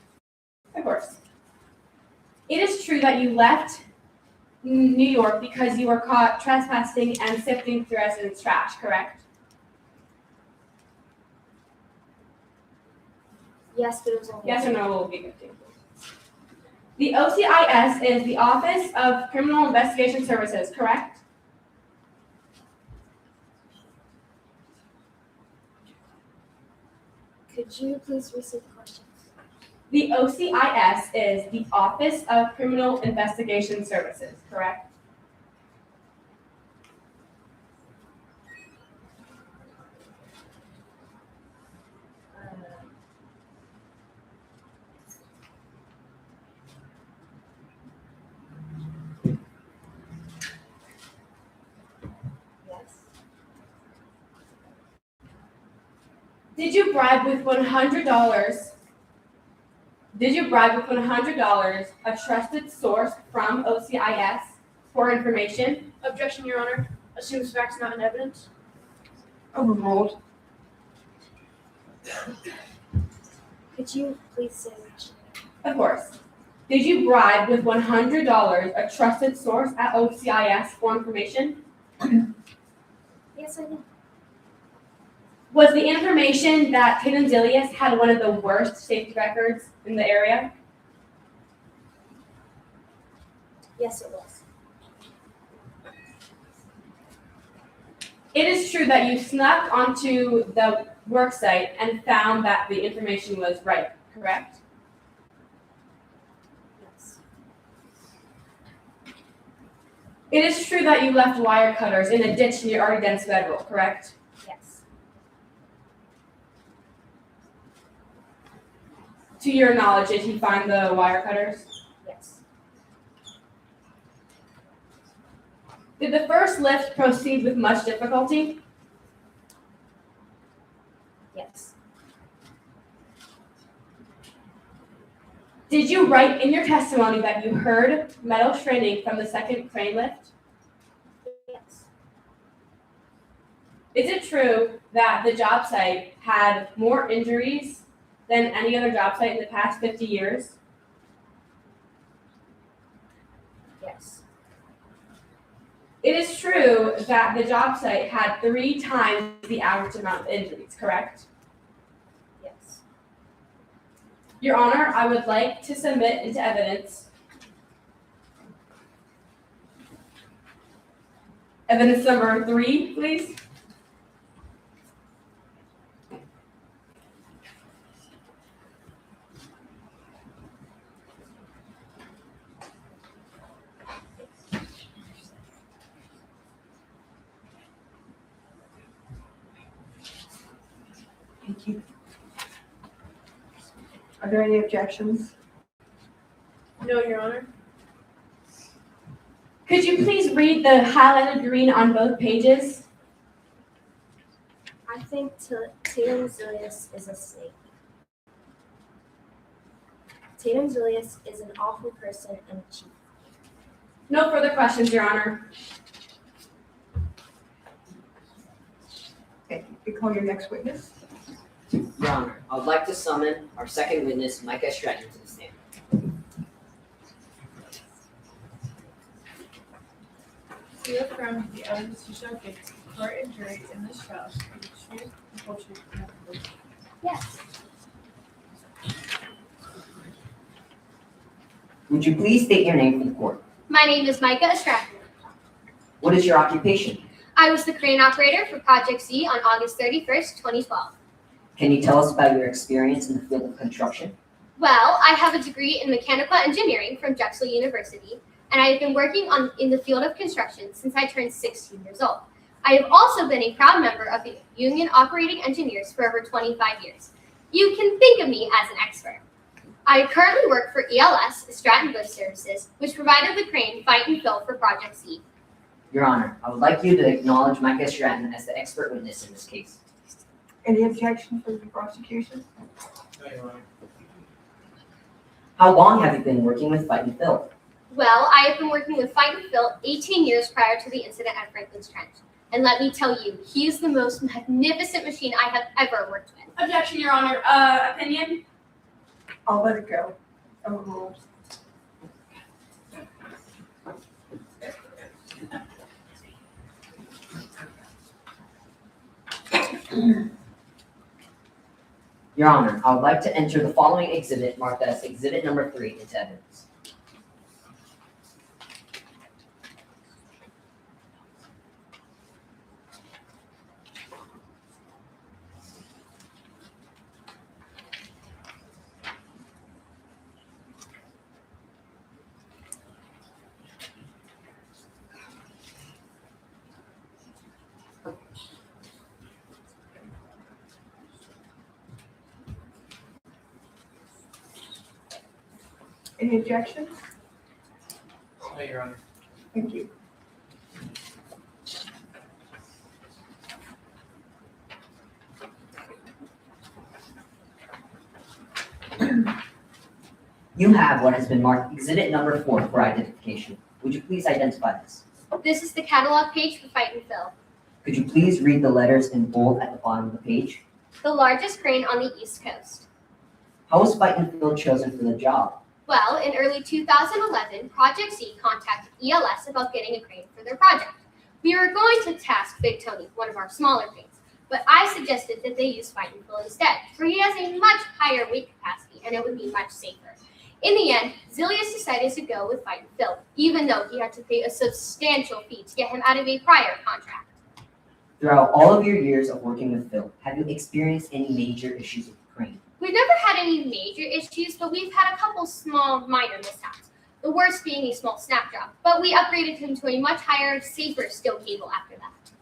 Of course. It is true that you left New York because you were caught trespassing and sifting through residents' trash, correct? Yes, but it was only. Yes or no will be good too. The OCIS is the Office of Criminal Investigation Services, correct? Could you please restate the question? The OCIS is the Office of Criminal Investigation Services, correct? Yes. Did you bribe with $100? Did you bribe with $100 a trusted source from OCIS for information? Objection, Your Honor. Assumes facts not in evidence. Overruled. Could you please say the question? Of course. Did you bribe with $100 a trusted source at OCIS for information? Yes, I did. Was the information that Hayden Zilius had one of the worst safety records in the area? Yes, it was. It is true that you snuck onto the work site and found that the information was right, correct? Yes. It is true that you left wire cutters in a ditch near Ardennes Federal, correct? Yes. To your knowledge, did he find the wire cutters? Yes. Did the first lift proceed with much difficulty? Yes. Did you write in your testimony that you heard metal straining from the second crane lift? Yes. Is it true that the job site had more injuries than any other job site in the past 50 years? Yes. It is true that the job site had 3 times the average amount of injuries, correct? Yes. Your Honor, I would like to submit into evidence evidence number 3, please. Thank you. Are there any objections? No, Your Honor. Could you please read the highlighted green on both pages? I think Tatum Zilius is a snake. Tatum Zilius is an awful person and a cheat. No further questions, Your Honor. Thank you. We call your next witness. Your Honor, I would like to summon our second witness, Micah Stratton, to the stand. We have found the evidence to show against the court and jury in this trial is the truth, the whole truth, and nothing but the truth. Yes. Would you please state your name for the court? My name is Micah Stratton. What is your occupation? I was the crane operator for Project Z on August 31st, 2012. Can you tell us about your experience in the field of construction? Well, I have a degree in mechanical engineering from Drexel University, and I have been working in the field of construction since I turned 16 years old. I have also been a proud member of the Union Operating Engineers for over 25 years. You can think of me as an expert. I currently work for ELS, Stratton Bush Services, which provided the crane Fight and Fill for Project Z. Your Honor, I would like you to acknowledge Micah Stratton as the expert witness in this case. Any objection from the prosecution? No, Your Honor. How long have you been working with Fight and Fill? Well, I have been working with Fight and Fill 18 years prior to the incident at Franklin's Trench. And let me tell you, he is the most magnificent machine I have ever worked with. Objection, Your Honor. Opinion? I'll let it go. Overruled. Your Honor, I would like to enter the following exhibit marked as Exhibit Number 3 into evidence. Any objections? No, Your Honor. Thank you. You have what has been marked Exhibit Number 4 for identification. Would you please identify this? This is the catalog page for Fight and Fill, Could you please read the letters in bold at the bottom of the page? the largest crane on the East Coast. How was Fight and Fill chosen for the job? Well, in early 2011, Project Z contacted ELS about getting a crane for their project. We were going to task Big Tony, one of our smaller cranes, but I suggested that they use Fight and Fill instead, for he has a much higher weight capacity and it would be much safer. In the end, Zilius decided to go with Fight and Fill, even though he had to pay a substantial fee to get him out of a prior contract. Throughout all of your years of working with Phil, have you experienced any major issues with the crane? We've never had any major issues, but we've had a couple small, minor mishaps. The worst being a small snap drop, but we upgraded him to a much higher, safer steel cable after that.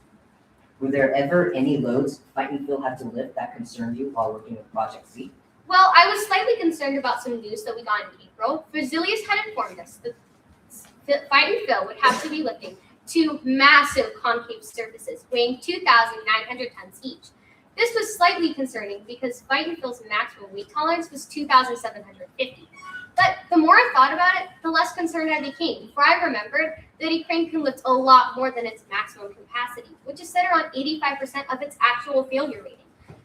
Were there ever any loads Fight and Phil had to lift that concerned you while working with Project Z? Well, I was slightly concerned about some news that we got in April. Zilius had informed us that Fight and Fill would have to be lifting two massive concave surfaces weighing 2,900 tons each. This was slightly concerning because Fight and Fill's maximum weight tolerance was 2,750. But the more I thought about it, the less concerned I became, for I remembered that a crane can lift a lot more than its maximum capacity, which is set around 85% of its actual failure rating.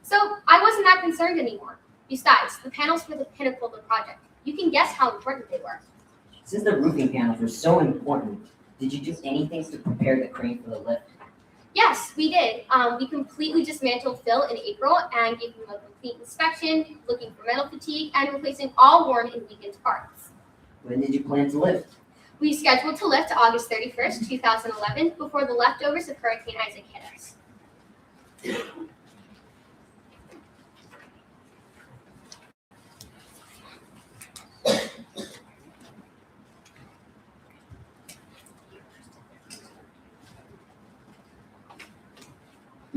So I wasn't that concerned anymore. Besides, the panels were the pinnacle of the project. You can guess how important they were. Since the roofing panels were so important, did you do anything to prepare the crane for the lift? Yes, we did. We completely dismantled Phil in April and gave him a complete inspection, looking for metal fatigue, and replacing all worn and weakened parts. When did you plan to lift? We scheduled to lift August 31st, 2011, before the leftovers of Hurricane Isaac hit us.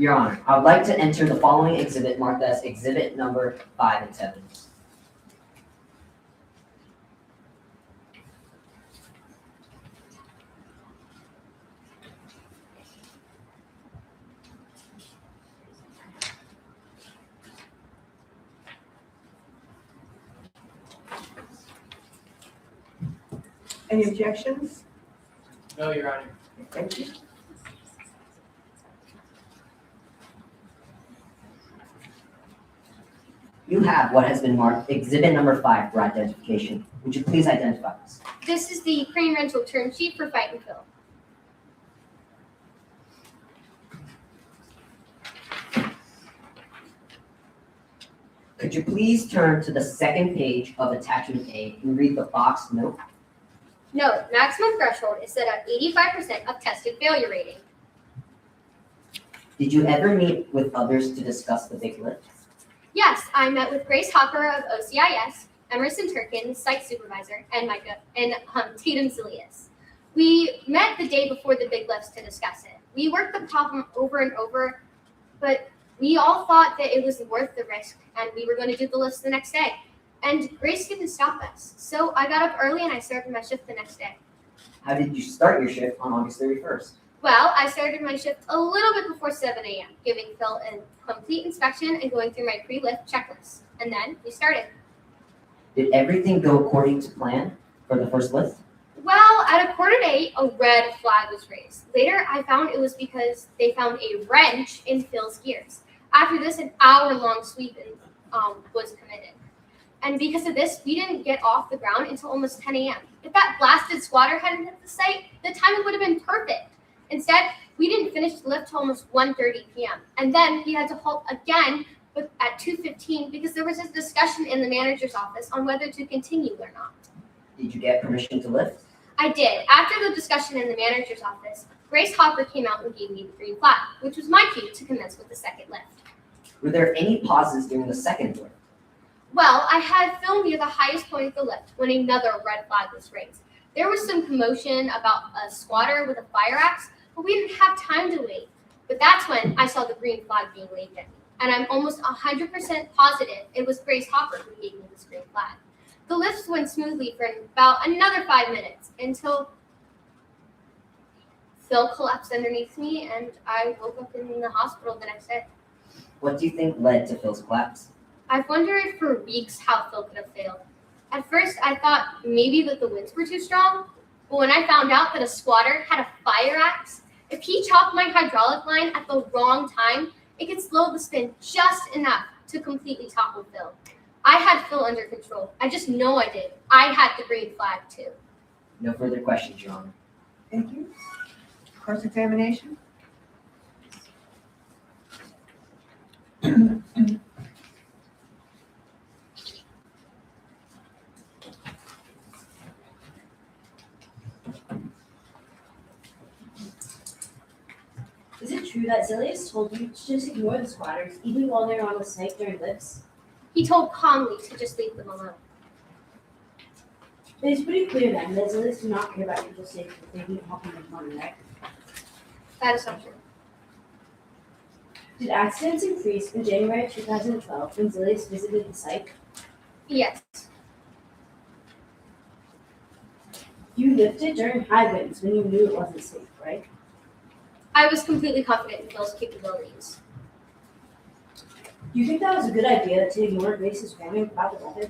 Your Honor, I would like to enter the following exhibit marked as exhibit number 5 and 7. Any objections? No, Your Honor. Thank you. You have what has been marked exhibit number 5 for identification. Would you please identify this? This is the crane rental term sheet for Fight and Fill. Could you please turn to the second page of attachment A and read the box note? Note, maximum threshold is set at 85% of tested failure rating. Did you ever meet with others to discuss the big lift? Yes, I met with Grace Hopper of OCIS, Emerson Turkin, site supervisor, and Tatum Zilius. We met the day before the big lifts to discuss it. We worked the problem over and over, but we all thought that it was worth the risk, and we were going to do the lifts the next day. And Grace didn't stop us, so I got up early and I started my shift the next day. How did you start your shift on August 31st? Well, I started my shift a little bit before 7 a.m., giving Phil a complete inspection and going through my pre-lift checklist. And then we started. Did everything go according to plan for the first lift? Well, at 7:45, a red flag was raised. Later, I found it was because they found a wrench in Phil's gears. After this, an hour-long sweep was committed. And because of this, we didn't get off the ground until almost 10 a.m. If that blasted squatter hadn't hit the site, the timing would have been perfect. Instead, we didn't finish the lift till almost 1:30 p.m. And then we had to halt again at 2:15 because there was a discussion in the manager's office on whether to continue or not. Did you get permission to lift? I did. After the discussion in the manager's office, Grace Hopper came out and gave me the green flag, which was my cue to commence with the second lift. Were there any pauses during the second lift? Well, I had Phil near the highest point of the lift when another red flag was raised. There was some commotion about a squatter with a fire axe, but we didn't have time to wait. But that's when I saw the green flag being waved at me. And I'm almost 100% positive it was Grace Hopper who gave me this green flag. The lifts went smoothly for about another 5 minutes until Phil collapsed underneath me and I woke up in the hospital the next day. What do you think led to Phil's collapse? I've wondered for weeks how Phil could have failed. At first, I thought maybe that the winds were too strong, but when I found out that a squatter had a fire axe, if he chopped my hydraulic line at the wrong time, it could slow the spin just enough to completely topple Phil. I had Phil under control. I just know I did. I had the green flag too. No further questions, Your Honor. Thank you. Cross-examination? Is it true that Zilius told you to just ignore the squatters even while they're on the site during lifts? He told calmly to just leave them alone. It is pretty clear then that Zilius do not care about people's safety if they need help in the morning, right? That is not true. Did accidents increase in January 2012 when Zilius visited the site? Yes. You lifted during high winds when you knew it wasn't safe, right? I was completely confident in Phil's capabilities. Do you think that was a good idea to ignore Grace's warning about the weather?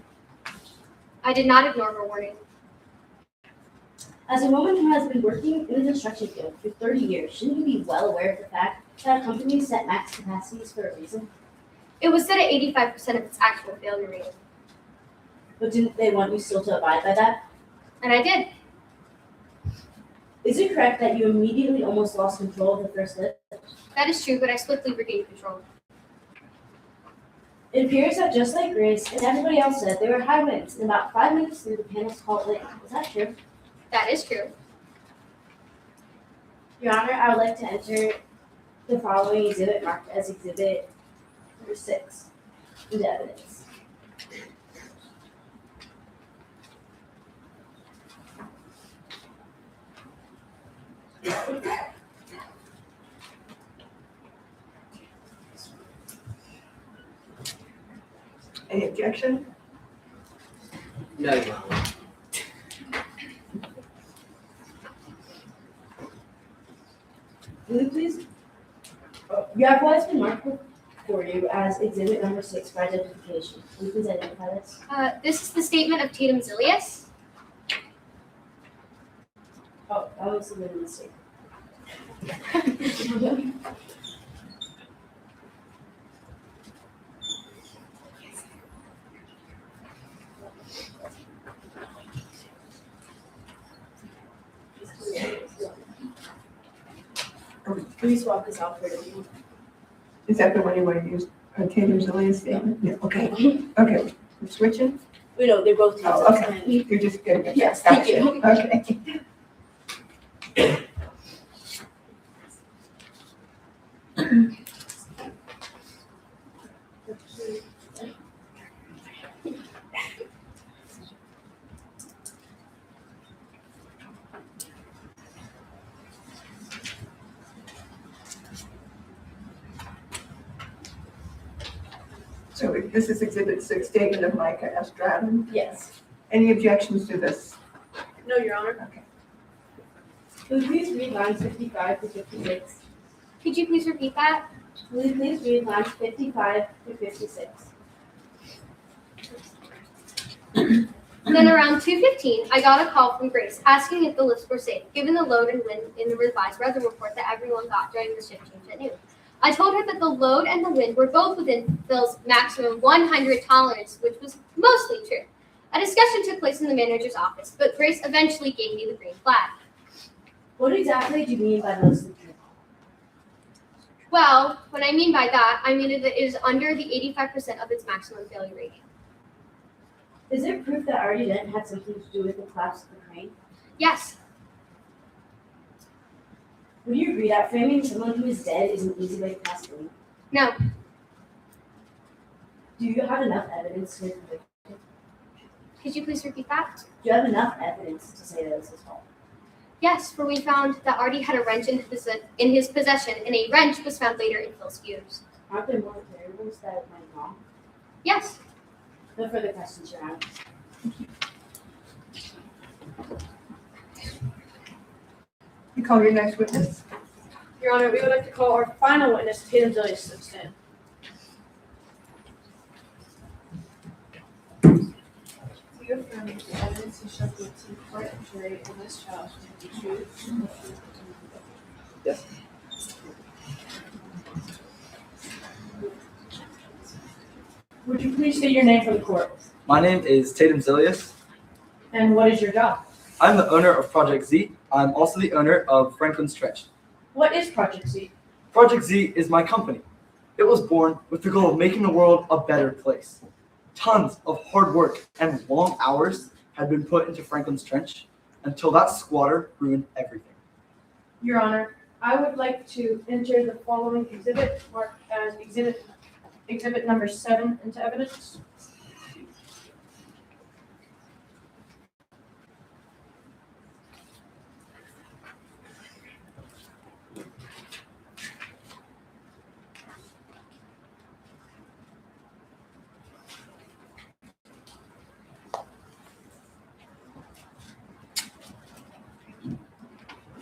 I did not ignore her warning. As a woman who has been working in the construction field for 30 years, shouldn't you be well aware of the fact that companies set max capacities for a reason? It was set at 85% of its actual failure rate. But didn't they want you still to abide by that? And I did. Is it correct that you immediately almost lost control of the first lift? That is true, but I swiftly regained control. It appears that just like Grace and everybody else said, there were high winds, and about 5 minutes through the panel's call lit. Is that true? That is true. Your Honor, I would like to enter the following exhibit marked as exhibit number 6 into evidence. Any objection? No, Your Honor. Will you please? You have what's been marked for you as exhibit number 6 for identification. Will you please identify this? This is the statement of Tatum Zilius. Oh, that was a little mistake. Please swap this out for the Is that the one you want to use? Tatum Zilius statement? Yeah, okay. Okay, we're switching? Wait, no, they're both Oh, Tatum's. okay, you're just getting it. Yes, thank Gotcha. you. Okay. So this is Exhibit 6, statement of Micah S. Stratton. Yes. Any objections to this? No, Your Honor. Okay. Will you please read lines 55 to 56? Could you please repeat that? Will you please read lines 55 to 56? Then around 2:15, I got a call from Grace asking if the lifts were safe, given the load and wind in the revised weather report that everyone got during the shift change at noon. I told her that the load and the wind were both within Phil's maximum 100 tolerance, which was mostly true. A discussion took place in the manager's office, but Grace eventually gave me the green flag. What exactly do you mean by mostly true? Well, what I mean by that, I mean that it is under the 85% of its maximum failure rating. Is there proof that Artie Dent had something to do with the collapse of the crane? Yes. Would you agree that framing someone who is dead is an easy way to pass blame? No. Do you have enough evidence to convict him? Could you please repeat that? Do you have enough evidence to say that it's his fault? Yes, for we found that Artie had a wrench in his possession, and a wrench was found later in Phil's fuse. Aren't there more variables that went wrong? Yes. No further questions, Your Honor. You call your next witness. Your Honor, we would like to call our final witness, Tatum Zilius, to stand. Do you affirm that the evidence you showed to the court and jury in this trial should be true? Yes. Would you please state your name for the court? My name is Tatum Zilius. And what is your job? I'm the owner of Project Z. I'm also the owner of Franklin's Trench. What is Project Z? Project Z is my company. It was born with the goal of making the world a better place. Tons of hard work and long hours had been put into Franklin's Trench until that squatter ruined everything. Your Honor, I would like to enter the following exhibit marked as exhibit number 7 into evidence.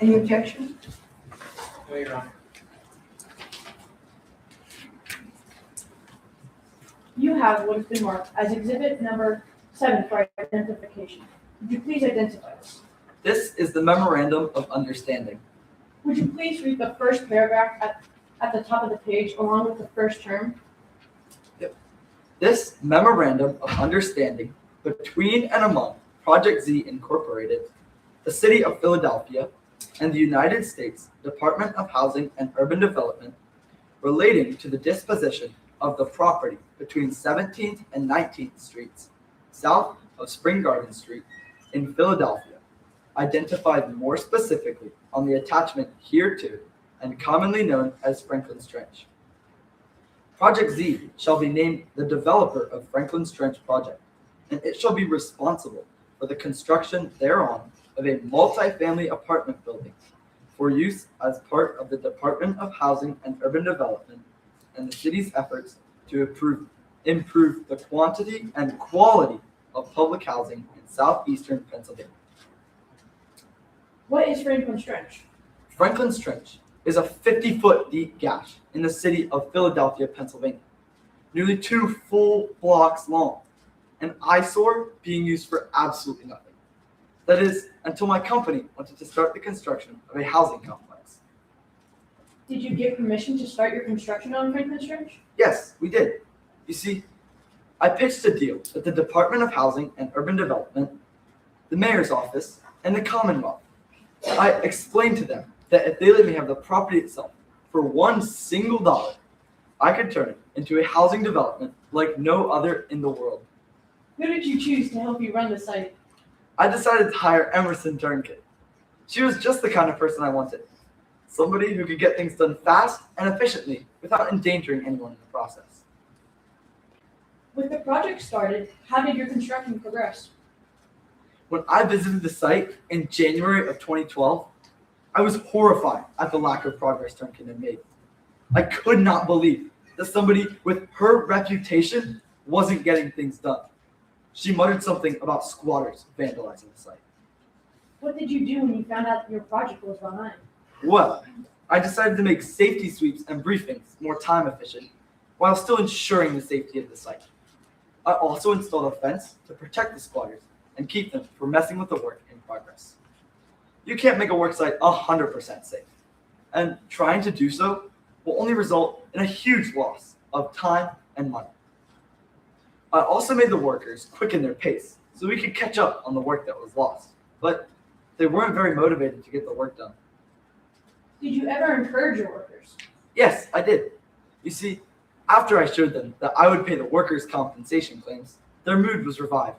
Any objection? No, Your Honor. You have what has been marked as exhibit number 7 for identification. Would you please identify this? This is the Memorandum of Understanding. Would you please read the first paragraph at the top of the page along with the first term? This Memorandum of Understanding between and among Project Z Incorporated, the City of Philadelphia, and the United States Department of Housing and Urban Development relating to the disposition of the property between 17th and 19th Streets, south of Spring Garden Street in Philadelphia, identified more specifically on the attachment hereto and commonly known as Franklin's Trench. Project Z shall be named the developer of Franklin's Trench project, and it shall be responsible for the construction thereon of a multi-family apartment building for use as part of the Department of Housing and Urban Development and the city's efforts to improve improve the quantity and quality of public housing in southeastern Pennsylvania. What is Franklin's Trench? Franklin's Trench is a 50-foot deep gash in the city of Philadelphia, Pennsylvania, nearly 2 full blocks long, an eyesore being used for absolutely nothing. That is, until my company wanted to start the construction of a housing complex. Did you get permission to start your construction on Franklin's Trench? Yes, we did. You see, I pitched a deal with the Department of Housing and Urban Development, the Mayor's Office, and the Commonwealth. I explained to them that if they let me have the property itself for $1 single, I could turn it into a housing development like no other in the world. Who did you choose to help you run the site? I decided to hire Emerson Turnkill. She was just the kind of person I wanted. Somebody who could get things done fast and efficiently without endangering anyone in the process. With the project started, how did your construction progress? When I visited the site in January of 2012, I was horrified at the lack of progress Turnkill had made. I could not believe that somebody with her reputation wasn't getting things done. She muttered something about squatters vandalizing the site. What did you do when you found out your project was behind? Well, I decided to make safety sweeps and briefings more time efficient while still ensuring the safety of the site. I also installed a fence to protect the squatters and keep them from messing with the work in progress. You can't make a work site 100% safe, and trying to do so will only result in a huge loss of time and money. I also made the workers quicken their pace so we could catch up on the work that was lost, but they weren't very motivated to get the work done. Did you ever encourage your workers? Yes, I did. You see, after I showed them that I would pay the workers' compensation claims, their mood was revived.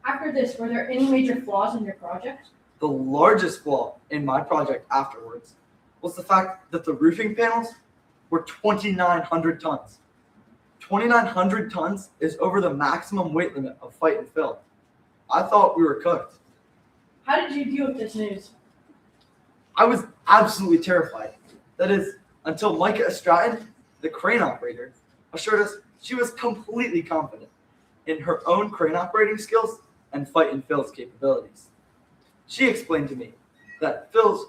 After this, were there any major flaws in your project? The largest flaw in my project afterwards was the fact that the roofing panels were 2,900 tons. 2,900 tons is over the maximum weight limit of Fight and Fill. I thought we were cooked. How did you deal with this news? I was absolutely terrified. That is, until Micah Stratton, the crane operator, assured us she was completely confident in her own crane operating skills and Fight and Fill's capabilities. She explained to me that Phil's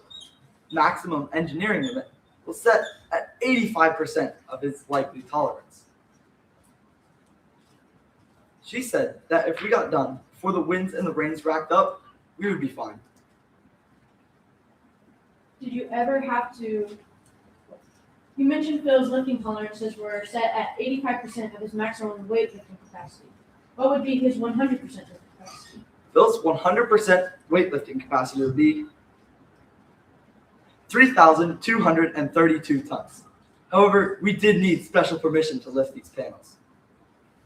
maximum engineering limit was set at 85% of his likely tolerance. She said that if we got done before the winds and the rains racked up, we would be fine. Did you ever have to? You mentioned Phil's lifting tolerances were set at 85% of his maximum weightlifting capacity. What would be his 100% capacity? Phil's 100% weightlifting capacity would be 3,232 tons. However, we did need special permission to lift these panels.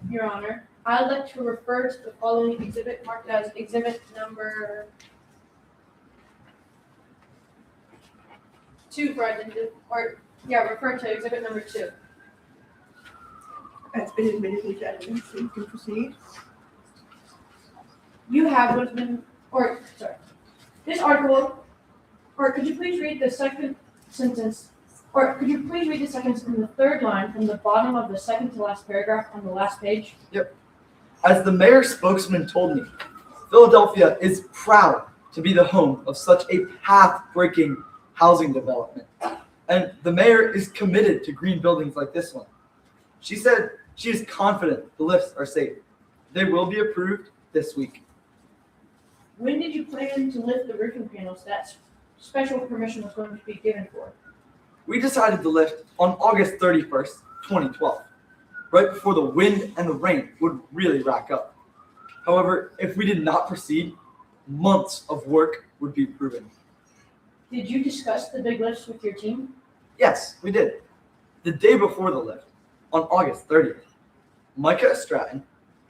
Your Honor, I'd like to refer to the following exhibit marked as exhibit number 2 for refer to exhibit number 2. That's been admitted into evidence, so you can proceed. You have what's been, this article, could you please read the second sentence, could you please read the sentence in the third line from the bottom of the second to last paragraph on the last page? Yep. As the mayor's spokesman told me, Philadelphia is proud to be the home of such a path-breaking housing development. And the mayor is committed to green buildings like this one. She said she is confident the lifts are safe. They will be approved this week. When did you plan to lift the roofing panels that special permission was going to be given for? We decided to lift on August 31st, 2012, right before the wind and the rain would really rack up. However, if we did not proceed, months of work would be proven. Did you discuss the big lifts with your team? Yes, we did. The day before the lift, on August 30th, Micah Stratton,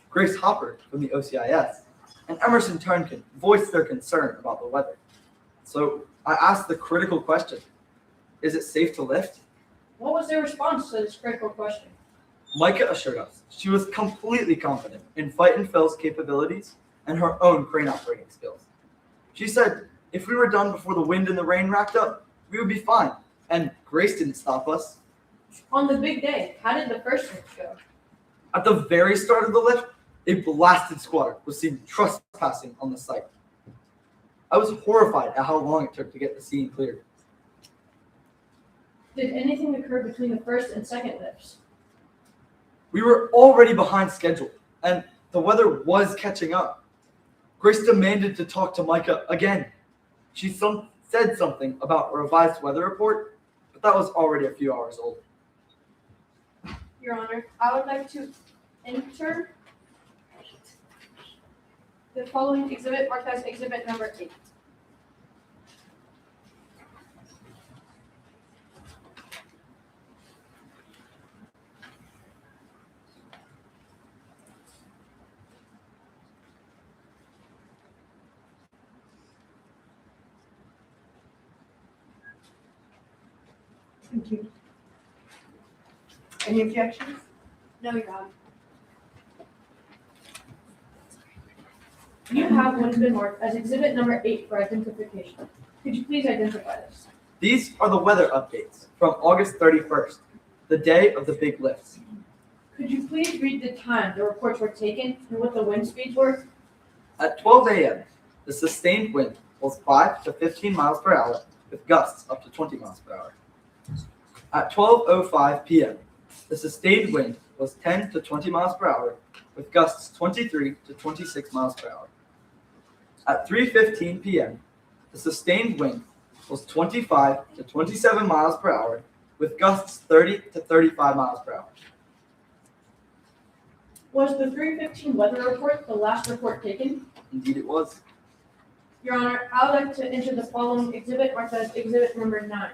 Grace Hopper from the OCIS, and Emerson Turnkin voiced their concern about the weather. So I asked the critical question, is it safe to lift? What was their response to this critical question? Micah assured us she was completely confident in Fight and Phil's capabilities and her own crane operating skills. She said if we were done before the wind and the rain racked up, we would be fine, and Grace didn't stop us. On the big day, how did the first lift go? At the very start of the lift, a blasted squatter was seen trespassing on the site. I was horrified at how long it took to get the scene cleared. Did anything occur between the first and second lifts? We were already behind schedule, and the weather was catching up. Grace demanded to talk to Micah again. She said something about a revised weather report, but that was already a few hours old. Your Honor, I would like to enter the following exhibit marked as exhibit number 8. Thank you. Any objections? No, Your Honor. You have what has been marked as exhibit number 8 for identification. Could you please identify this? These are the weather updates from August 31st, the day of the big lifts. Could you please read the time the reports were taken and what the wind speeds were? At 12 a.m., the sustained wind was 5 to 15 miles per hour with gusts up to 20 miles per hour. At 12:05 p.m., the sustained wind was 10 to 20 miles per hour with gusts 23 to 26 miles per hour. At 3:15 p.m., the sustained wind was 25 to 27 miles per hour with gusts 30 to 35 miles per hour. Was the 3:15 weather report the last report taken? Indeed it was. Your Honor, I would like to enter the following exhibit marked as exhibit number 9.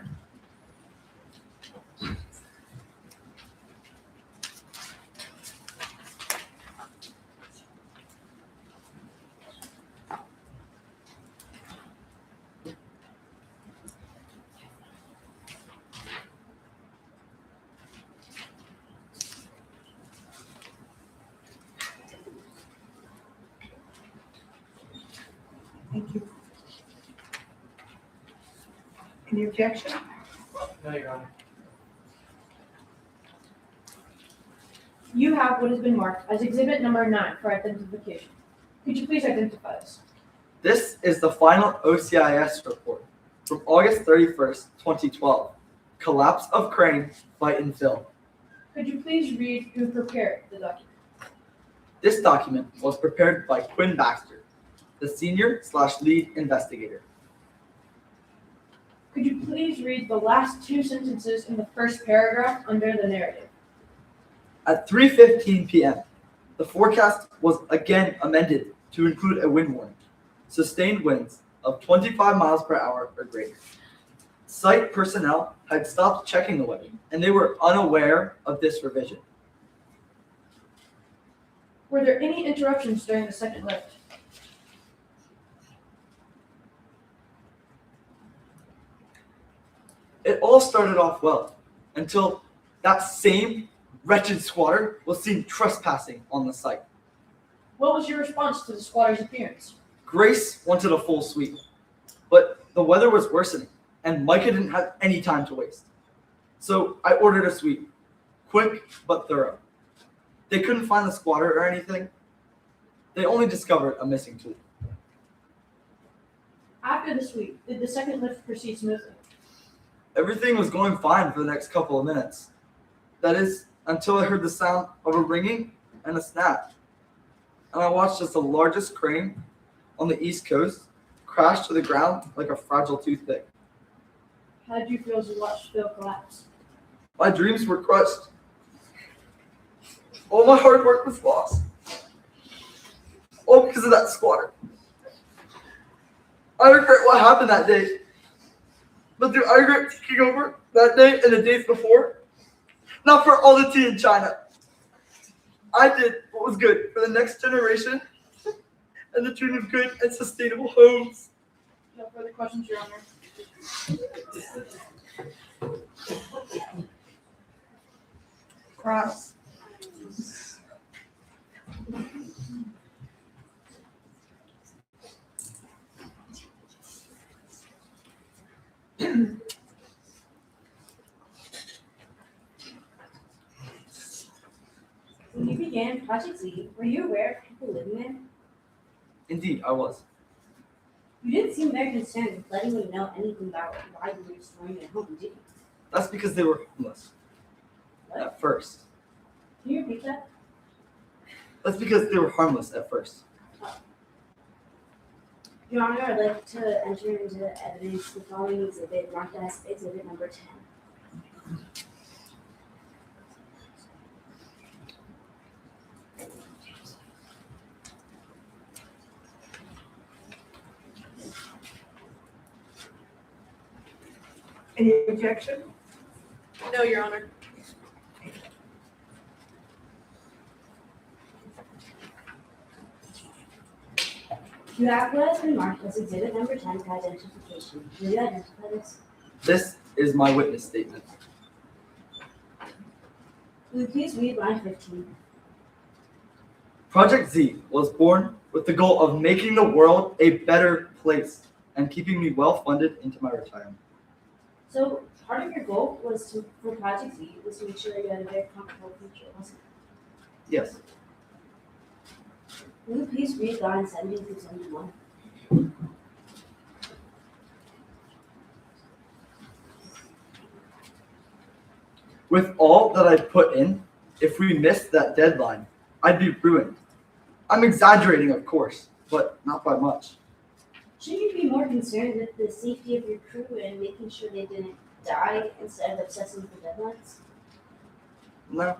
Thank you. Any objection? No, Your Honor. You have what has been marked as exhibit number 9 for identification. Could you please identify this? This is the final OCIS report from August 31st, 2012. Collapse of crane, fight and fill. Could you please read who prepared the document? This document was prepared by Quinn Baxter, the senior/lead investigator. Could you please read the last 2 sentences in the first paragraph under the narrative? At 3:15 p.m., the forecast was again amended to include a wind warning. Sustained winds of 25 miles per hour or greater. Site personnel had stopped checking the weather, and they were unaware of this revision. Were there any interruptions during the second lift? It all started off well until that same wretched squatter was seen trespassing on the site. What was your response to the squatter's appearance? Grace wanted a full sweep, but the weather was worsening, and Micah didn't have any time to waste. So I ordered a sweep, quick but thorough. They couldn't find the squatter or anything. They only discovered a missing tool. After the sweep, did the second lift proceed smoothly? Everything was going fine for the next couple of minutes. That is, until I heard the sound of a ringing and a snap. And I watched as the largest crane on the East Coast crash to the ground like a fragile toothpick. How did you feel as you watched Phil collapse? My dreams were crushed. All my hard work was lost. All because of that squatter. I regret what happened that day. But do I regret taking over that day and the days before? Not for all the tea in China. I did what was good for the next generation and the dream of good and sustainable homes. No further questions, Your Honor. Cross. When you began Project Z, were you aware of people living there? Indeed, I was. You didn't seem very concerned with letting me know anything about why you were destroying their home, did you? That's because they were homeless. At first. Can you repeat that? That's because they were harmless at first. Your Honor, I'd like to enter into evidence the following exhibit marked as exhibit number 10. Any objection? No, Your Honor. You have what has been marked as exhibit number 10 for identification. Will you identify this? This is my witness statement. Will you please read line 15? Project Z was born with the goal of making the world a better place and keeping me well funded into my retirement. So part of your goal was for Project Z was to make sure that you had a very comfortable future, wasn't it? Yes. Will you please read lines 70 through 71? With all that I put in, if we missed that deadline, I'd be ruined. I'm exaggerating, of course, but not by much. Shouldn't you be more concerned with the safety of your crew and making sure they didn't die instead of obsessing with the deadlines? No.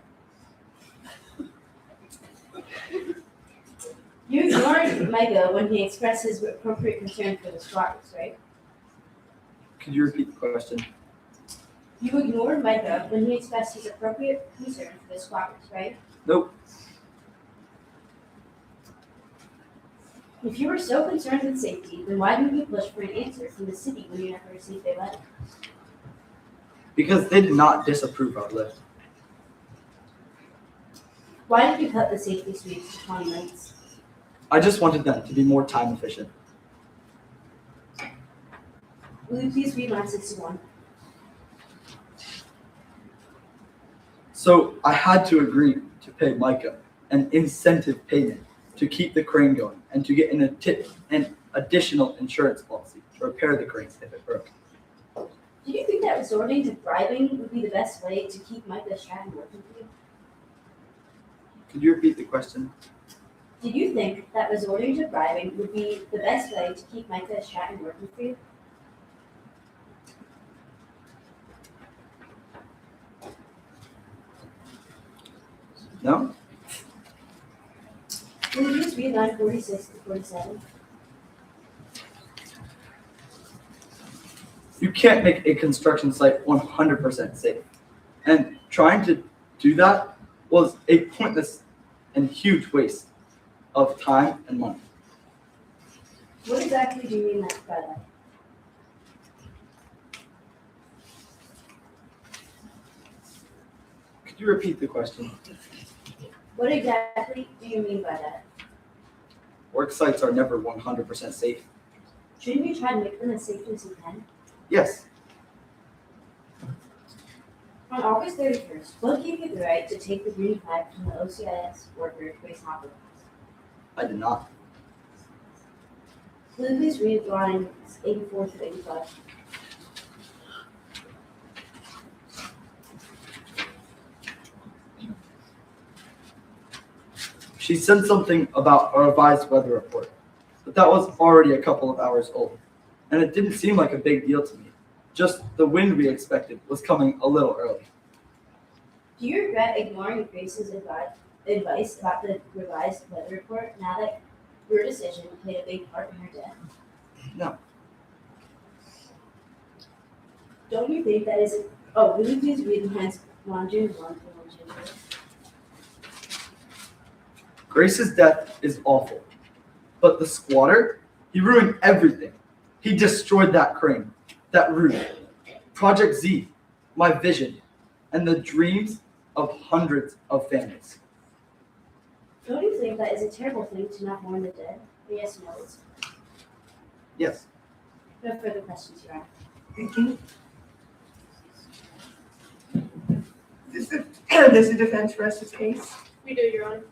You ignored Micah when he expressed his appropriate concern for the squatters, right? Could you repeat the question? You ignored Micah when he expressed his appropriate concern for the squatters, right? Nope. If you were so concerned with safety, then why didn't you push for an answer from the city when you never received a letter? Because they did not disapprove our list. Why did you cut the safety sweeps to 20 minutes? I just wanted them to be more time efficient. Will you please read line 61? So I had to agree to pay Micah an incentive payment to keep the crane going and to get an additional insurance policy to repair the cranes if it broke. Did you think that resorting to bribing would be the best way to keep Micah Stratton working for you? Could you repeat the question? Did you think that resorting to bribing would be the best way to keep Micah Stratton working for you? No? Will you please read line 46 to 47? You can't make a construction site 100% safe. And trying to do that was a pointless and huge waste of time and money. What exactly do you mean by that? Could you repeat the question? What exactly do you mean by that? Work sites are never 100% safe. Shouldn't you try to make them as safe as you can? Yes. On August 31st, what gave you the right to take the green flag from the OCIS worker, Grace Hopper? I did not. Will you please read lines 84 through 85? She said something about a revised weather report, but that was already a couple of hours old, and it didn't seem like a big deal to me. Just the wind we expected was coming a little early. Do you regret ignoring Grace's advice about the revised weather report now that your decision played a big part in her death? No. Don't you think that is Oh, will you please read lines 101 to 102? Grace's death is awful, but the squatter, he ruined everything. He destroyed that crane, that roof, Project Z, my vision, and the dreams of hundreds of families. Don't you think that is a terrible thing to not mourn the dead? Yes, no. Yes. No further questions, Your Honor. Thank you. Does the defense rest its case? We do, Your Honor.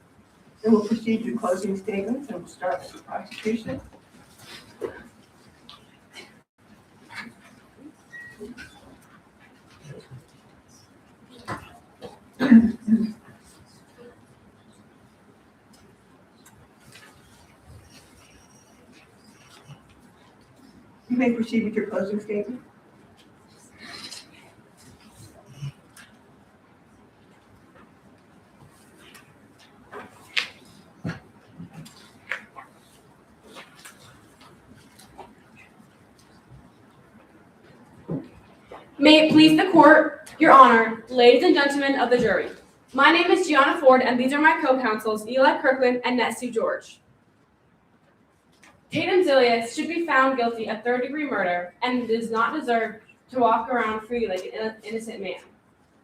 Then we'll proceed to closing statements and we'll start with the prosecution. You may proceed with your closing statement. May it please the court, Your Honor, ladies and gentlemen of the jury. My name is Gianna Ford, and these are my co-counsels, Eli Kirkland and Nessie George. Tatum Zilius should be found guilty of third-degree murder and does not deserve to walk around free like an innocent man.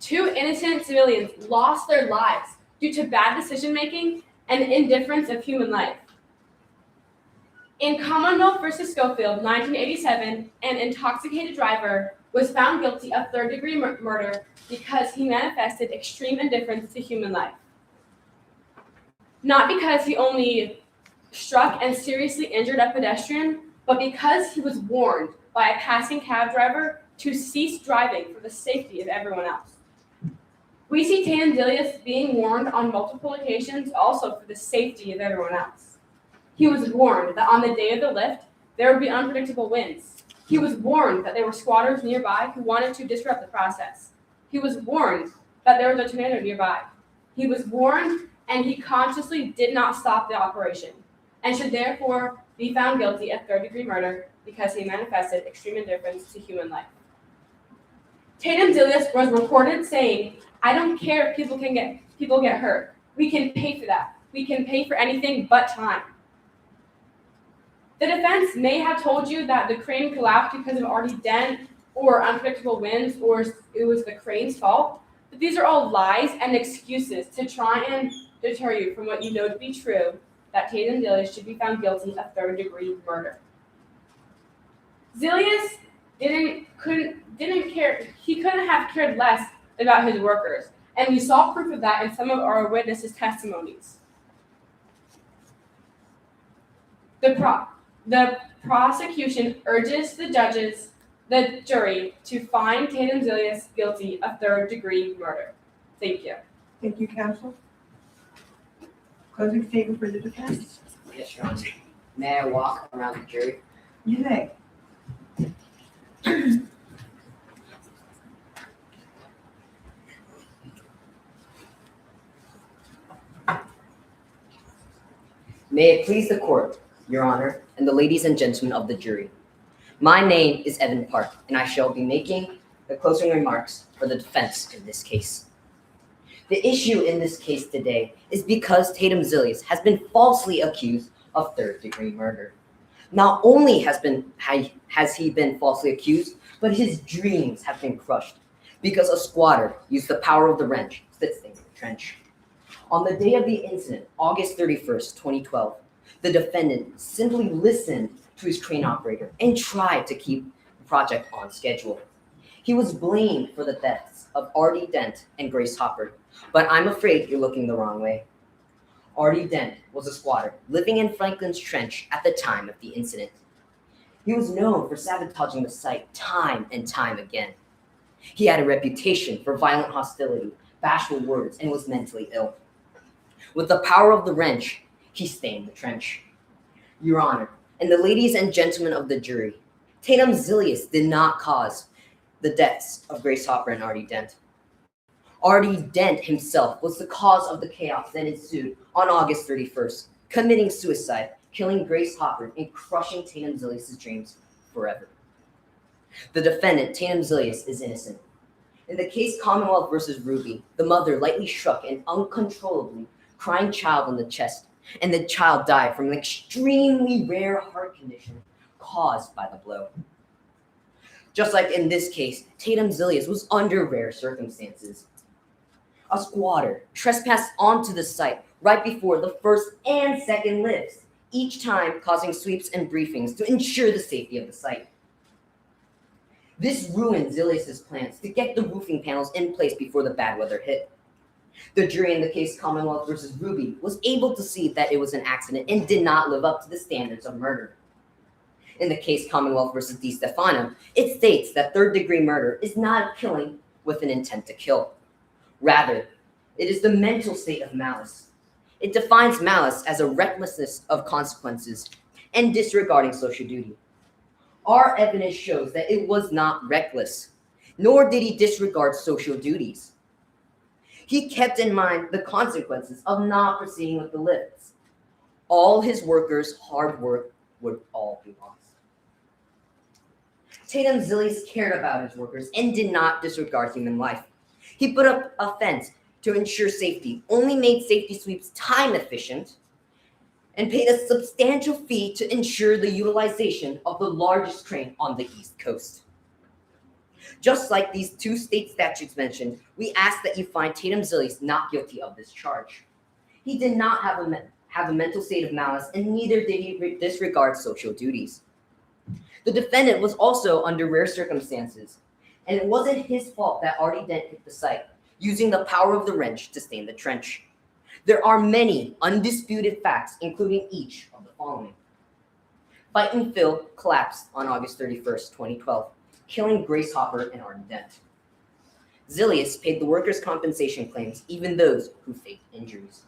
2 innocent civilians lost their lives due to bad decision-making and indifference of human life. In Commonwealth versus Schofield, 1987, an intoxicated driver was found guilty of third-degree murder because he manifested extreme indifference to human life. Not because he only struck and seriously injured a pedestrian, but because he was warned by a passing cab driver to cease driving for the safety of everyone else. We see Tatum Zilius being warned on multiple occasions also for the safety of everyone else. He was warned that on the day of the lift, there would be unpredictable winds. He was warned that there were squatters nearby who wanted to disrupt the process. He was warned that there was a tornado nearby. He was warned, and he consciously did not stop the operation, and should therefore be found guilty of third-degree murder because he manifested extreme indifference to human life. Tatum Zilius was reported saying, "I don't care if people get hurt. We can pay for that. We can pay for anything but time." The defense may have told you that the crane collapsed because of Artie Dent or unpredictable winds or it was the crane's fault, but these are all lies and excuses to try and deter you from what you know to be true, that Tatum Zilius should be found guilty of third-degree murder. Zilius didn't care. He couldn't have cared less about his workers, and we saw proof of that in some of our witnesses' testimonies. The prosecution urges the jury to find Tatum Zilius guilty of third-degree murder. Thank you. Thank you, counsel. Closing statement for the defense. Yes, Your Honor. May I walk around the jury? You may. May it please the court, Your Honor, and the ladies and gentlemen of the jury. My name is Evan Park, and I shall be making the closing remarks for the defense in this case. The issue in this case today is because Tatum Zilius has been falsely accused of third-degree murder. Not only has he been falsely accused, but his dreams have been crushed because a squatter used the power of the wrench to sting the trench. On the day of the incident, August 31st, 2012, the defendant simply listened to his crane operator and tried to keep the project on schedule. He was blamed for the deaths of Artie Dent and Grace Hopper, but I'm afraid you're looking the wrong way. Artie Dent was a squatter living in Franklin's Trench at the time of the incident. He was known for sabotaging the site time and time again. He had a reputation for violent hostility, bashful words, and was mentally ill. With the power of the wrench, he stained the trench. Your Honor, and the ladies and gentlemen of the jury, Tatum Zilius did not cause the deaths of Grace Hopper and Artie Dent. Artie Dent himself was the cause of the chaos that ensued on August 31st, committing suicide, killing Grace Hopper, and crushing Tatum Zilius' dreams forever. The defendant, Tatum Zilius, is innocent. In the case Commonwealth versus Ruby, the mother lightly struck an uncontrollably crying child in the chest, and the child died from an extremely rare heart condition caused by the blow. Just like in this case, Tatum Zilius was under rare circumstances. A squatter trespassed onto the site right before the first and second lifts, each time causing sweeps and briefings to ensure the safety of the site. This ruined Zilius' plans to get the roofing panels in place before the bad weather hit. The jury in the case Commonwealth versus Ruby was able to see that it was an accident and did not live up to the standards of murder. In the case Commonwealth versus Di Stefano, it states that third-degree murder is not a killing with an intent to kill. Rather, it is the mental state of malice. It defines malice as a recklessness of consequences and disregarding social duty. Our evidence shows that it was not reckless, nor did he disregard social duties. He kept in mind the consequences of not proceeding with the lifts. All his workers' hard work would all be lost. Tatum Zillius cared about his workers and did not disregard human life. He put up a fence to ensure safety, only made safety sweeps time efficient, and paid a substantial fee to ensure the utilization of the largest crane on the East Coast. Just like these two state statutes mentioned, we ask that you find Tatum Zillius not guilty of this charge. He did not have a mental state of malice, and neither did he disregard social duties. The defendant was also under rare circumstances, and it wasn't his fault that Artie Dent hit the site, using the power of the wrench to stain the trench. There are many undisputed facts, including each of the following. Fightin' Phil collapsed on August 31st, 2012, killing Grace Hopper and Artie Dent. Zillius paid the workers' compensation claims, even those who faked injuries.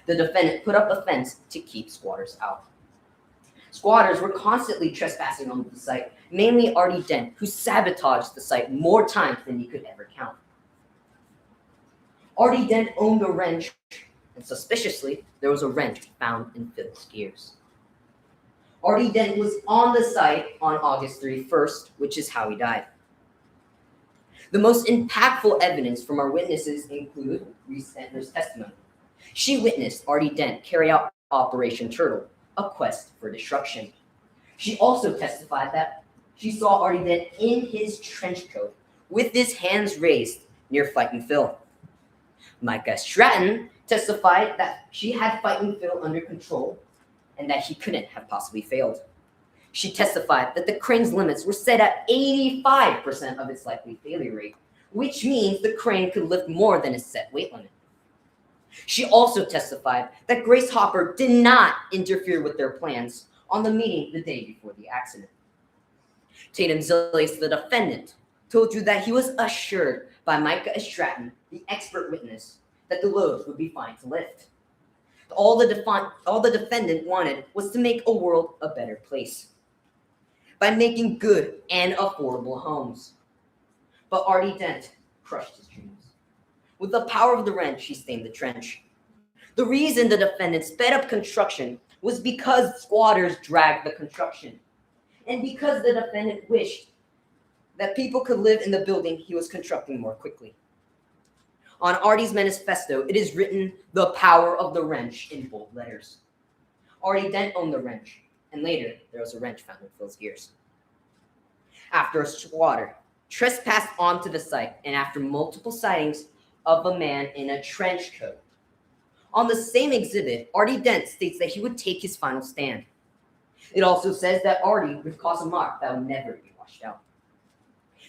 The defendant put up a fence to keep squatters out. Squatters were constantly trespassing on the site, mainly Artie Dent, who sabotaged the site more times than he could ever count. Artie Dent owned a wrench, and suspiciously, there was a wrench found in Phil's gears. Artie Dent was on the site on August 31st, which is how he died. The most impactful evidence from our witnesses include Reese Stentner's testimony. She witnessed Artie Dent carry out Operation Turtle, a quest for destruction. She also testified that she saw Artie Dent in his trench coat with his hands raised near Fightin' Phil. Micah Stratton testified that she had Fightin' Phil under control and that he couldn't have possibly failed. She testified that the crane's limits were set at 85% of its likely failure rate, which means the crane could lift more than its set weight limit. She also testified that Grace Hopper did not interfere with their plans on the meeting the day before the accident. Tatum Zillius, the defendant, told you that he was assured by Micah Stratton, the expert witness, that the loads would be fine to lift. All the defendant wanted was to make a world a better place by making good and affordable homes. But Artie Dent crushed his dreams. With the power of the wrench, he stained the trench. The reason the defendant sped up construction was because squatters dragged the construction, and because the defendant wished that people could live in the building he was constructing more quickly. On Artie's manifesto, it is written, "The power of the wrench," in bold letters. Artie Dent owned the wrench, and later there was a wrench found in Phil's gears. After a squatter trespassed onto the site, and after multiple sightings of a man in a trench coat, on the same exhibit, Artie Dent states that he would take his final stand. It also says that Artie would cause a mark that would never be washed out.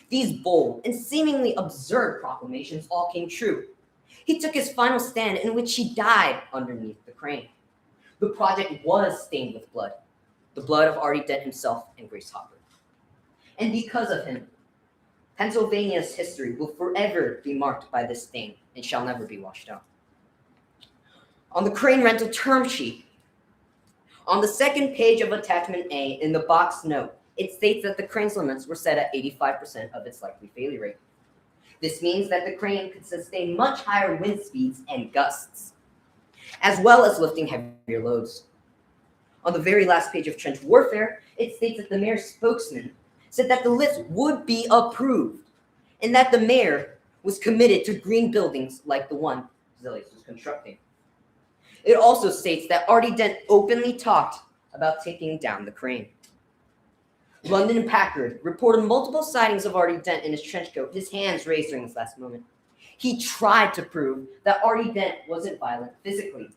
These bold and seemingly absurd proclamations all came true. He took his final stand in which he died underneath the crane. The project was stained with blood, the blood of Artie Dent himself and Grace Hopper. And because of him, Pennsylvania's history will forever be marked by this stain and shall never be washed out. On the crane rental term sheet, on the second page of attachment A in the box note, it states that the crane's limits were set at 85% of its likely failure rate. This means that the crane could sustain much higher wind speeds and gusts, as well as lifting heavier loads. On the very last page of Trench Warfare, it states that the mayor's spokesman said that the lift would be approved and that the mayor was committed to green buildings like the one Zillius was constructing. It also states that Artie Dent openly talked about taking down the crane. London Packard reported multiple sightings of Artie Dent in his trench coat, his hands raised during this last moment. He tried to prove that Artie Dent wasn't violent physically,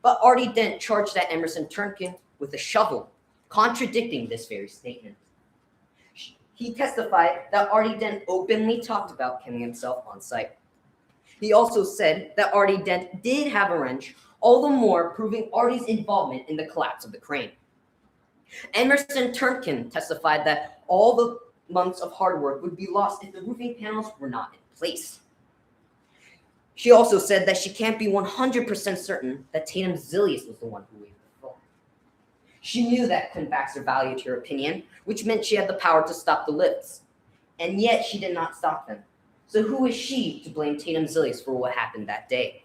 but Artie Dent charged at Emerson Turnkin with a shovel, contradicting this very statement. He testified that Artie Dent openly talked about killing himself on site. He also said that Artie Dent did have a wrench, all the more proving Artie's involvement in the collapse of the crane. Emerson Turnkin testified that all the months of hard work would be lost if the roofing panels were not in place. She also said that she can't be 100% certain that Tatum Zilius was the one who waived the fall. She knew that Quinn Baxter valued her opinion, which meant she had the power to stop the lifts. And yet she did not stop them. So who is she to blame Tatum Zilius for what happened that day?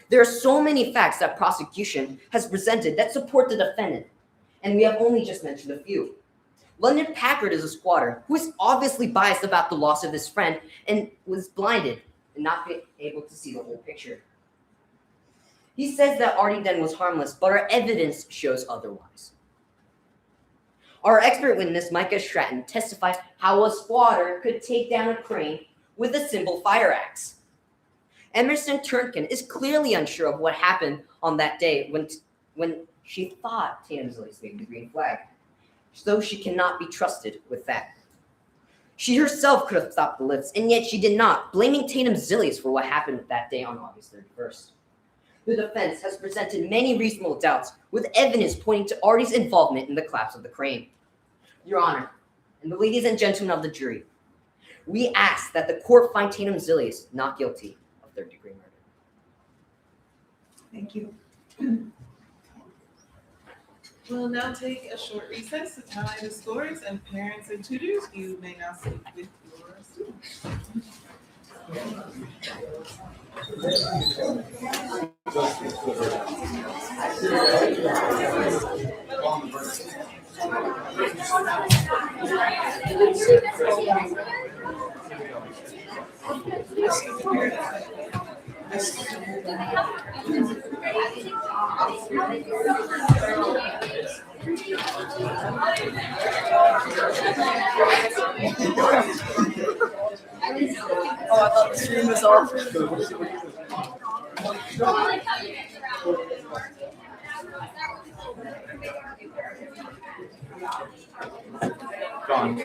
There are so many facts that prosecution has presented that support the defendant, and we have only just mentioned a few. London Packard is a squatter who is obviously biased about the loss of his friend and was blinded and not be able to see the whole picture. He says that Artie Dent was harmless, but our evidence shows otherwise. Our expert witness, Micah Stratton, testified how a squatter could take down a crane with a simple fire axe. Emerson Turnkin is clearly unsure of what happened on that day when she thought Tatum Zilius waved the green flag, so she cannot be trusted with that. She herself could have stopped the lifts, and yet she did not, blaming Tatum Zilius for what happened that day on August 31st. The defense has presented many reasonable doubts, with evidence pointing to Artie's involvement in the collapse of the crane. Your Honor, and the ladies and gentlemen of the jury, we ask that the court find Tatum Zilius not guilty of third-degree murder. Thank you. We'll now take a short recess to tally the scores, and parents and tutors, you may now speak with your students. Oh, I thought the stream was off. Gone.